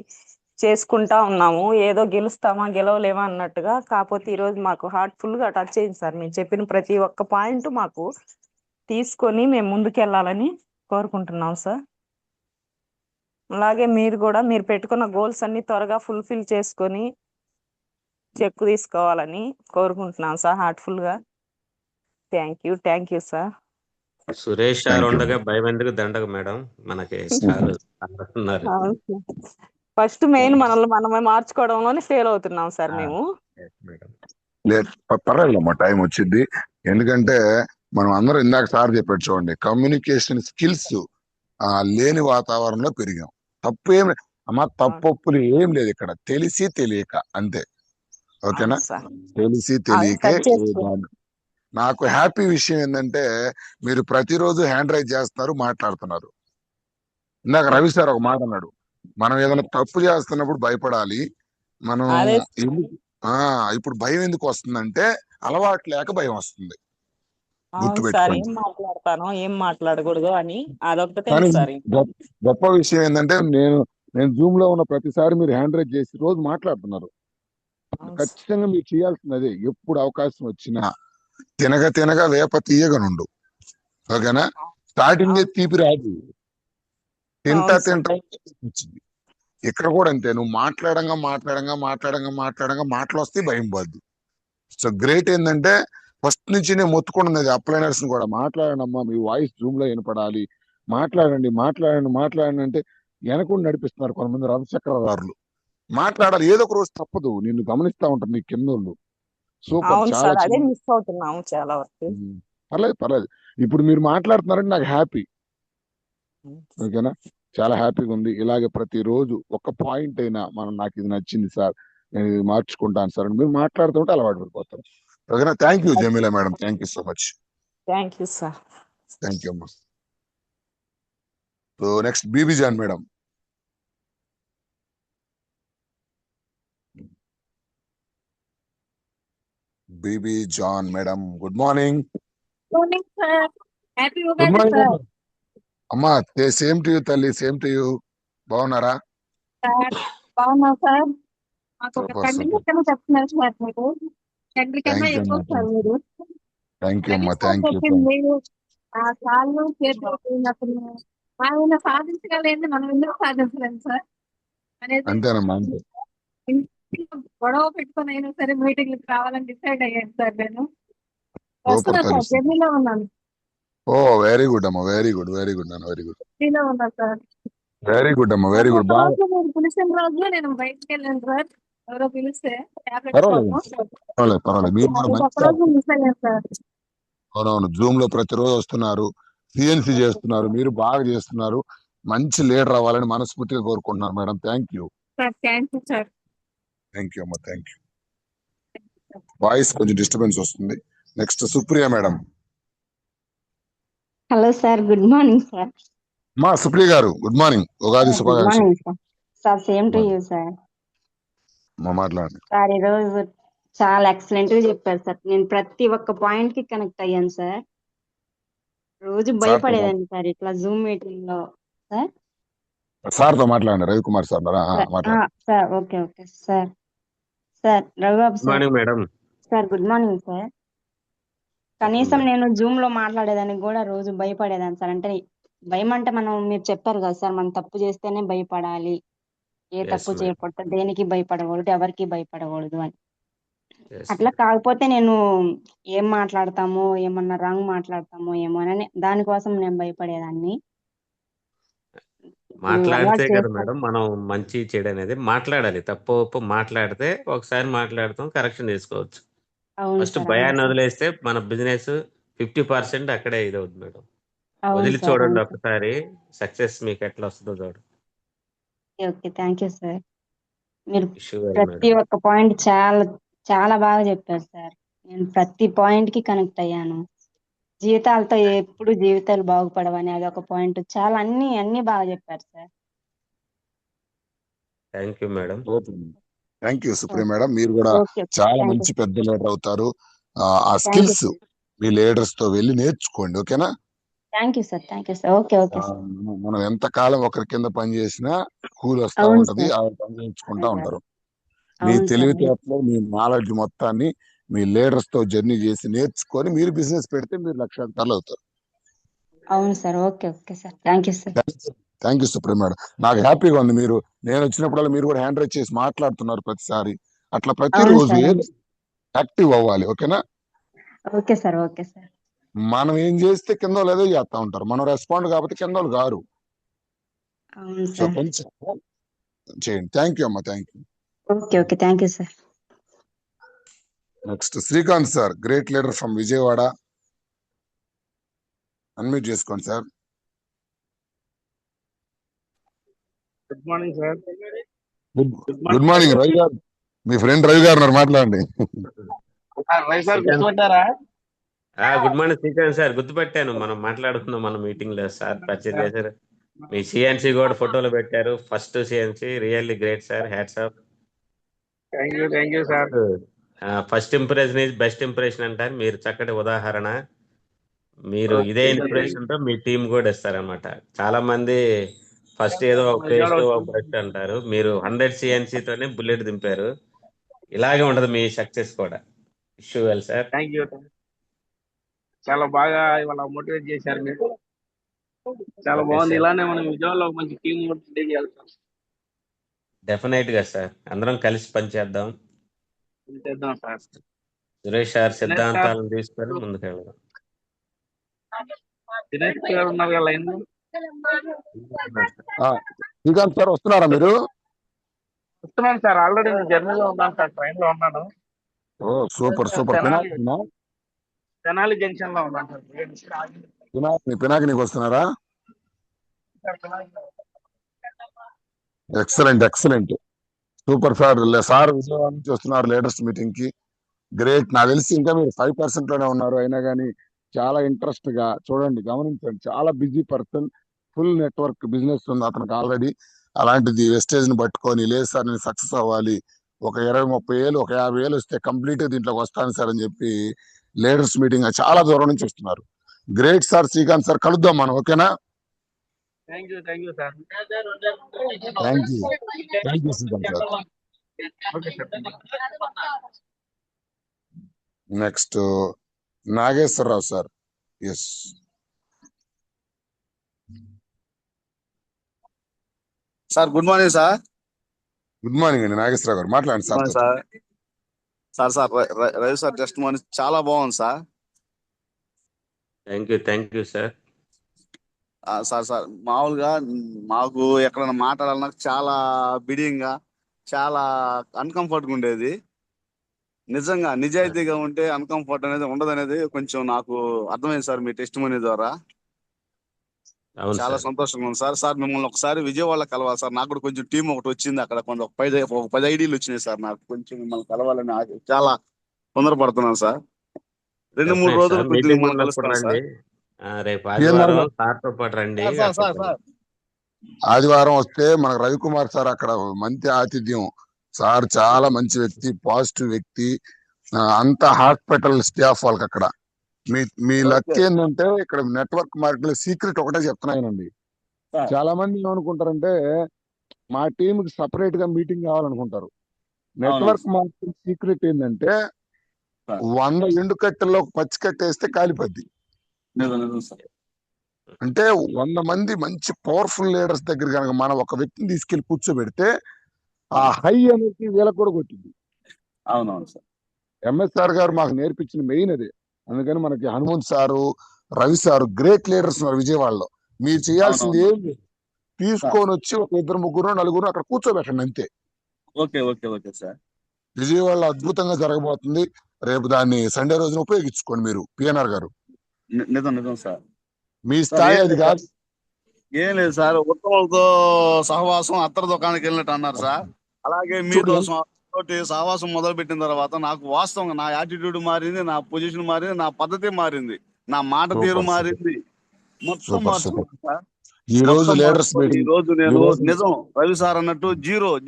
చేసుకుంటా ఉన్నాము. ఏదో గెలుస్తామా గెలవలేమా అన్నట్టుగా. కాకపోతే ఈరోజు మాకు హార్ట్ఫుల్ గా టచ్ అయింది సార్. మీరు చెప్పిన ప్రతి ఒక్క పాయింట్ మాకు తీసుకొని మేము ముందుకెళ్ళాలని కోరుకుంటున్నాం సార్. అలాగే మీరు కూడా మీరు పెట్టుకున్న గోల్స్ అన్ని త్వరగా ఫుల్ఫిల్ చేసుకొని చెక్కు తీసుకోవాలని కోరుకుంటున్నాం సార్ హార్ట్ఫుల్ గా. Thank you sir. Suresh sir thank you. ఉండగా భయం ఎందుకు దండగ మేడం, మనకి చాలు ఉన్నారు. ఫస్ట్ మెయిన్ మనల్ని మనమే మార్చుకోవడంలోనే ఫెయిల్ అవుతున్నాం సార్ మేము. Yes, madam. పర్వాలేదమ్మా, టైం వచ్చింది. ఎందుకంటే మనం అందరం ఇందాక సార్ చెప్పాడు చూడండి, కమ్యూనికేషన్ స్కిల్స్ లేని వాతావరణంలో పెరిగాం. తప్పు ఏం అమ్మా, తప్పొప్పులు ఏం లేదు ఇక్కడ, తెలిసి తెలియక అంతే. ఓకేనా? అవును సార్. తెలిసి అది తెలియకే టచ్ చేసుకో. నాకు హ్యాపీ విషయం ఏంటంటే మీరు ప్రతిరోజు హ్యాండ్ రైజ్ చేస్తున్నారు, మాట్లాడుతున్నారు. ఇందాక రవి సార్ ఒక మాట అన్నాడు, మనం ఏదైనా తప్పు చేస్తున్నప్పుడు భయపడాలి. మనం అదే ఎందుకు ఇప్పుడు భయం ఎందుకు వస్తుందంటే అలవాటు లేక భయం వస్తుంది. అవును సార్. గుర్తుపెట్టుకోండి. ఏం మాట్లాడతానో ఏం మాట్లాడకూడదు అని అదొక్కటే కానీ సార్. గొప్ప విషయం ఏంటంటే నేను జూమ్ లో ఉన్న ప్రతిసారి మీరు హ్యాండ్ రైజ్ చేసి రోజు మాట్లాడుతున్నారు. ఖచ్చితంగా మీరు చేయాల్సింది అదే. ఎప్పుడు అవకాశం వచ్చినా తినగా వేప తీయగా నుండు. ఓకేనా? స్టార్టింగ్ తీపి రాదు, తింటా వచ్చింది. ఇక్కడ కూడా అంతే, నువ్వు మాట్లాడంగా మాటలు వస్తే భయం పోద్ది. సో గ్రేట్ ఏంటంటే ఫస్ట్ నుంచి నేను మొత్తుకున్నది అప్లైనర్స్ కూడా, మాట్లాడండి అమ్మా, మీ వాయిస్ జూమ్ లో వినపడాలి, మాట్లాడండి అంటే వెనకుండా నడిపిస్తున్నారు కొంతమంది రథచక్రదారులు. మాట్లాడాలి, ఏదో ఒక రోజు తప్పదు. నిన్ను గమనిస్తా ఉంటారు నీ కింద. సూపర్, చాలా అదే మిస్ అవుతున్నాము చాలా వరకు. పర్లేదు. ఇప్పుడు మీరు మాట్లాడుతున్నారంటే నాకు హ్యాపీ. ఓకేనా? చాలా హ్యాపీగా ఉంది. ఇలాగే ప్రతిరోజు ఒక పాయింట్ అయినా నాకు ఇది నచ్చింది సార్, నేను ఇది మార్చుకుంటాను సార్ అని మీరు మాట్లాడుతుంటే అలవాటు పడిపోతారు. ఓకేనా? Thank you Jameela madam, thank you so much. Thank you sir. Thank you అమ్మా. So next Bibi Jan madam. Bibi Jan madam, good morning. Morning sir. Happy good Ugadi morning sir. అమ్మా. సేమ్ టు యూ తల్లి, సేమ్ టు యూ. బాగున్నారా? బాగున్నా సార్. మాకు ఒక super తండ్రి super. లెక్కన చెప్తున్నారు సార్ మీరు. తండ్రి కన్నా థ్యాంక్ యూ ఎక్కువ అమ్మా, సార్ మీరు. థ్యాంక్ యూ రవి అమ్మా, సార్ థ్యాంక్ యూ. చెప్పింది ఆ కాళ్ళు చేతులు పోయినప్పుడు ఆయన సాధించగలేదు, మనం ఎందుకు సాధించలేము సార్ అనేది. అంతేనమ్మా, అంతే. ఇంట్లో గొడవ పెట్టుకొని అయినా సరే మీటింగ్లకు రావాలని డిసైడ్ అయ్యాను సార్ నేను. సూపర్ వస్తున్నా తల్లి. సార్, జర్నీలో ఉన్నాను. ఓ వెరీ గుడ్ అమ్మా, వెరీ గుడ్ నాన్న, వెరీ గుడ్. జర్నీలో ఉన్నా సార్. వెరీ గుడ్ అమ్మా, వెరీ గుడ్. బాగా మీరు పిలిచిన రోజు నేను బయటకు వెళ్ళాను సార్. ఎవరో పిలిస్తే టాబ్లెట్ పర్వాలేదు కోసం పర్వాలేదు మీరు కూడా మంచి ఒక్కరోజు మిస్ అయ్యాను సార్. అవునవును జూమ్ లో ప్రతిరోజు వస్తున్నారు, సిఎన్సి చేస్తున్నారు, మీరు బాగా చేస్తున్నారు, మంచి లీడర్ అవ్వాలని మనస్ఫూర్తిగా కోరుకుంటున్నారు madam. Thank you sir thank you sir. అమ్మా, థ్యాంక్ యూ. వాయిస్ కొంచెం డిస్టర్బెన్స్ వస్తుంది. Next Supriya madam. Hello sir, good morning sir. మా సుప్రియ గారు గుడ్ మార్నింగ్, ఉగాది గుడ్ శుభాకాంక్షలు. Morning sir. Sir same to you sir. మాట్లాడండి. సార్ ఈరోజు చాలా ఎక్సలెంట్ గా చెప్పారు సార్. నేను ప్రతి ఒక్క పాయింట్ కి కనెక్ట్ అయ్యాను సార్. రోజు భయపడేదాన్ని సార్ ఇట్లా జూమ్ మీటింగ్ లో. సార్ సార్ తో మాట్లాడండి, రవికుమార్ సార్ మాట్లాడండి. Sir okay okay sir. Sir Ravibabu good sir. Morning madam. Sir good morning sir. కనీసం నేను జూమ్ లో మాట్లాడేదానికి కూడా రోజు భయపడేదాన్ని సార్. అంటే భయం అంటే మీరు చెప్పారు కదా సార్, మనం తప్పు చేస్తేనే భయపడాలి, ఏ Yes, తప్పు ma'am. చేయకూడదు, దేనికి భయపడకూడదు, ఎవరికి భయపడకూడదు అని. Yes, అట్లా ma'am. కాకపోతే నేను ఏం మాట్లాడతామో, ఏమన్నా రాంగ్ మాట్లాడతామో ఏమో అని దానికోసం నేను భయపడేదాన్ని. మాట్లాడితే అలవాటు కదా చేస్తా. మేడం మనం మంచి చెడు అనేది మాట్లాడాలి. తప్పు ఒప్పు మాట్లాడితే ఒకసారి మాట్లాడతాం, కరెక్షన్ చేసుకోవచ్చు. అవును ఫస్ట్ సార్, అవును భయాన్ని సార్, వదిలేస్తే మన బిజినెస్ 50% అక్కడే ఇది అవుతుంది మేడం. అవును వదిలి సార్, చూడండి అవును సార్. ఒకసారి, సక్సెస్ మీకు ఎట్లా వస్తుందో చూడండి. Okay thank you sir. మీరు షూర్ ప్రతి మేడం. ఒక్క పాయింట్ చాలా చాలా బాగా చెప్పారు సార్. నేను ప్రతి పాయింట్ కి కనెక్ట్ అయ్యాను. జీవితాలతో ఎప్పుడు జీవితాలు బాగుపడవని అదొక పాయింట్. చాలా అన్ని బాగా చెప్పారు sir. Thank you madam. Thank you Supriya madam. మీరు కూడా ఓకే చాలా థ్యాంక్ యూ, మంచి పెద్ద లీడర్ అవుతారు. ఆ thank you skills sir. Me leaders తో వెళ్ళి నేర్చుకోండి, ఓకేనా? Thank you sir, thank you sir. Okay okay sir. మనం ఎంత కాలం ఒకరి కింద పని చేసినా కూలి వస్తా అవును ఉంటది, సార్, ఆ పని నేర్చుకుంటా ఉంటారు. మీ అవును సార్. తెలివితేటలో మీ నాలెడ్జ్ మొత్తాన్ని మీ లీడర్స్ తో జర్నీ చేసి నేర్చుకొని మీరు బిజినెస్ పెడితే మీరు లక్షాధికారులు అవుతారు. అవును sir. Okay okay sir. Thank you sir. Thank you supreme madam. నాకు హ్యాపీగా ఉంది, నేను వచ్చినప్పుడల్లా మీరు కూడా హ్యాండ్ రైజ్ చేసి మాట్లాడుతున్నారు ప్రతిసారి. అట్లా అవును ప్రతిరోజు సార్, యాక్టివ్ అవ్వాలి, ఓకేనా? Okay sir, okay sir. మనం ఏం చేస్తే కింద వాళ్ళు ఏదో చేస్తా ఉంటారు, మనం రెస్పాండ్ కాకపోతే కింద వాళ్ళు గారు. అవును సో సార్. కొంచెం చేయండి. థ్యాంక్ యూ అమ్మా, thank you. Okay okay thank you sir. Next Srikanth sir, great leader from Vijayawada. Unmute చేసుకోండి sir. Good morning sir. Good morning Ravi garu. మీ ఫ్రెండ్ రవి గారు ఉన్నారు, మాట్లాడండి. రవి సార్ గుర్తుపట్టారా? గుడ్ మార్నింగ్ శ్రీకాంత్ సార్, గుర్తుపెట్టాను. మనం మాట్లాడుకున్నాం మన మీటింగ్ లో. సార్ పరిచయం చేశారు. మీ సిఎన్సి కూడా ఫోటోలు పెట్టారు. First CNC really great sir, hats off. Thank you sir. First impression is best impression అంటారు. మీరు చక్కటి ఉదాహరణ. మీరు ఇదే ఇన్స్పిరేషన్ తో మీ టీం కూడా ఇస్తారనమాట. చాలా మంది ఫస్ట్ ఏదో ఒక పేస్ట్ ఒక బ్రష్ అంటారు, మీరు 100 CNC తోనే బుల్లెట్ దింపారు. ఇలాగే ఉంటది మీ సక్సెస్ కూడా. Sure sir. Thank you. చాలా బాగా ఇవాళ మోటివేట్ చేశారు మీరు. చాలా బాగుంది. ఇలానే మనం విజయవాడలో మంచి టీం చేయాలి సార్. డెఫినెట్ గా సార్, అందరం కలిసి పనిచేద్దాం. చేద్దాం సార్. సురేష్ సార్ సిద్ధాంతాలను తీసుకొని ముందుకు వెళ్దాం. దినేష్ గారు ఉన్నారు కదా లైన్ లో. శ్రీకాంత్ సార్ వస్తున్నారా మీరు? వస్తున్నాను సార్, ఆల్రెడీ నేను జర్నీలో ఉన్నాను సార్, ట్రైన్ లో ఉన్నాను. ఓ సూపర్ సూపర్. తెనాలి జంక్షన్ లో ఉన్నాను సార్. పినాకినికి వస్తున్నారా? Excellent excellent, super sir. Sir Vijayawada నుంచి వస్తున్నారు లీడర్స్ మీటింగ్ కి. గ్రేట్. నాకు తెలిసి ఇంకా మీరు 5% లోనే ఉన్నారు, అయినా కానీ చాలా ఇంట్రెస్ట్ గా చూడండి, గమనించండి. చాలా busy person, full network business ఉంది అతనికి ఆల్రెడీ. అలాంటిది వెస్టేజ్ ని పట్టుకొని, లేదు సార్ నేను సక్సెస్ అవ్వాలి, ఒక 20-30 ఏళ్ళు, ఒక 50 ఏళ్ళు వస్తే కంప్లీట్ గా దీంట్లోకి వస్తాను సార్ అని చెప్పి లీడర్స్ మీటింగ్ చాలా దూరం నుంచి వస్తున్నారు. గ్రేట్ సార్ శ్రీకాంత్ సార్, కలుద్దాం మనం, ఓకేనా? Thank you sir. Thank you Srikanth sir. Okay sir. Next Nageswara Rao sir. Yes sir, good morning sir. Good morning అండి నాగేశ్వరరావు గారు, మాట్లాడండి sir. Sir Ravi sir just morning చాలా బాగుంది sir. Thank you sir. Sir మామూలుగా మాకు ఎక్కడైనా మాట్లాడాలన్నా చాలా బిడియంగా చాలా అన్కంఫర్ట్గా ఉండేది. నిజంగా నిజాయితీగా ఉంటే అన్కంఫర్ట్ అనేది ఉండదు అనేది కొంచెం నాకు అర్థమైంది సార్ మీ టెస్ట్ మనీ ద్వారా. అవును చాలా సార్. సంతోషంగా ఉంది సార్. సార్ మిమ్మల్ని ఒకసారి విజయవాడలో కలవాలి సార్. నాకు కూడా కొంచెం టీం ఒకటి వచ్చింది అక్కడ, కొంత ఒక 10 ఐడీలు వచ్చినాయి సార్. నాకు కొంచెం మిమ్మల్ని కలవాలని చాలా తొందరపడుతున్నాను సార్. 2-3 డెఫినెట్ రోజులు సార్, కొంచెం మీటింగ్ మిమ్మల్ని ఉన్నప్పుడు కలుస్తాను రండి. సార్. రేపు పిఎన్ఆర్ ఆదివారం గారు సార్తో పాటు రండి. సార్ అక్కడ సార్ ఆదివారం వస్తే మనకు రవికుమార్ సార్ అక్కడ మంచి ఆతిథ్యం. సార్ చాలా మంచి వ్యక్తి, పాజిటివ్ వ్యక్తి. అంత హాస్పిటల్ స్టాఫ్ వాళ్ళకి అక్కడ. మీ లక్ ఓకే ఏంటంటే ఇక్కడ నెట్వర్క్ మార్కెట్ సీక్రెట్ ఒకటే చెప్తున్నానండి. సార్. చాలా మంది ఏమనుకుంటారంటే మా టీం కి సపరేట్ గా మీటింగ్ కావాలనుకుంటారు. అవునవును నెట్వర్క్ సార్. మార్కెట్ సీక్రెట్ ఏంటంటే సార్ 100 ఎండు కట్టెల్లో ఒక పచ్చి కట్టేస్తే కాలిపోద్ది. నిజం సార్. అంటే 100 మంది మంచి పవర్ఫుల్ లీడర్స్ దగ్గర కనుక మనం ఒక వ్యక్తిని తీసుకెళ్లి కూర్చోబెడితే ఆ హై ఎనర్జీ వీళ్ళకి కూడా కొట్టింది. అవునవును సార్. ఎంఎస్ఆర్ గారు మాకు నేర్పించిన మెయిన్ అదే. అందుకని మనకి Hanumanth sir, Ravi sir great leaders ఉన్నారు విజయవాడలో. మీరు చేయాల్సింది అవునవును ఏం లేదు, సార్. తీసుకొని వచ్చి ఒక 2 ముగ్గురు 4 అక్కడ కూర్చోబెట్టండి అంతే. Okay okay okay sir. విజయవాడలో అద్భుతంగా జరగబోతుంది. రేపు దాన్ని సండే రోజున ఉపయోగించుకోండి మీరు పిఎన్ఆర్ గారు. నిజం సార్. మీ సార్ స్థాయి ఏం అది లేదు సార్, కాదు. ఏం లేదు సార్. ఉత్తములతో సహవాసం అత్తర దుకాణానికి వెళ్ళినట్టు అన్నారు సార్. అలాగే మీతో చూడండి, తోటి సహవాసం మొదలు పెట్టిన తర్వాత నాకు వాస్తవంగా నా యాటిట్యూడ్ మారింది, నా పొజిషన్ మారింది, నా పద్ధతి మారింది, నా మాట తీరు సూపర్ సూపర్ మారింది. మొత్తం సూపర్ సూపర్. మార్చుకున్నాను సార్. ఈ రోజు మొత్తం లీడర్స్ మార్చుకొని ఈ మీటింగ్, రోజు ఈ నేను రోజు నిజం రవి సార్ అన్నట్టు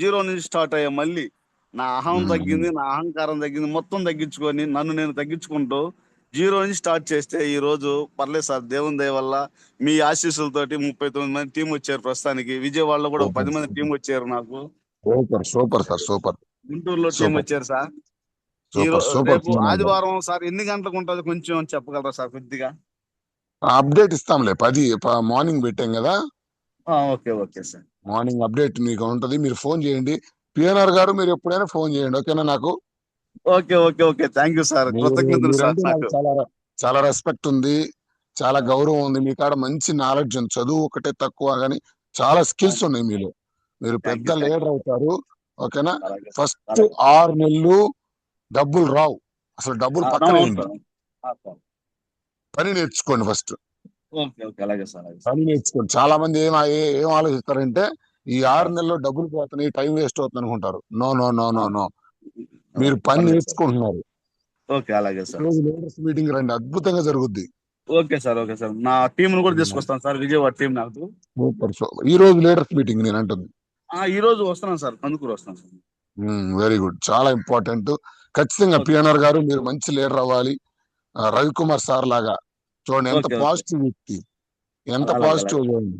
జీరో నుంచి స్టార్ట్ అయ్యా. మళ్ళీ నా అహం తగ్గింది, నా అహంకారం తగ్గింది, మొత్తం తగ్గించుకొని నన్ను నేను తగ్గించుకుంటూ జీరో నుంచి స్టార్ట్ చేస్తే ఈ రోజు పర్లేదు సార్. దేవుని దయ వల్ల మీ ఆశీస్సులతోటి 39 మంది టీం వచ్చారు. ప్రస్తుతానికి విజయవాడలో కూడా ఒక 10 మంది టీం వచ్చారు నాకు. సూపర్ సూపర్ సార్, సూపర్ గుంటూరులో టీం సూపర్ వచ్చారు సార్. Super super. రేపు ఆదివారం సార్ ఎన్ని గంటలకు ఉంటుంది కొంచెం చెప్పగలరా సార్ కొద్దిగా? అప్డేట్ ఇస్తాంలే. 10 మార్నింగ్ పెట్టాం కదా, okay okay sir. Morning update మీకు ఉంటది. మీరు ఫోన్ చేయండి పిఎన్ఆర్ గారు, మీరు ఎప్పుడైనా ఫోన్ చేయండి, ఓకేనా? నాకు okay okay okay thank you sir. కృతజ్ఞతలు సార్. మీరంటే నాకు నాకు చాలా చాలా రెస్పెక్ట్ ఉంది, చాలా గౌరవం ఉంది. మీ కాడ మంచి నాలెడ్జ్ ఉంది. చదువు ఒకటే తక్కువ కానీ చాలా స్కిల్స్ ఉన్నాయి మీలో. మీరు థ్యాంక్ పెద్ద యూ థ్యాంక్ లీడర్ అవుతారు, ఓకేనా? అలాగే ఫస్ట్ అలాగే 6 నెలలు డబ్బులు రావు, అసలు డబ్బులు పక్కనే అవును ఉంది. సార్. పని నేర్చుకోండి ఫస్ట్. ఓకే ఓకే అలాగే సార్. అలాగే సార్. పని నేర్చుకోండి. చాలా మంది ఏం ఆలోచిస్తారంటే ఈ 6 నెలల్లో డబ్బులు పోతున్నాయి, టైం వేస్ట్ అవుతుంది అనుకుంటారు. No no no no no, మీరు పని అలాగే సార్. నేర్చుకుంటున్నారు. ఓకే అలాగే సార్. రోజు లీడర్స్ మీటింగ్ రండి, అద్భుతంగా జరుగుద్ది. Okay sir. Okay sir. నా టీం ను కూడా తీసుకొస్తాను సార్, విజయవాడ టీం నాకు. సూపర్. ఈ రోజు లీడర్స్ మీటింగ్ నేను అంటుంది. ఈ రోజు వస్తున్నాను సార్, కందుకూరు వస్తాను సార్. వెరీ గుడ్, చాలా ఇంపార్టెంట్. ఖచ్చితంగా ఓకే పిఎన్ఆర్ గారు మీరు మంచి లీడర్ అవ్వాలి. రవికుమార్ సార్ లాగా చూడండి, ఎంత ఓకే ఓకే పాజిటివ్ వ్యక్తి, ఎంత అలాగే పాజిటివ్ అలాగే చూడండి.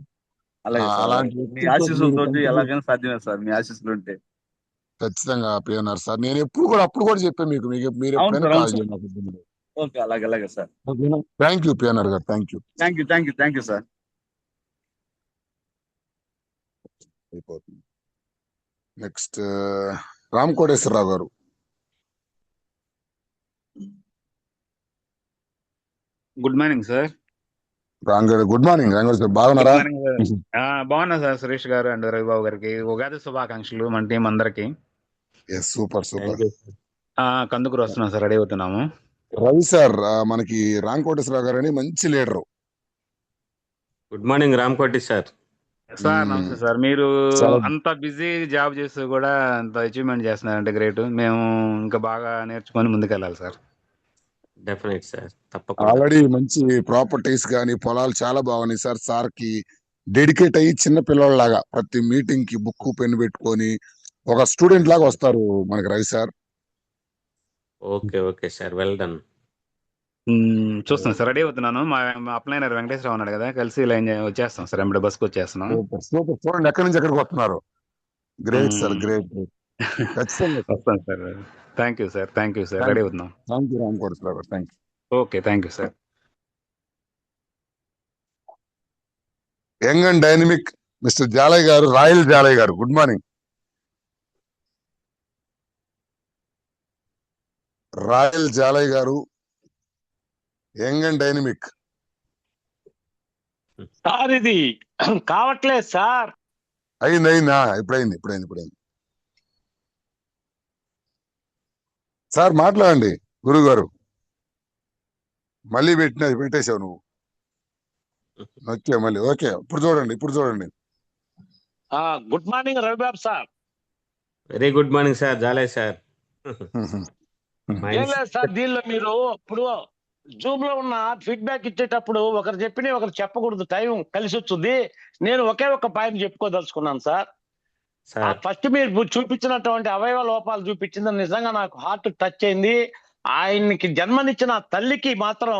అలాగే సార్. అలాంటి అలాగే మీ వ్యక్తులతో మీరు ఆశీస్సులతోటి కంటిన్యూ. ఎలాగైనా సాధ్యమే సార్, మీ ఆశీస్సులు ఉంటే. ఖచ్చితంగా పిఎన్ఆర్ సార్, నేను అప్పుడు కూడా చెప్పాను మీకు, మీరు అవును ఎప్పుడైనా సార్. అవును కాల్ సార్. చేయండి. ఓకే అలాగే అలాగే సార్. ఓకేనా? Thank you PNR garu, thank you. Thank you sir. అయిపోతుంది. Next Ram Koteswararao garu. Good morning sir. Good morning రాంగోడ్ సార్, బాగున్నారా? బాగున్నా సార్. సురేష్ గారు అండ్ రవిబాబు గారికి ఉగాది శుభాకాంక్షలు మన టీం అందరికి. Super super. కందుకూరు వస్తున్నాం సార్, రెడీ అవుతున్నాము. రవి సార్, మనకి రామ్ కోటేశ్వరరావు గారు అని మంచి leader. Good morning Ramkoti sir. Sir నమస్తే సార్. మీరు అంత బిజీ జాబ్ చేస్తూ కూడా అంత అచీవ్మెంట్ చేస్తున్నారంటే గ్రేట్. మేము ఇంకా బాగా నేర్చుకొని ముందుకెళ్ళాలి సార్. డెఫినెట్ సార్, తప్పకుండా. ఆల్రెడీ మంచి ప్రాపర్టీస్ కానీ పొలాలు చాలా బాగున్నాయి సార్. సార్ కి డెడికేట్ అయ్యి చిన్న పిల్లలలాగా ప్రతి మీటింగ్ కి బుక్ పెన్ పెట్టుకొని ఒక స్టూడెంట్ లాగా వస్తారు మనకి Ravi sir. Okay okay sir, well done. చూస్తాం సార్, రెడీ అవుతున్నాను. మా అప్లైనర్ వెంకటేశ్వరరావు ఉన్నాడు కదా, కలిసి లైన్ వచ్చేస్తాం సార్. ఎంబడి బస్కి వచ్చేస్తున్నాం. సూపర్. చూడండి ఎక్కడి నుంచి ఎక్కడికి వస్తున్నారు. Great sir, great. ఖచ్చితంగా వస్తాను sir. Thank you sir. Ready అవుతున్నాం. Thank you Ram Koteswararao garu, thank you. Okay, thank you sir. Young and dynamic mister Jalai garu, royal జాలయ్ గారు, గుడ్ మార్నింగ్. రాయల్ జాలయ్ గారు, యంగ్ అండ్ డైనమిక్. సార్ ఇది కావట్లేదు సార్. అయిందా? ఇప్పుడైంది. సార్ మాట్లాడండి గురువు గారు. మళ్ళీ పెట్టేశావు నువ్వు. ఓకే మళ్ళీ ఓకే. ఇప్పుడు చూడండి. Good morning Ravibabu sir. Very good morning sir. జాలే సార్. ఏం లేదు సార్, దీనిలో మీరు ఇప్పుడు జూమ్ లో ఉన్న ఫీడ్బ్యాక్ ఇచ్చేటప్పుడు ఒకరు చెప్పిన ఒకరు చెప్పకూడదు, టైం కలిసి వచ్చింది. నేను ఒకే ఒక పాయింట్ చెప్పుకోదలుచుకున్నాను సార్. ఫస్ట్ మీరు చూపించినటువంటి అవయవ లోపాలు చూపించింది నిజంగా నాకు హార్ట్ టచ్ అయింది. ఆయనకి జన్మనిచ్చిన తల్లికి మాత్రం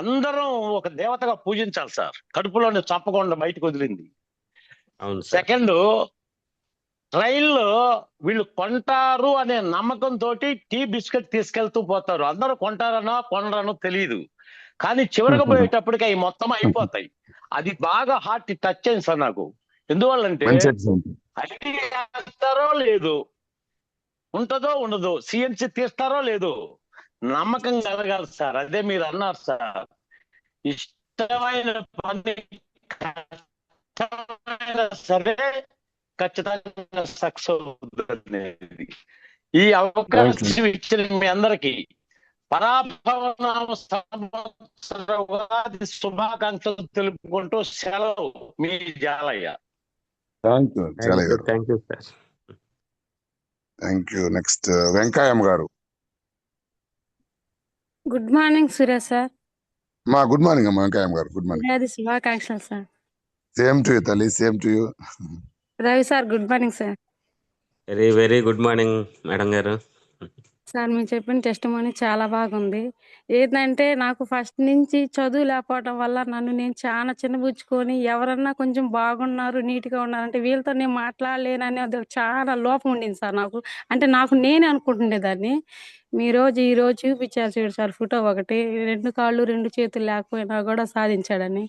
అందరం ఒక దేవతగా పూజించాలి సార్. కడుపులోని చంపకుండా బయటకు వదిలింది. సెకండ్, ట్రైన్లో వీళ్ళు కొంటారు అనే నమ్మకంతో టీ బిస్కెట్ తీసుకెళ్తూ పోతారు. అందరూ కొంటారనో కొనరనో తెలియదు, కానీ చివరికి పోయేటప్పటికి అవి మొత్తం అయిపోతాయి. అది బాగా హార్ట్ టచ్ అయింది సార్ నాకు. ఎందువల్లంటే ఐటీ వేస్తారో లేదు, ఉంటుందో ఉండదో, సిఎన్సి తీస్తారో లేదు, నమ్మకం కలగాలి సార్. అదే మీరు అన్నారు సార్, ఇష్టమైన పని సరే ఖచ్చితంగా సక్సెస్ అవుతుంది. ఈ అవకాశం ఇచ్చిన మీ అందరికి పరాభవనామ సంవత్సరాది శుభాకాంక్షలు తెలుపుకుంటూ సెలవు. మీ Jalaiah. Thank you sir. Thank you. Next Venkayamma garu. Good morning Suresh sir. Good morning అమ్మా వెంకయ్యమ్మ గారు. Good morning. శుభాకాంక్షలు సార్. సేమ్ టు యూ తల్లి, same to you. Ravi sir good morning sir. Very very good morning madam garu. Sir మీరు చెప్పిన టెస్టిమోనీ చాలా బాగుంది. ఏంటంటే నాకు first నుంచి చదువు లేకపోవడం వల్ల నన్ను నేను చాలా చిన్నబుచ్చుకొని ఎవరన్నా కొంచెం బాగున్నారు నీట్గా ఉన్నారంటే వీళ్ళతో నేను మాట్లాడలేనని అది చాలా లోపం ఉండింది సార్ నాకు. అంటే నాకు నేనే అనుకుంటుండేదాన్ని. ఈ రోజు చూపించారు చూడు సార్ ఫోటో ఒకటి, 2 కాళ్ళు 2 చేతులు లేకపోయినా కూడా సాధించాడని.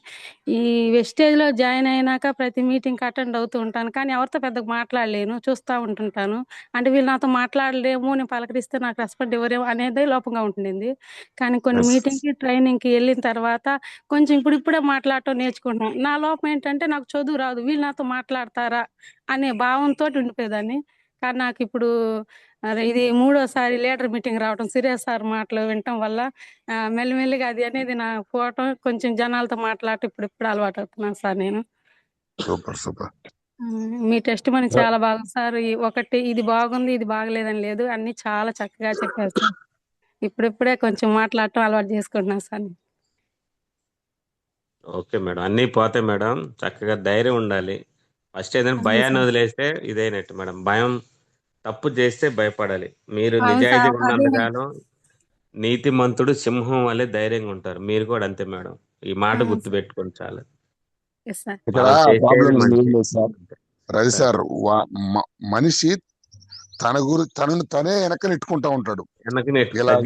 ఈ వెస్టేజ్లో జాయిన్ అయినాక ప్రతి మీటింగ్ అటెండ్ అవుతూ ఉంటాను, కానీ ఎవరితో పెద్దగా మాట్లాడలేను, చూస్తూ ఉంటుంటాను. అంటే వీళ్ళు నాతో మాట్లాడలేము, నేను పలకరిస్తే నాకు రెస్పాండ్ ఇవ్వరేమో అనేది లోపంగా ఉంటుండింది. కానీ కొన్ని మీటింగ్కి ట్రైనింగ్కి వెళ్ళిన తర్వాత కొంచెం ఇప్పుడిప్పుడే మాట్లాడటం నేర్చుకుంటున్నాను. నా లోపం ఏంటంటే నాకు చదువు రాదు, వీళ్ళు నాతో మాట్లాడతారా అనే భావంతో ఉండిపోయేదాన్ని. కానీ నాకు ఇప్పుడు ఇది 3వసారి లీడర్ మీటింగ్ రావడం, సిరియస్ సార్ మాటలు వినటం వల్ల మెల్లిమెల్లిగా అది అనేది నా పోవటం, కొంచెం జనాలతో మాట్లాడటం ఇప్పుడు అలవాటు అవుతున్నాను సార్ నేను. Super super. మీ టెస్టిమోనీ చాలా బాగుంది సార్. ఒకటి ఇది బాగుంది ఇది బాగలేదని లేదు, అన్ని చాలా చక్కగా చెప్పారు సార్. ఇప్పుడిప్పుడే కొంచెం మాట్లాడటం అలవాటు చేసుకుంటున్నాను సార్. ఓకే మేడం, అన్నీ పోతాయి మేడం. చక్కగా ధైర్యం ఉండాలి. ఫస్ట్ ఏదైనా భయాన్ని వదిలేస్తే ఇదైనట్టు మేడం. భయం, తప్పు చేస్తే భయపడాలి. మీరు నిజాయితీగా ఉన్నంతకాలం నీతిమంతుడు సింహం వల్లే ధైర్యంగా ఉంటారు. మీరు కూడా అంతే మేడం. ఈ మాట గుర్తు పెట్టుకోండి చాలు. ఇక్కడ ప్రాబ్లం ఏం లేదు సార్. రవి సార్, మనిషి తనను తనే వెనక్కి నెట్టుకుంటా ఉంటాడు. ఇలా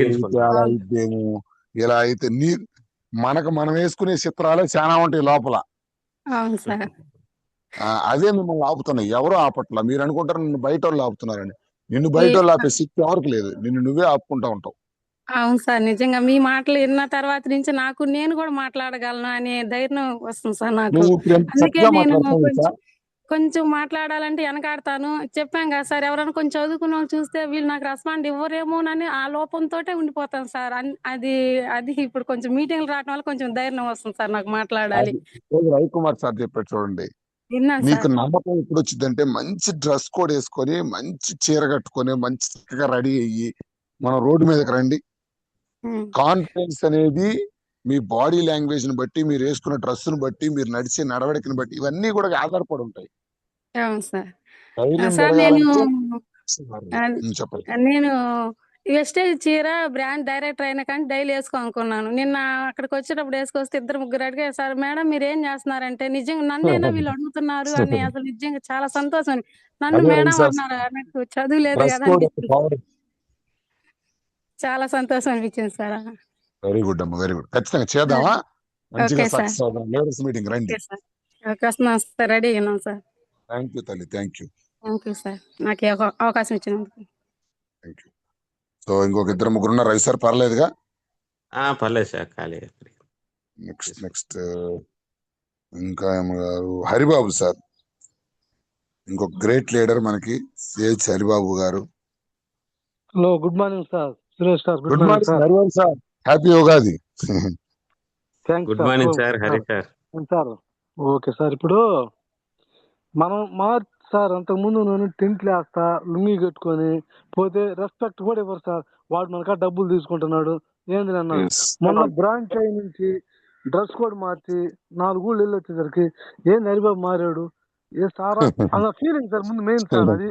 అయితేమో ఇలా అయితే మనం వేసుకునే చిత్రాలే చాలా ఉంటాయి లోపల. అదే మిమ్మల్ని ఆపుతున్నాయి, ఎవరు ఆపట్లా. మీరు అనుకుంటారు నిన్ను బయట వాళ్ళు ఆపుతున్నారని. నిన్ను బయట వాళ్ళు ఆపే శక్తి ఎవరికి లేదు, నిన్ను నువ్వే ఆపుకుంటా ఉంటావు. అవును సార్, నిజంగా మీ మాటలు విన్న తర్వాత నుంచి నాకు నేను కూడా మాట్లాడగలను అనే ధైర్యం వస్తుంది సార్ నాకు. అందుకే నేను కొంచెం మాట్లాడాలంటే వెనకాడతాను. చెప్పాం కదా సార్, ఎవరైనా కొంచెం చదువుకున్న వాళ్ళు చూస్తే వీళ్ళు నాకు రెస్పాండ్ ఇవ్వరేమోనని ఆ లోపంతో ఉండిపోతాను సార్. అది అది ఇప్పుడు కొంచెం మీటింగ్లు రావడం వల్ల కొంచెం ధైర్యం వస్తుంది సార్ నాకు మాట్లాడాలి. రవికుమార్ సార్ చెప్పాడు చూడండి, మీకు నమ్మకం ఎప్పుడు వచ్చిందంటే మంచి డ్రెస్ కోడ్ వేసుకొని మంచి చీర కట్టుకొని మంచి చక్కగా రెడీ అయ్యి మనం రోడ్డు మీదకి రండి. కాన్ఫిడెన్స్ అనేది మీ బాడీ లాంగ్వేజ్ ని బట్టి, మీరు వేసుకున్న డ్రెస్ ను బట్టి, మీరు నడిచే నడవడికని బట్టి ఇవన్నీ కూడా ఆధారపడి ఉంటాయి. నేను వెస్టేజ్ చీర బ్రాండ్ డైరెక్టర్ అయినా కానీ డైలీ వేసుకోనుకున్నాను. నిన్న అక్కడికి వచ్చేటప్పుడు వేసుకొస్తే 2-3 అడిగారు, సార్ మేడం మీరు ఏం చేస్తున్నారంటే నిజంగా నన్నైనా వీళ్ళు అడుగుతున్నారు అని. అసలు నిజంగా చాలా సంతోషం. నన్ను మేడం అన్నారు, నాకు చదువు లేదు కదా, చాలా సంతోషం అనిపించింది సార్. వెరీ గుడ్ అమ్మా, వెరీ గుడ్. ఖచ్చితంగా చేద్దామా, మంచిగా సక్సెస్ అవుదాం. లేడీస్ మీటింగ్ రండి. వస్తున్నాం సార్, రెడీ ఉన్నాం సార్. థ్యాంక్ యూ తల్లి, థ్యాంక్ యూ సార్, నాకు అవకాశం ఇచ్చినందుకు. Thank you. సో ఇంకొక 2-3 ఉన్నారు. రవి సార్ పర్లేదుగా? పర్లేదు సార్, ఖాళీ. నెక్స్ట్ ఇంకా గారు, హరిబాబు సార్, ఇంకొక గ్రేట్ లీడర్ మనకి సిహెచ్ హరిబాబు గారు. Hello, good morning sir. Suresh sir, good good morning morning sir. Harivansh sir, happy Ugadi. Thanks good sir. Morning sir, Hari sir. Sir okay sir. ఇప్పుడు మనం సార్ అంతకుముందు నేను టెంట్లు వేస్తా లుంగి కట్టుకొని పోతే రెస్పెక్ట్ కూడా ఇవ్వరు సార్. వాడు మనకా డబ్బులు తీసుకుంటున్నాడు ఏంది అన్న. మొన్న బ్రాంచ్ అయి నుంచి డ్రెస్ కోడ్ మార్చి 4 ఊళ్ళు వెళ్ళి వచ్చేసరికి ఏంది హరిబాబు మారాడు ఏ సారా అన్న ఫీలింగ్ సార్. ముందు మెయిన్ సార్ అది.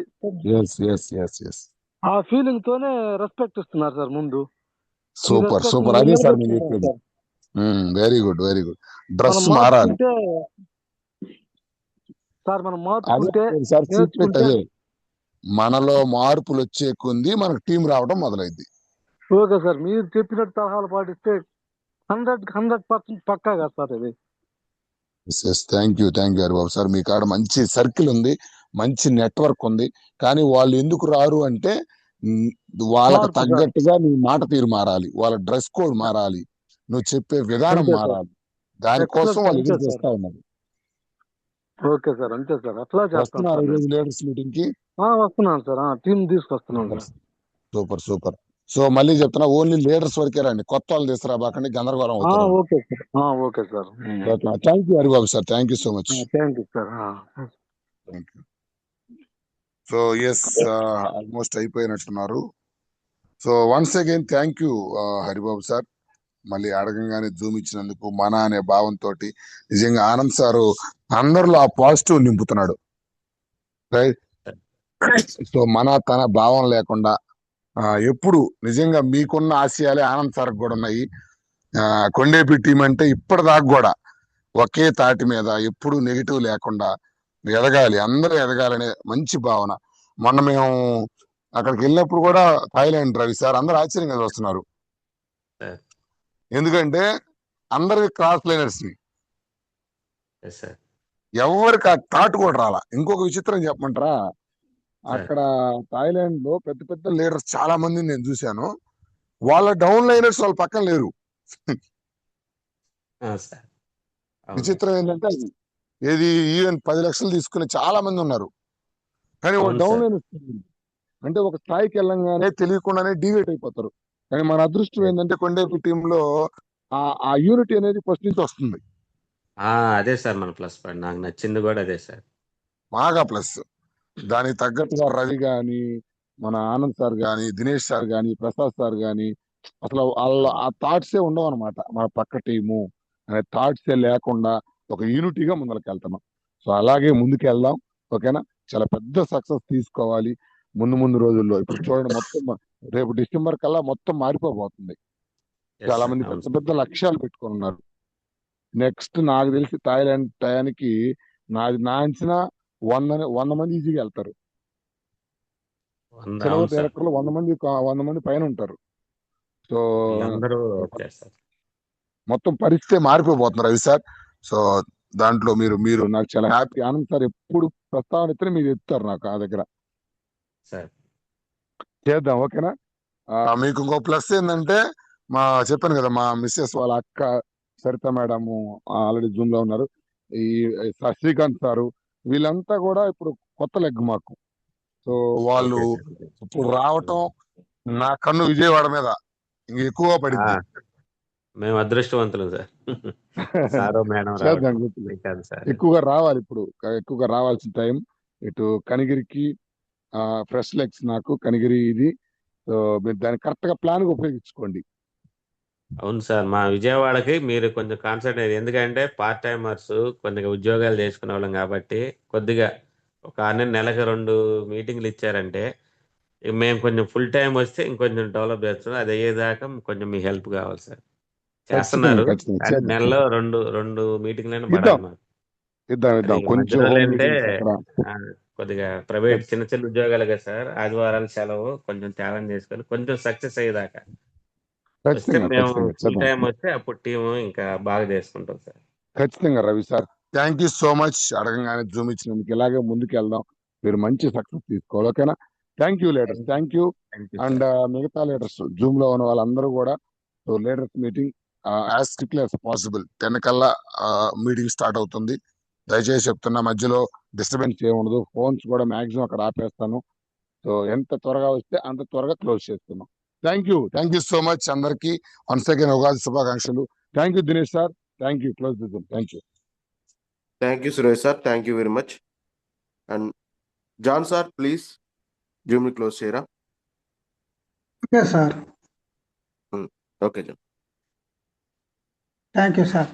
ఆ ఫీలింగ్ తోనే రెస్పెక్ట్ ఇస్తున్నారు సార్ ముందు. సూపర్ సూపర్, అదే సార్ నేను చెప్పేది. Very good very good. Dress మారాలి సార్. మనం మార్చుకుంటే సార్, సీక్రెట్ అదే. మనలో మార్పులు వచ్చే కొంది మనకు టీం రావడం మొదలైంది. ఓకే సార్, మీరు చెప్పినట్టు సలహాలు పాటిస్తే 100% పక్కా కదా సార్ ఇది. Thank you Haribabu sir. మీ కాడ మంచి సర్కిల్ ఉంది, మంచి నెట్వర్క్ ఉంది. కానీ వాళ్ళు ఎందుకు రారు అంటే వాళ్ళకి తగ్గట్టుగా నీ మాట తీరు మారాలి, వాళ్ళ డ్రెస్ కోడ్ మారాలి, నువ్వు చెప్పే విధానం మారాలి. దానికోసం వాళ్ళు ఎదురు చేస్తా ఉన్నారు. ఓకే సార్, అంతే సార్. అట్లా చేస్తున్నారు లీడర్స్ మీటింగ్ కి వస్తున్నాను సార్. టీం తీసుకొస్తున్నాను సార్. Super super. సో మళ్ళీ చెప్తున్నా, ఓన్లీ లీడర్స్ వరకే రండి, కొత్త వాళ్ళు తీసుకురాబాకండి, గందరగోళం అవుతుంది. Okay sir. Okay sir. Thank you Haribabu sir, thank you so much. Thank you sir. Thank you. So yes, almost అయిపోయినట్టున్నారు. So once again thank you Haribabu sir. మళ్ళీ అడగంగానే జూమ్ ఇచ్చినందుకు, మన అనే భావంతో. నిజంగా ఆనంద్ సారు అందరిలో ఆ పాజిటివ్ నింపుతున్నాడు, రైట్. సో మన తన భావం లేకుండా ఎప్పుడు నిజంగా మీకున్న ఆశయాలే ఆనంద్ సార్ కూడా ఉన్నాయి. కొండేపి టీం అంటే ఇప్పటిదాకా కూడా ఒకే తాటి మీద ఎప్పుడు నెగిటివ్ లేకుండా ఎదగాలి, అందరూ ఎదగాలనే మంచి భావన. మొన్న మేము అక్కడికి వెళ్ళినప్పుడు కూడా థాయిలాండ్ రవి సార్ అందరూ ఆశ్చర్యంగా వస్తున్నారు. ఎందుకంటే అందరికి క్రాస్ లైనర్స్ ని, ఎవరికి ఆ థాట్ కూడా రాలా. ఇంకొక విచిత్రం చెప్పమంటారా, అక్కడ థాయిలాండ్ లో పెద్ద పెద్ద లీడర్స్ చాలా మంది నేను చూశాను, వాళ్ళ డౌన్ లైనర్స్ వాళ్ళ పక్కన లేరు. విచిత్రం ఏంటంటే అది ఏది ఈవెన్ 10 లక్షలు తీసుకునే చాలా మంది ఉన్నారు, కానీ వాళ్ళ డౌన్ లైనర్స్ అంటే ఒక స్థాయికి వెళ్ళంగానే తెలియకుండానే డివేట్ అయిపోతారు. కానీ మన అదృష్టం ఏంటంటే కొండేపి టీంలో ఆ యూనిటీ అనేది ఫస్ట్ నుంచి వస్తుంది. అదే సార్ మన ప్లస్ పాయింట్, నాకు నచ్చింది కూడా అదే సార్, బాగా ప్లస్. దానికి తగ్గట్టుగా రవి గాని, మన ఆనంద్ సార్ గాని, దినేష్ సార్ గాని, ప్రసాద్ సార్ గాని, అసలు వాళ్ళ ఆ థాట్సే ఉండవు అనమాట. మన పక్క టీము అనే థాట్సే లేకుండా ఒక యూనిటీగా ముందరికి వెళ్తున్నాం. సో అలాగే ముందుకు వెళ్దాం, ఓకేనా. చాలా పెద్ద సక్సెస్ తీసుకోవాలి ముందు రోజుల్లో. ఇప్పుడు చూడండి, మొత్తం రేపు డిసెంబర్ కల్లా మొత్తం మారిపోబోతుంది. చాలా మంది పెద్ద పెద్ద లక్ష్యాలు పెట్టుకొని ఉన్నారు. నెక్స్ట్ నాకు తెలిసి థాయిలాండ్ టయానికి నా అంచనా 100 మంది ఈజీగా వెళ్తారు. సిలబస్ డైరెక్టర్లు 100 మంది పైన ఉంటారు. సో మొత్తం పరిస్థితి మారిపోబోతున్నారు రవి సార్. సో దాంట్లో మీరు నాకు చాలా హ్యాపీ. ఆనంద్ సార్ ఎప్పుడు ప్రస్తావన ఎత్తే మీరు ఎత్తారు నాకు ఆ దగ్గర. చేద్దాం, ఓకేనా. మీకు ఇంకో ప్లస్ ఏంటంటే, చెప్పాను కదా, మా మిస్సెస్ వాళ్ళ అక్క సరిత మేడం ఆల్రెడీ జూమ్ లో ఉన్నారు. ఈ శ్రీకాంత్ సారు, వీళ్ళంతా కూడా ఇప్పుడు కొత్త లెగ్ మాకు. సో వాళ్ళు ఇప్పుడు రావటం నా కన్ను విజయవాడ మీద ఇంక ఎక్కువగా పడింది. మేము అదృష్టవంతులు సార్. ఎక్కువగా రావాలి, ఇప్పుడు ఎక్కువగా రావాల్సిన టైం. ఇటు కనిగిరికి ఫ్రెష్ లెగ్స్ నాకు కనిగిరి ఇది. సో మీరు దాన్ని కరెక్ట్ గా ప్లాన్ గా ఉపయోగించుకోండి. అవును సార్, మా విజయవాడకి మీరు కొంచెం కాన్సన్ట్రేట్, ఎందుకంటే పార్ట్ టైమర్స్ కొద్దిగా ఉద్యోగాలు చేసుకునే వాళ్ళం కాబట్టి కొద్దిగా ఒక నెలకు 2 మీటింగ్లు ఇచ్చారంటే మేము కొంచెం ఫుల్ టైం వస్తే ఇంకొంచెం డెవలప్ చేస్తున్నాం. అది అయ్యేదాకా కొంచెం మీ హెల్ప్ కావాలి సార్. చేస్తున్నారు, నెలలో 2 మీటింగ్లైనా పడాలి మాకు. అంటే కొద్దిగా ప్రైవేట్ చిన్న ఉద్యోగాలు కదా సార్, ఆదివారాలు సెలవు కొంచెం త్యాగం చేసుకొని కొంచెం సక్సెస్ అయ్యేదాకా మేము ఫుల్ టైం వస్తే అప్పుడు టీం ఇంకా బాగా చేసుకుంటాం సార్. ఖచ్చితంగా Ravi sir, thank you so much. అడగంగానే జూమ్ ఇచ్చినందుకు. ఇలాగే ముందుకు వెళ్దాం, మీరు మంచి సక్సెస్ తీసుకోవాలి, ఓకేనా. Thank you leaders, thank you. And మిగతా లీడర్స్ జూమ్ లో ఉన్న వాళ్ళందరూ కూడా leaders meeting as quickly as possible 10 కల్లా మీటింగ్ స్టార్ట్ అవుతుంది. దయచేసి చెప్తున్నా, మధ్యలో డిస్టర్బెన్స్ చేయకూడదు. ఫోన్స్ కూడా మాక్సిమం అక్కడ ఆపేస్తాను. సో సో ఎంత త్వరగా వస్తే అంత త్వరగా క్లోజ్ చేస్తున్నాం. థ్యాంక్ యూ సో మచ్ అందరికి. వన్స్ అగైన్ ఉగాది శుభాకాంక్షలు. Thank you Dinesh sir. Thank you. Close the Zoom. Thank you. Thank you Suresh sir, thank you very much. And John sir please Zoom ని close చేయరా? Okay sir. Okay John. Thank you sir.